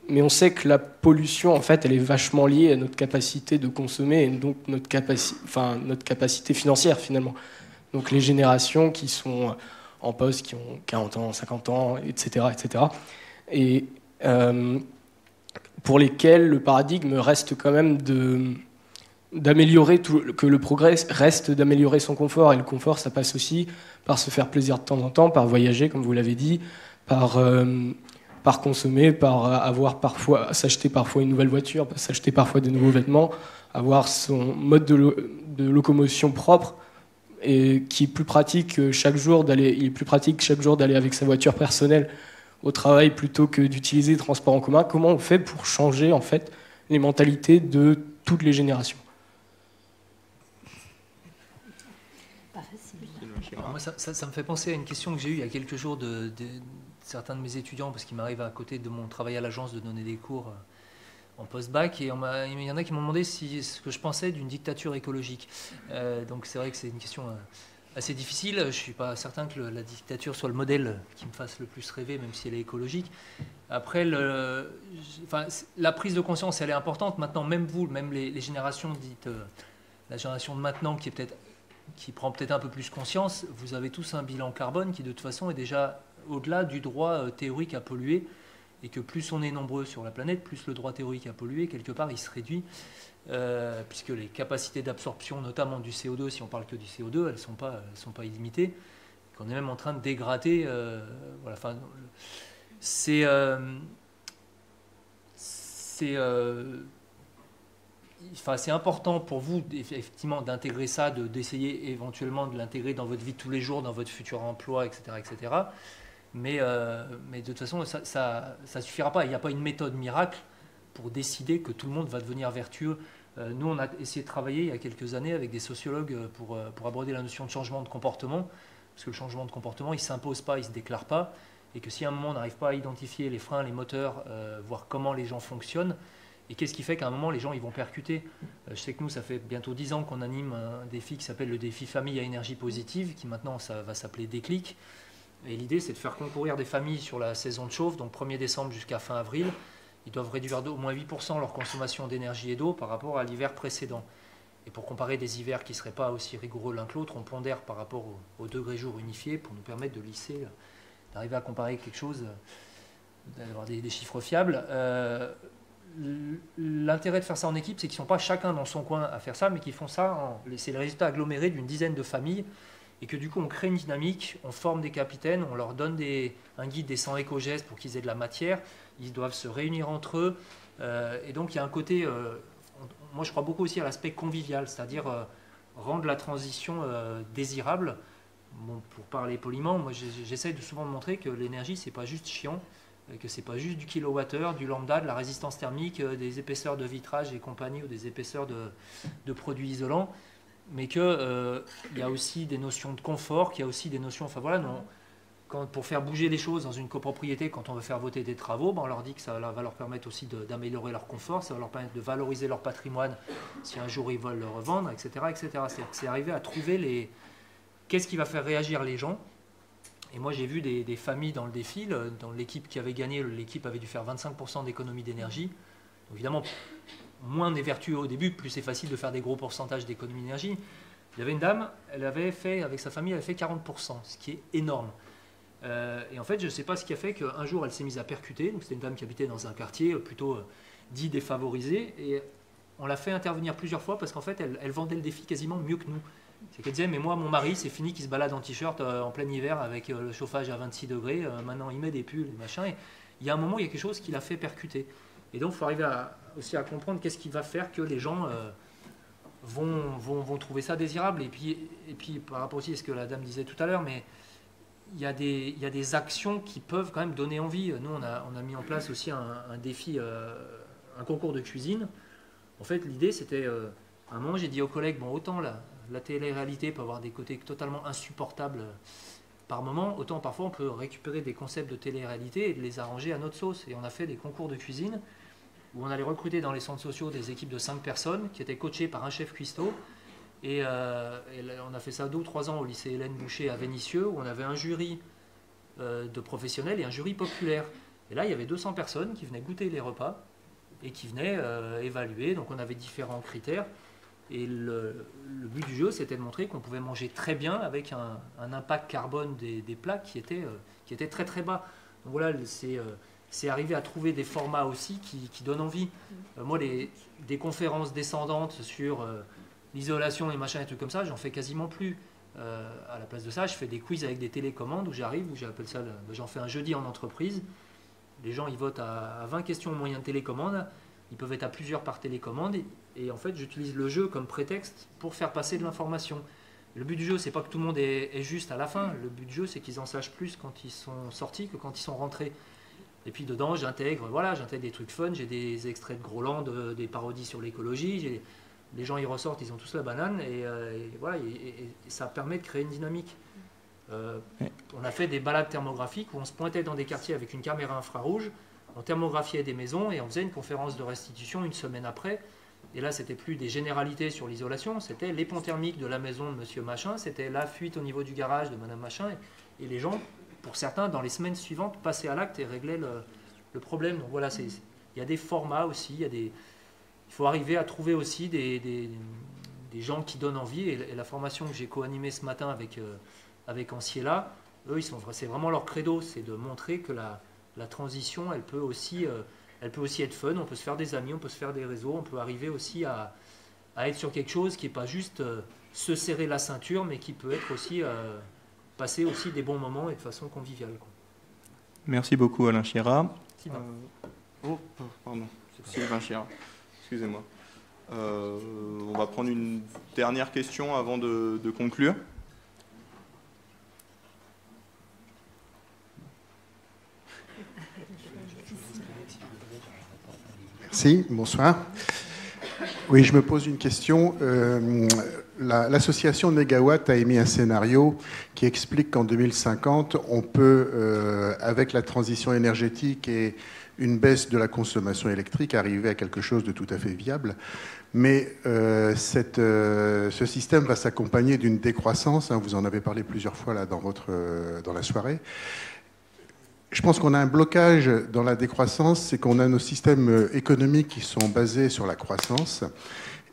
Speaker 8: Mais on sait que la pollution, en fait, elle est vachement liée à notre capacité de consommer et donc notre capacité financière, finalement. Donc les générations qui sont en poste, qui ont 40 ans, 50 ans, etc. Et pour lesquels le paradigme reste quand même d'améliorer que le progrès reste d'améliorer son confort. Et le confort, ça passe aussi par se faire plaisir de temps en temps, par voyager, comme vous l'avez dit, par consommer, par s'acheter parfois une nouvelle voiture, s'acheter parfois de nouveaux vêtements, avoir son mode de locomotion propre et qui est plus pratique chaque jour d'aller avec sa voiture personnelle au travail plutôt que d'utiliser le transport en commun. Comment on fait pour changer en fait les mentalités de toutes les générations?
Speaker 5: Alors moi, ça me fait penser à une question que j'ai eue il y a quelques jours de certains de mes étudiants, parce qu'il m'arrive à côté de mon travail à l'agence de donner des cours en post-bac, et il y en a qui m'ont demandé ce que je pensais d'une dictature écologique. Donc c'est vrai que c'est une question assez difficile. Je ne suis pas certain que la dictature soit le modèle qui me fasse le plus rêver, même si elle est écologique. Après, la prise de conscience, elle est importante. Maintenant, même vous, même les générations dites, la génération de maintenant qui prend peut-être un peu plus conscience, vous avez tous un bilan carbone qui de toute façon est déjà au-delà du droit théorique à polluer, et que plus on est nombreux sur la planète, plus le droit théorique à polluer, quelque part, il se réduit, puisque les capacités d'absorption, notamment du CO2, si on parle que du CO2, elles sont pas illimitées, qu'on est même en train de dégrader. Voilà, c'est important pour vous, effectivement, d'intégrer ça, d'essayer éventuellement de l'intégrer dans votre vie de tous les jours, dans votre futur emploi, etc. etc. Mais de toute façon, ça suffira pas. Il n'y a pas une méthode miracle pour décider que tout le monde va devenir vertueux. Nous, on a essayé de travailler il y a quelques années avec des sociologues pour aborder la notion de changement de comportement, parce que le changement de comportement, il ne s'impose pas, il ne se déclare pas, et que si à un moment on n'arrive pas à identifier les freins, les moteurs, voir comment les gens fonctionnent, et qu'est-ce qui fait qu'à un moment les gens ils vont percuter. Je sais que nous, ça fait bientôt 10 ans qu'on anime un défi qui s'appelle le défi famille à énergie positive, qui maintenant ça va s'appeler Déclic. Et l'idée, c'est de faire concourir des familles sur la saison de chauffe, donc 1er décembre jusqu'à fin avril. Ils doivent réduire d'au moins 8% leur consommation d'énergie et d'eau par rapport à l'hiver précédent. Et pour comparer des hivers qui ne seraient pas aussi rigoureux l'un que l'autre, on pondère par rapport au degré jour unifié pour nous permettre de lisser, d'arriver à comparer quelque chose, d'avoir des chiffres fiables. L'intérêt de faire ça en équipe, c'est qu'ils ne sont pas chacun dans son coin à faire ça, mais qu'ils font ça, c'est le résultat aggloméré d'une dizaine de familles. Et que du coup, on crée une dynamique, on forme des capitaines, on leur donne un guide des 100 éco-gestes pour qu'ils aient de la matière, ils doivent se réunir entre eux. Et donc, il y a un côté, moi je crois beaucoup aussi à l'aspect convivial, c'est-à-dire rendre la transition désirable. Bon, pour parler poliment, moi j'essaye souvent de montrer que l'énergie, c'est pas juste chiant, que c'est pas juste du kilowattheure, du lambda, de la résistance thermique, des épaisseurs de vitrage et compagnie, ou des épaisseurs de produits isolants, mais qu'il y a aussi des notions de confort, qu'il y a aussi des notions... Enfin voilà, pour faire bouger les choses dans une copropriété, quand on veut faire voter des travaux, on leur dit que ça va leur permettre aussi d'améliorer leur confort, ça va leur permettre de valoriser leur patrimoine si un jour ils veulent le revendre, etc. etc. C'est arriver à trouver qu'est-ce qui va faire réagir les gens. Et moi j'ai vu des familles dans le défi, dans l'équipe qui avait gagné, l'équipe avait dû faire 25% d'économie d'énergie. Donc, évidemment, moins on est vertueux au début, plus c'est facile de faire des gros pourcentages d'économie d'énergie. Il y avait une dame, elle avait fait, avec sa famille, elle avait fait 40%, ce qui est énorme. Et en fait, je ne sais pas ce qui a fait qu'un jour, elle s'est mise à percuter. Donc, c'était une dame qui habitait dans un quartier plutôt dit défavorisé. Et on l'a fait intervenir plusieurs fois parce qu'en fait, elle vendait le défi quasiment mieux que nous. C'est qu'elle disait, mais moi, mon mari, c'est fini qu'il se balade en t-shirt en plein hiver avec le chauffage à 26 degrés. Maintenant, il met des pulls, des machins. Et il y a un moment, il y a quelque chose qui l'a fait percuter. Et donc, il faut arriver aussi à comprendre qu'est-ce qui va faire que les gens vont trouver ça désirable. Et puis, par rapport aussi à ce que la dame disait tout à l'heure, mais il y a des actions qui peuvent quand même donner envie. Nous, on a mis en place aussi un défi, un concours de cuisine. En fait, l'idée, c'était, à un moment, j'ai dit aux collègues, bon, autant la télé-réalité peut avoir des côtés totalement insupportables par moment, autant parfois on peut récupérer des concepts de télé-réalité et de les arranger à notre sauce. Et on a fait des concours de cuisine où on allait recruter dans les centres sociaux des équipes de 5 personnes qui étaient coachées par un chef cuistot. Et on a fait ça 2 ou 3 ans au lycée Hélène Boucher à Vénissieux, où on avait un jury de professionnels et un jury populaire. Et là, il y avait 200 personnes qui venaient goûter les repas et qui venaient évaluer. Donc on avait différents critères. Et le but du jeu, c'était de montrer qu'on pouvait manger très bien avec un impact carbone des plats qui était très très bas. Donc voilà, c'est arriver à trouver des formats aussi qui donnent envie. Moi, des conférences descendantes sur l'isolation et machin et trucs comme ça, j'en fais quasiment plus. À la place de ça, je fais des quiz avec des télécommandes où j'appelle ça, j'en fais un jeudi en entreprise. Les gens ils votent à 20 questions au moyen de télécommande. Ils peuvent être à plusieurs par télécommande. Et en fait, j'utilise le jeu comme prétexte pour faire passer de l'information. Le but du jeu, c'est pas que tout le monde est juste à la fin. Le but du jeu, c'est qu'ils en sachent plus quand ils sont sortis que quand ils sont rentrés. Et puis dedans, j'intègre des trucs fun. J'ai des extraits de Groland, des parodies sur l'écologie. Les gens, ils ressortent, ils ont tous la banane. Et ça permet de créer une dynamique. On a fait des balades thermographiques où on se pointait dans des quartiers avec une caméra infrarouge. On thermographiait des maisons et on faisait une conférence de restitution une semaine après. Et là, c'était plus des généralités sur l'isolation, c'était les ponts thermiques de la maison de monsieur machin, c'était la fuite au niveau du garage de madame machin. Et les gens, pour certains, dans les semaines suivantes, passaient à l'acte et réglaient le problème. Donc voilà, il y a des formats aussi, il faut arriver à trouver aussi des gens qui donnent envie. Et la formation que j'ai co-animée ce matin avec Anciela, eux, c'est vraiment leur credo, c'est de montrer que la transition, elle peut aussi être fun, on peut se faire des amis, on peut se faire des réseaux, on peut arriver aussi à être sur quelque chose qui n'est pas juste se serrer la ceinture, mais qui peut être aussi passer aussi des bons moments et de façon conviviale.
Speaker 3: Merci beaucoup Alain Chira.
Speaker 5: Pardon.
Speaker 3: Sylvain Chira, excusez-moi. On va prendre une dernière question avant de conclure.
Speaker 9: Merci, bonsoir. Oui, je me pose une question. L'association Negawatt a émis un scénario qui explique qu'en 2050, on peut, avec la transition énergétique et une baisse de la consommation électrique, arriver à quelque chose de tout à fait viable. Mais ce système va s'accompagner d'une décroissance. Vous en avez parlé plusieurs fois là, dans la soirée. Je pense qu'on a un blocage dans la décroissance, c'est qu'on a nos systèmes économiques qui sont basés sur la croissance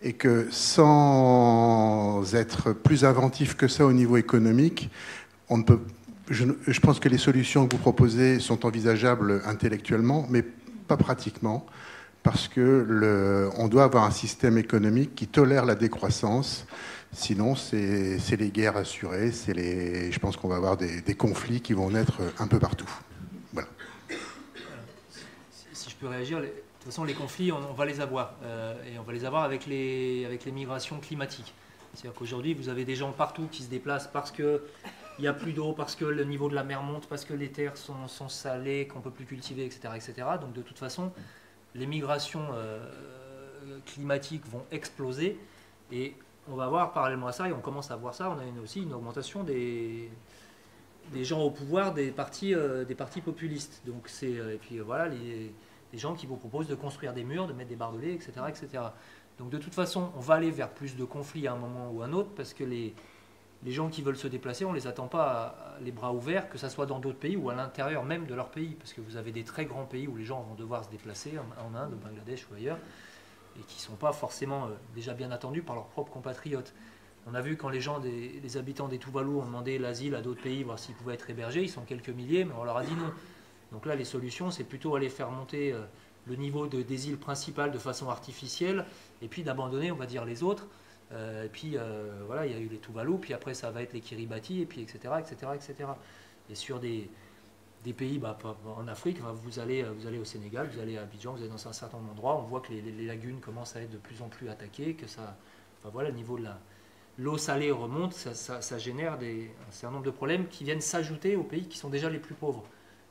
Speaker 9: et que sans être plus inventif que ça au niveau économique, on ne peut, je pense que les solutions que vous proposez sont envisageables intellectuellement, mais pas pratiquement, parce que on doit avoir un système économique qui tolère la décroissance. Sinon, c'est les guerres assurées, je pense qu'on va avoir des conflits qui vont naître un peu partout. Voilà.
Speaker 5: Si je peux réagir, de toute façon, les conflits, on va les avoir. Et on va les avoir avec les migrations climatiques. C'est-à-dire qu'aujourd'hui, vous avez des gens partout qui se déplacent parce qu'il n'y a plus d'eau, parce que le niveau de la mer monte, parce que les terres sont salées, qu'on ne peut plus cultiver, etc., etc. Donc de toute façon, les migrations climatiques vont exploser. Et on va voir parallèlement à ça, et on commence à voir ça, on a aussi une augmentation des gens au pouvoir des partis populistes. Donc et puis voilà, les gens qui vous proposent de construire des murs, de mettre des barbelés, etc., etc. Donc de toute façon, on va aller vers plus de conflits à un moment ou à un autre, parce que les gens qui veulent se déplacer, on ne les attend pas les bras ouverts, que ce soit dans d'autres pays ou à l'intérieur même de leur pays, parce que vous avez des très grands pays où les gens vont devoir se déplacer, en Inde, au Bangladesh ou ailleurs, et qui ne sont pas forcément déjà bien attendus par leurs propres compatriotes. On a vu quand les habitants des Tuvalu ont demandé l'asile à d'autres pays, voir s'ils pouvaient être hébergés, ils sont quelques milliers, mais on leur a dit non. Donc là, les solutions, c'est plutôt aller faire monter le niveau des îles principales de façon artificielle, et puis d'abandonner, on va dire, les autres. Et puis voilà, il y a eu les Tuvalu, puis après ça va être les Kiribati, et puis etc., etc., etc. Et sur des pays, en Afrique, vous allez au Sénégal, vous allez à Abidjan, vous allez dans un certain nombre d'endroits, on voit que les lagunes commencent à être de plus en plus attaquées, que voilà, le niveau de l'eau salée remonte, ça génère un certain nombre de problèmes qui viennent s'ajouter aux pays qui sont déjà les plus pauvres.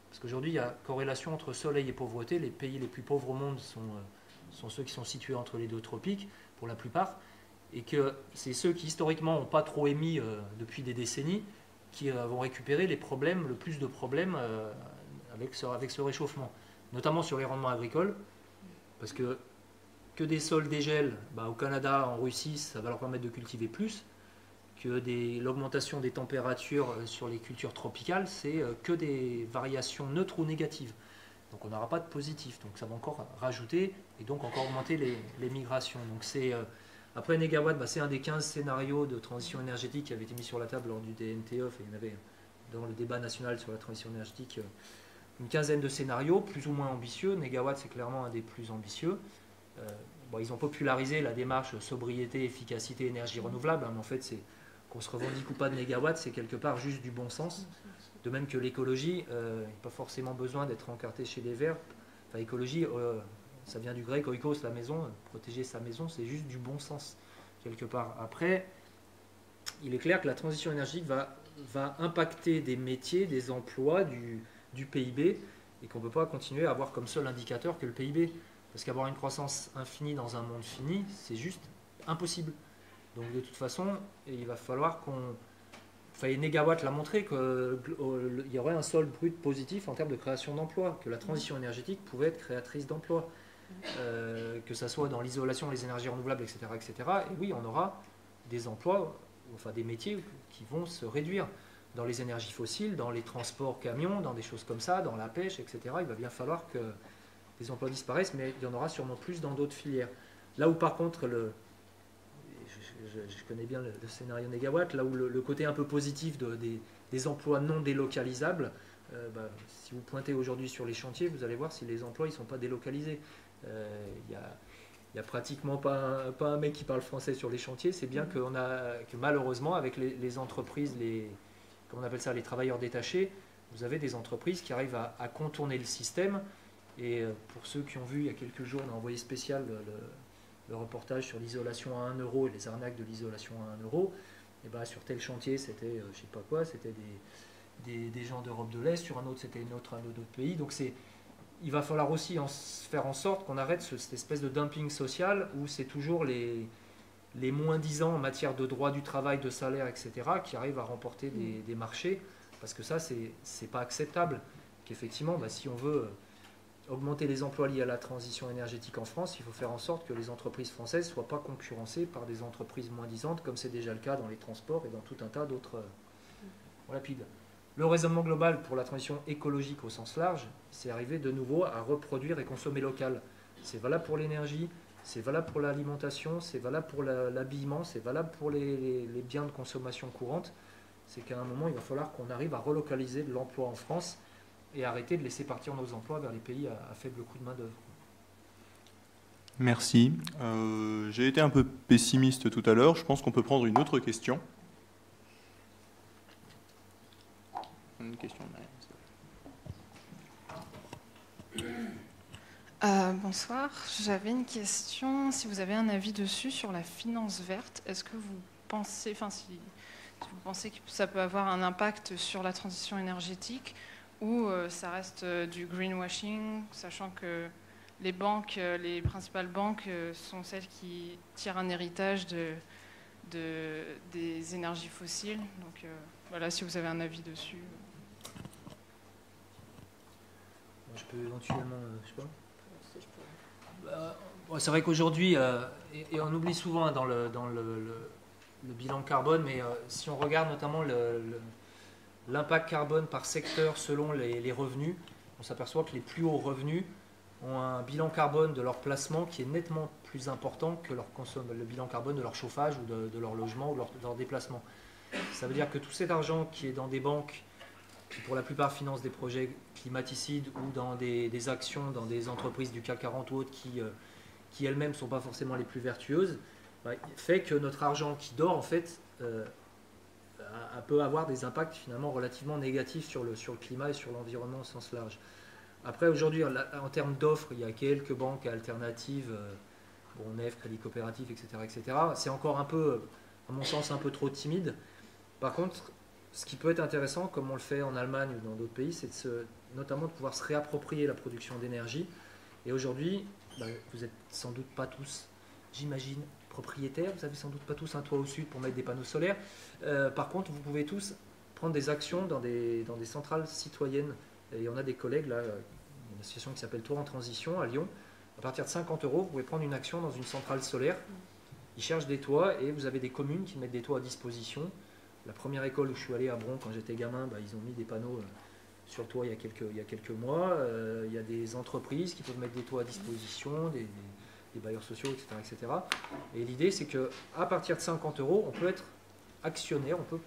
Speaker 5: Parce qu'aujourd'hui, il y a corrélation entre soleil et pauvreté. Les pays les plus pauvres au monde sont ceux qui sont situés entre les deux tropiques, pour la plupart, et que c'est ceux qui historiquement n'ont pas trop émis depuis des décennies, qui vont récupérer le plus de problèmes avec ce réchauffement, notamment sur les rendements agricoles, parce que des sols dégèlent, au Canada, en Russie, ça va leur permettre de cultiver plus, que l'augmentation des températures sur les cultures tropicales, c'est que des variations neutres ou négatives. Donc on n'aura pas de positif, donc ça va encore rajouter et donc encore augmenter les migrations. Donc après Negawatt, c'est un des 15 scénarios de transition énergétique qui avait été mis sur la table lors du DNTE, et il y en avait dans le débat national sur la transition énergétique une quinzaine de scénarios, plus ou moins ambitieux. Negawatt, c'est clairement un des plus ambitieux. Ils ont popularisé la démarche sobriété, efficacité, énergie renouvelable, mais en fait, c'est qu'on se revendique ou pas de Negawatt, c'est quelque part juste du bon sens. De même que l'écologie, il n'y a pas forcément besoin d'être encarté chez les Verts. Enfin, écologie, ça vient du grec, oikos, la maison, protéger sa maison, c'est juste du bon sens, quelque part. Après, il est clair que la transition énergétique va impacter des métiers, des emplois, du PIB, et qu'on ne peut pas continuer à avoir comme seul indicateur que le PIB. Parce qu'avoir une croissance infinie dans un monde fini, c'est juste impossible. Donc de toute façon, il va falloir Negawatt l'a montré qu'il y aurait un solde brut positif en termes de création d'emplois, que la transition énergétique pouvait être créatrice d'emplois, que ça soit dans l'isolation, les énergies renouvelables, etc., etc. Et oui, on aura des emplois, enfin des métiers qui vont se réduire dans les énergies fossiles, dans les transports camions, dans des choses comme ça, dans la pêche, etc. Il va bien falloir que les emplois disparaissent, mais il y en aura sûrement plus dans d'autres filières. Là où par contre, je connais bien le scénario Negawatt, là où le côté un peu positif des emplois non délocalisables, si vous pointez aujourd'hui sur les chantiers, vous allez voir si les emplois ne sont pas délocalisés. Il n'y a pratiquement pas un mec qui parle français sur les chantiers, c'est bien que malheureusement, avec les entreprises, comme on appelle ça, les travailleurs détachés, vous avez des entreprises qui arrivent à contourner le système. Et pour ceux qui ont vu il y a quelques jours dans Envoyé spécial le reportage sur l'isolation à 1 euro et les arnaques de l'isolation à 1 euro, et sur tel chantier c'était je sais pas quoi, c'était des gens d'Europe de l'Est, sur un autre c'était un autre pays. Donc il va falloir aussi faire en sorte qu'on arrête cette espèce de dumping social où c'est toujours les moins-disants en matière de droit du travail, de salaire, etc. qui arrivent à remporter des marchés, parce que ça c'est pas acceptable. Qu'effectivement, si on veut augmenter les emplois liés à la transition énergétique en France, il faut faire en sorte que les entreprises françaises ne soient pas concurrencées par des entreprises moins-disantes, comme c'est déjà le cas dans les transports et dans tout un tas d'autres rapides. Le raisonnement global pour la transition écologique au sens large, c'est arriver de nouveau à reproduire et consommer local. C'est valable pour l'énergie, c'est valable pour l'alimentation, c'est valable pour l'habillement, c'est valable pour les biens de consommation courante. C'est qu'à un moment, il va falloir qu'on arrive à relocaliser de l'emploi en France et arrêter de laisser partir nos emplois vers les pays à faible coût de main-d'œuvre.
Speaker 3: Merci. J'ai été un peu pessimiste tout à l'heure. Je pense qu'on peut prendre une autre question. Une question derrière.
Speaker 10: Bonsoir. J'avais une question. Si vous avez un avis dessus sur la finance verte, est-ce que vous pensez, si vous pensez que ça peut avoir un impact sur la transition énergétique, ou ça reste du greenwashing, sachant que les banques, les principales banques sont celles qui tirent un héritage des énergies fossiles. Donc voilà, si vous avez un avis dessus.
Speaker 5: Je peux éventuellement, je sais pas. C'est vrai qu'aujourd'hui, et on oublie souvent dans le bilan carbone, mais si on regarde notamment l'impact carbone par secteur selon les revenus, on s'aperçoit que les plus hauts revenus ont un bilan carbone de leur placement qui est nettement plus important que le bilan carbone de leur chauffage ou de leur logement ou de leur déplacement. Ça veut dire que tout cet argent qui est dans des banques qui pour la plupart financent des projets climaticides ou dans des actions dans des entreprises du CAC 40 ou autres qui elles-mêmes ne sont pas forcément les plus vertueuses, fait que notre argent qui dort en fait peut avoir des impacts finalement relativement négatifs sur le climat et sur l'environnement au sens large. Après aujourd'hui en termes d'offres, il y a quelques banques alternatives, Nef, Crédit Coopératif, etc. etc. C'est encore un peu, à mon sens, un peu trop timide. Par contre, ce qui peut être intéressant, comme on le fait en Allemagne ou dans d'autres pays, c'est notamment de pouvoir se réapproprier la production d'énergie. Et aujourd'hui, vous n'êtes sans doute pas tous, j'imagine, propriétaires, vous n'avez sans doute pas tous un toit au sud pour mettre des panneaux solaires. Par contre, vous pouvez tous prendre des actions dans des centrales citoyennes. Et on a des collègues, là, une association qui s'appelle Tour en Transition à Lyon. À partir de 50 €, vous pouvez prendre une action dans une centrale solaire. Ils cherchent des toits et vous avez des communes qui mettent des toits à disposition. La première école où je suis allé à Bron quand j'étais gamin, ils ont mis des panneaux sur le toit il y a quelques mois. Il y a des entreprises qui peuvent mettre des toits à disposition, des bailleurs sociaux, etc. etc. Et l'idée, c'est qu'à partir de 50 €, on peut être actionnaire, on peut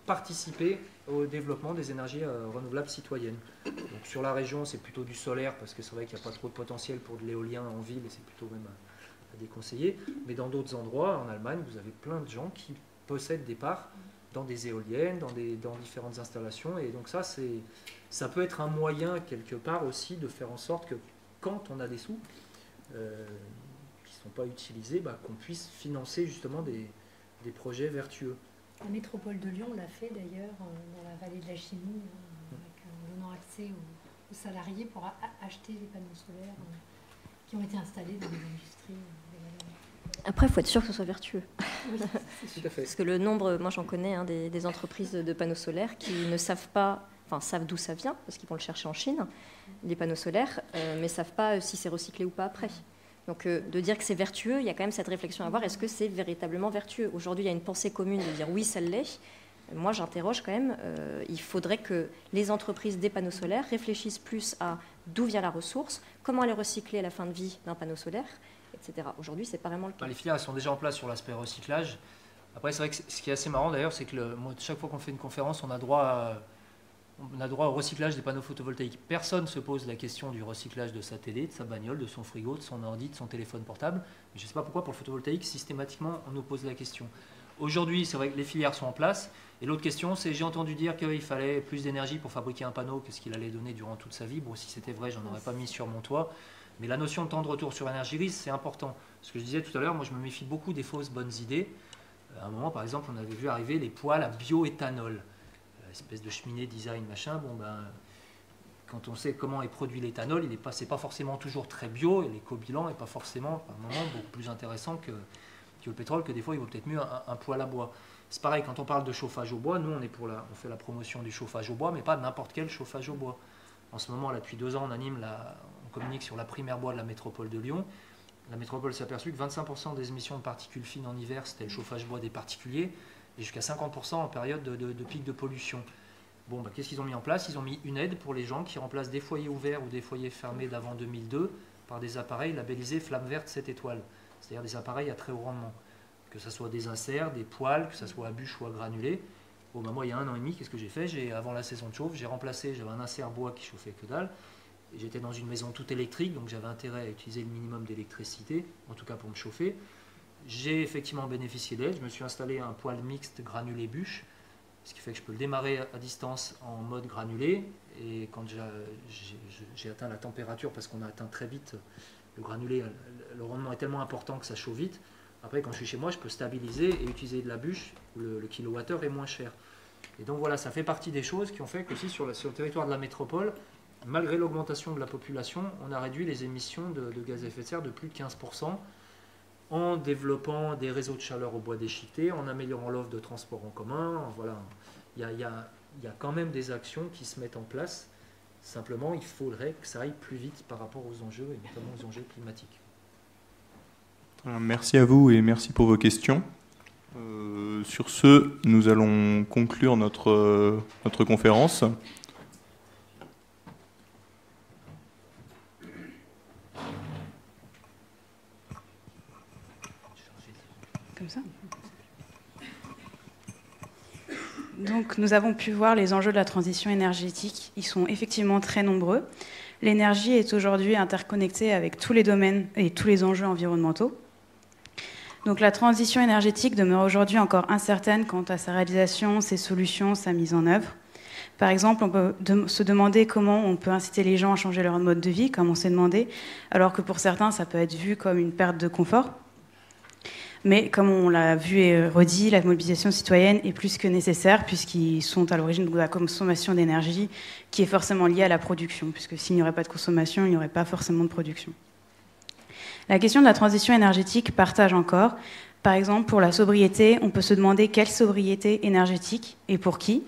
Speaker 5: participer au développement des énergies renouvelables citoyennes. Donc sur la région, c'est plutôt du solaire, parce que c'est vrai qu'il n'y a pas trop de potentiel pour de l'éolien en ville, et c'est plutôt même à déconseiller. Mais dans d'autres endroits, en Allemagne, vous avez plein de gens qui possèdent des parts dans des éoliennes, dans différentes installations. Et donc ça peut être un moyen, quelque part aussi, de faire en sorte que quand on a des sous qui ne sont pas utilisés, qu'on puisse financer justement des projets vertueux.
Speaker 2: La métropole de Lyon l'a fait d'ailleurs dans la vallée de la chimie, en donnant accès aux salariés pour acheter les panneaux solaires qui ont été installés dans les industries.
Speaker 4: Après, il faut être sûr que ce soit vertueux.
Speaker 2: Oui,
Speaker 5: tout à fait.
Speaker 4: Parce que le nombre, moi j'en connais, des entreprises de panneaux solaires qui ne savent pas, enfin savent d'où ça vient, parce qu'ils vont le chercher en Chine, les panneaux solaires, mais ne savent pas si c'est recyclé ou pas après. Donc de dire que c'est vertueux, il y a quand même cette réflexion à avoir, est-ce que c'est véritablement vertueux? Aujourd'hui, il y a une pensée commune de dire oui, ça l'est. Moi, j'interroge quand même, il faudrait que les entreprises des panneaux solaires réfléchissent plus à d'où vient la ressource, comment elle est recyclée à la fin de vie d'un panneau solaire, etc. Aujourd'hui, c'est pas vraiment le cas.
Speaker 5: Les filières sont déjà en place sur l'aspect recyclage. Après, c'est vrai que ce qui est assez marrant d'ailleurs, c'est que chaque fois qu'on fait une conférence, on a droit au recyclage des panneaux photovoltaïques. Personne ne se pose la question du recyclage de sa télé, de sa bagnole, de son frigo, de son ordi, de son téléphone portable. Mais je ne sais pas pourquoi pour le photovoltaïque, systématiquement, on nous pose la question. Aujourd'hui, c'est vrai que les filières sont en place. Et l'autre question, c'est j'ai entendu dire qu'il fallait plus d'énergie pour fabriquer un panneau que ce qu'il allait donner durant toute sa vie. Bon, si c'était vrai, j'en aurais pas mis sur mon toit. Mais la notion de temps de retour sur énergie grise, c'est important. Ce que je disais tout à l'heure, moi je me méfie beaucoup des fausses bonnes idées. À un moment, par exemple, on avait vu arriver les poêles à bioéthanol. Espèce de cheminée design, machin. Quand on sait comment est produit l'éthanol, c'est pas forcément toujours très bio, et l'éco-bilan n'est pas forcément, par moment, beaucoup plus intéressant que le pétrole, que des fois, il vaut peut-être mieux un poêle à bois. C'est pareil, quand on parle de chauffage au bois, nous, on fait la promotion du chauffage au bois, mais pas n'importe quel chauffage au bois. En ce moment, là, depuis 2 ans, on communique sur la primaire bois de la métropole de Lyon. La métropole s'est aperçue que 25% des émissions de particules fines en hiver, c'était le chauffage bois des particuliers, et jusqu'à 50% en période de pic de pollution. Bon, qu'est-ce qu'ils ont mis en place? Ils ont mis une aide pour les gens qui remplacent des foyers ouverts ou des foyers fermés d'avant 2002 par des appareils labellisés Flamme Verte 7 étoiles, c'est-à-dire des appareils à très haut rendement. Que ce soit des inserts, des poêles, que ce soit à bûche ou à granulés. Bon, moi, il y a 1 an et demi, qu'est-ce que j'ai fait? Avant la saison de chauffe, j'avais un insert bois qui chauffait que dalle. J'étais dans une maison toute électrique, donc j'avais intérêt à utiliser le minimum d'électricité, en tout cas pour me chauffer. J'ai effectivement bénéficié d'aide. Je me suis installé un poêle mixte granulé-bûche, ce qui fait que je peux le démarrer à distance en mode granulé. Et quand j'ai atteint la température, parce qu'on a atteint très vite le granulé, le rendement est tellement important que ça chauffe vite. Après, quand je suis chez moi, je peux stabiliser et utiliser de la bûche, où le kilowattheure est moins cher. Et donc voilà, ça fait partie des choses qui ont fait qu'aussi sur le territoire de la métropole, malgré l'augmentation de la population, on a réduit les émissions de gaz à effet de serre de plus de 15%, en développant des réseaux de chaleur au bois déchiqueté, en améliorant l'offre de transport en commun. Voilà, il y a quand même des actions qui se mettent en place. Simplement, il faudrait que ça aille plus vite par rapport aux enjeux, et notamment aux enjeux climatiques.
Speaker 3: Merci à vous et merci pour vos questions. Sur ce, nous allons conclure notre conférence.
Speaker 11: Comme ça. Donc, nous avons pu voir les enjeux de la transition énergétique. Ils sont effectivement très nombreux. L'énergie est aujourd'hui interconnectée avec tous les domaines et tous les enjeux environnementaux. Donc, la transition énergétique demeure aujourd'hui encore incertaine quant à sa réalisation, ses solutions, sa mise en œuvre. Par exemple, on peut se demander comment on peut inciter les gens à changer leur mode de vie, comme on s'est demandé, alors que pour certains, ça peut être vu comme une perte de confort. Mais comme on l'a vu et redit, la mobilisation citoyenne est plus que nécessaire puisqu'ils sont à l'origine de la consommation d'énergie qui est forcément liée à la production, puisque s'il n'y aurait pas de consommation, il n'y aurait pas forcément de production. La question de la transition énergétique partage encore. Par exemple, pour la sobriété, on peut se demander quelle sobriété énergétique et pour qui.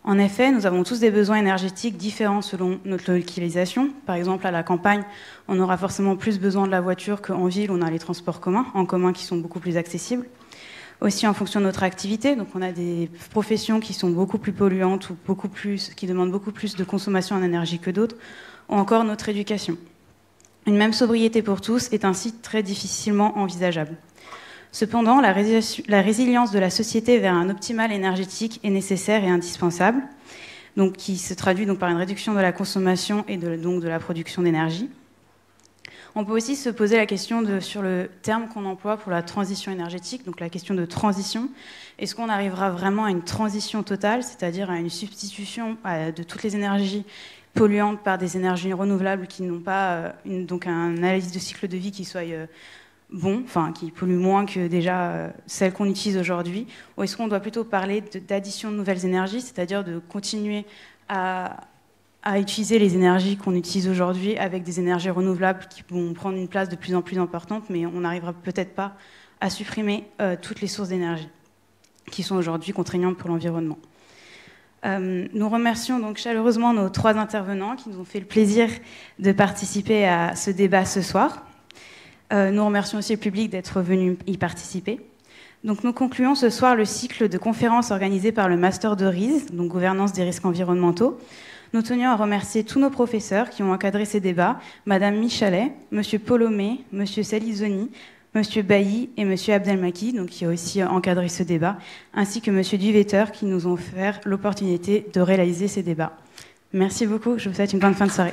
Speaker 11: En effet, nous avons tous des besoins énergétiques différents selon notre localisation. Par exemple, à la campagne, on aura forcément plus besoin de la voiture qu'en ville, où on a les transports en commun qui sont beaucoup plus accessibles. Aussi en fonction de notre activité, donc on a des professions qui sont beaucoup plus polluantes ou qui demandent beaucoup plus de consommation en énergie que d'autres, ou encore notre éducation. Une même sobriété pour tous est ainsi très difficilement envisageable. Cependant, la résilience de la société vers un optimal énergétique est nécessaire et indispensable, donc qui se traduit donc par une réduction de la consommation et donc de la production d'énergie. On peut aussi se poser la question sur le terme qu'on emploie pour la transition énergétique, donc la question de transition. Est-ce qu'on arrivera vraiment à une transition totale, c'est-à-dire à une substitution de toutes les énergies polluantes par des énergies renouvelables qui n'ont pas donc un analyse de cycle de vie qui soit qui polluent moins que déjà celles qu'on utilise aujourd'hui, ou est-ce qu'on doit plutôt parler d'addition de nouvelles énergies, c'est-à-dire de continuer à utiliser les énergies qu'on utilise aujourd'hui avec des énergies renouvelables qui vont prendre une place de plus en plus importante, mais on n'arrivera peut-être pas à supprimer toutes les sources d'énergie qui sont aujourd'hui contraignantes pour l'environnement. Nous remercions donc chaleureusement nos 3 intervenants qui nous ont fait le plaisir de participer à ce débat ce soir. Nous remercions aussi le public d'être venu y participer. Donc nous concluons ce soir le cycle de conférences organisé par le Master de RISE, donc Gouvernance des risques environnementaux. Nous tenions à remercier tous nos professeurs qui ont encadré ces débats, Madame Michalet, Monsieur Polomé, Monsieur Salizoni, Monsieur Bailly et Monsieur Abdelmaki, donc qui a aussi encadré ce débat, ainsi que Monsieur Duvetter qui nous ont offert l'opportunité de réaliser ces débats. Merci beaucoup, je vous souhaite une bonne fin de soirée.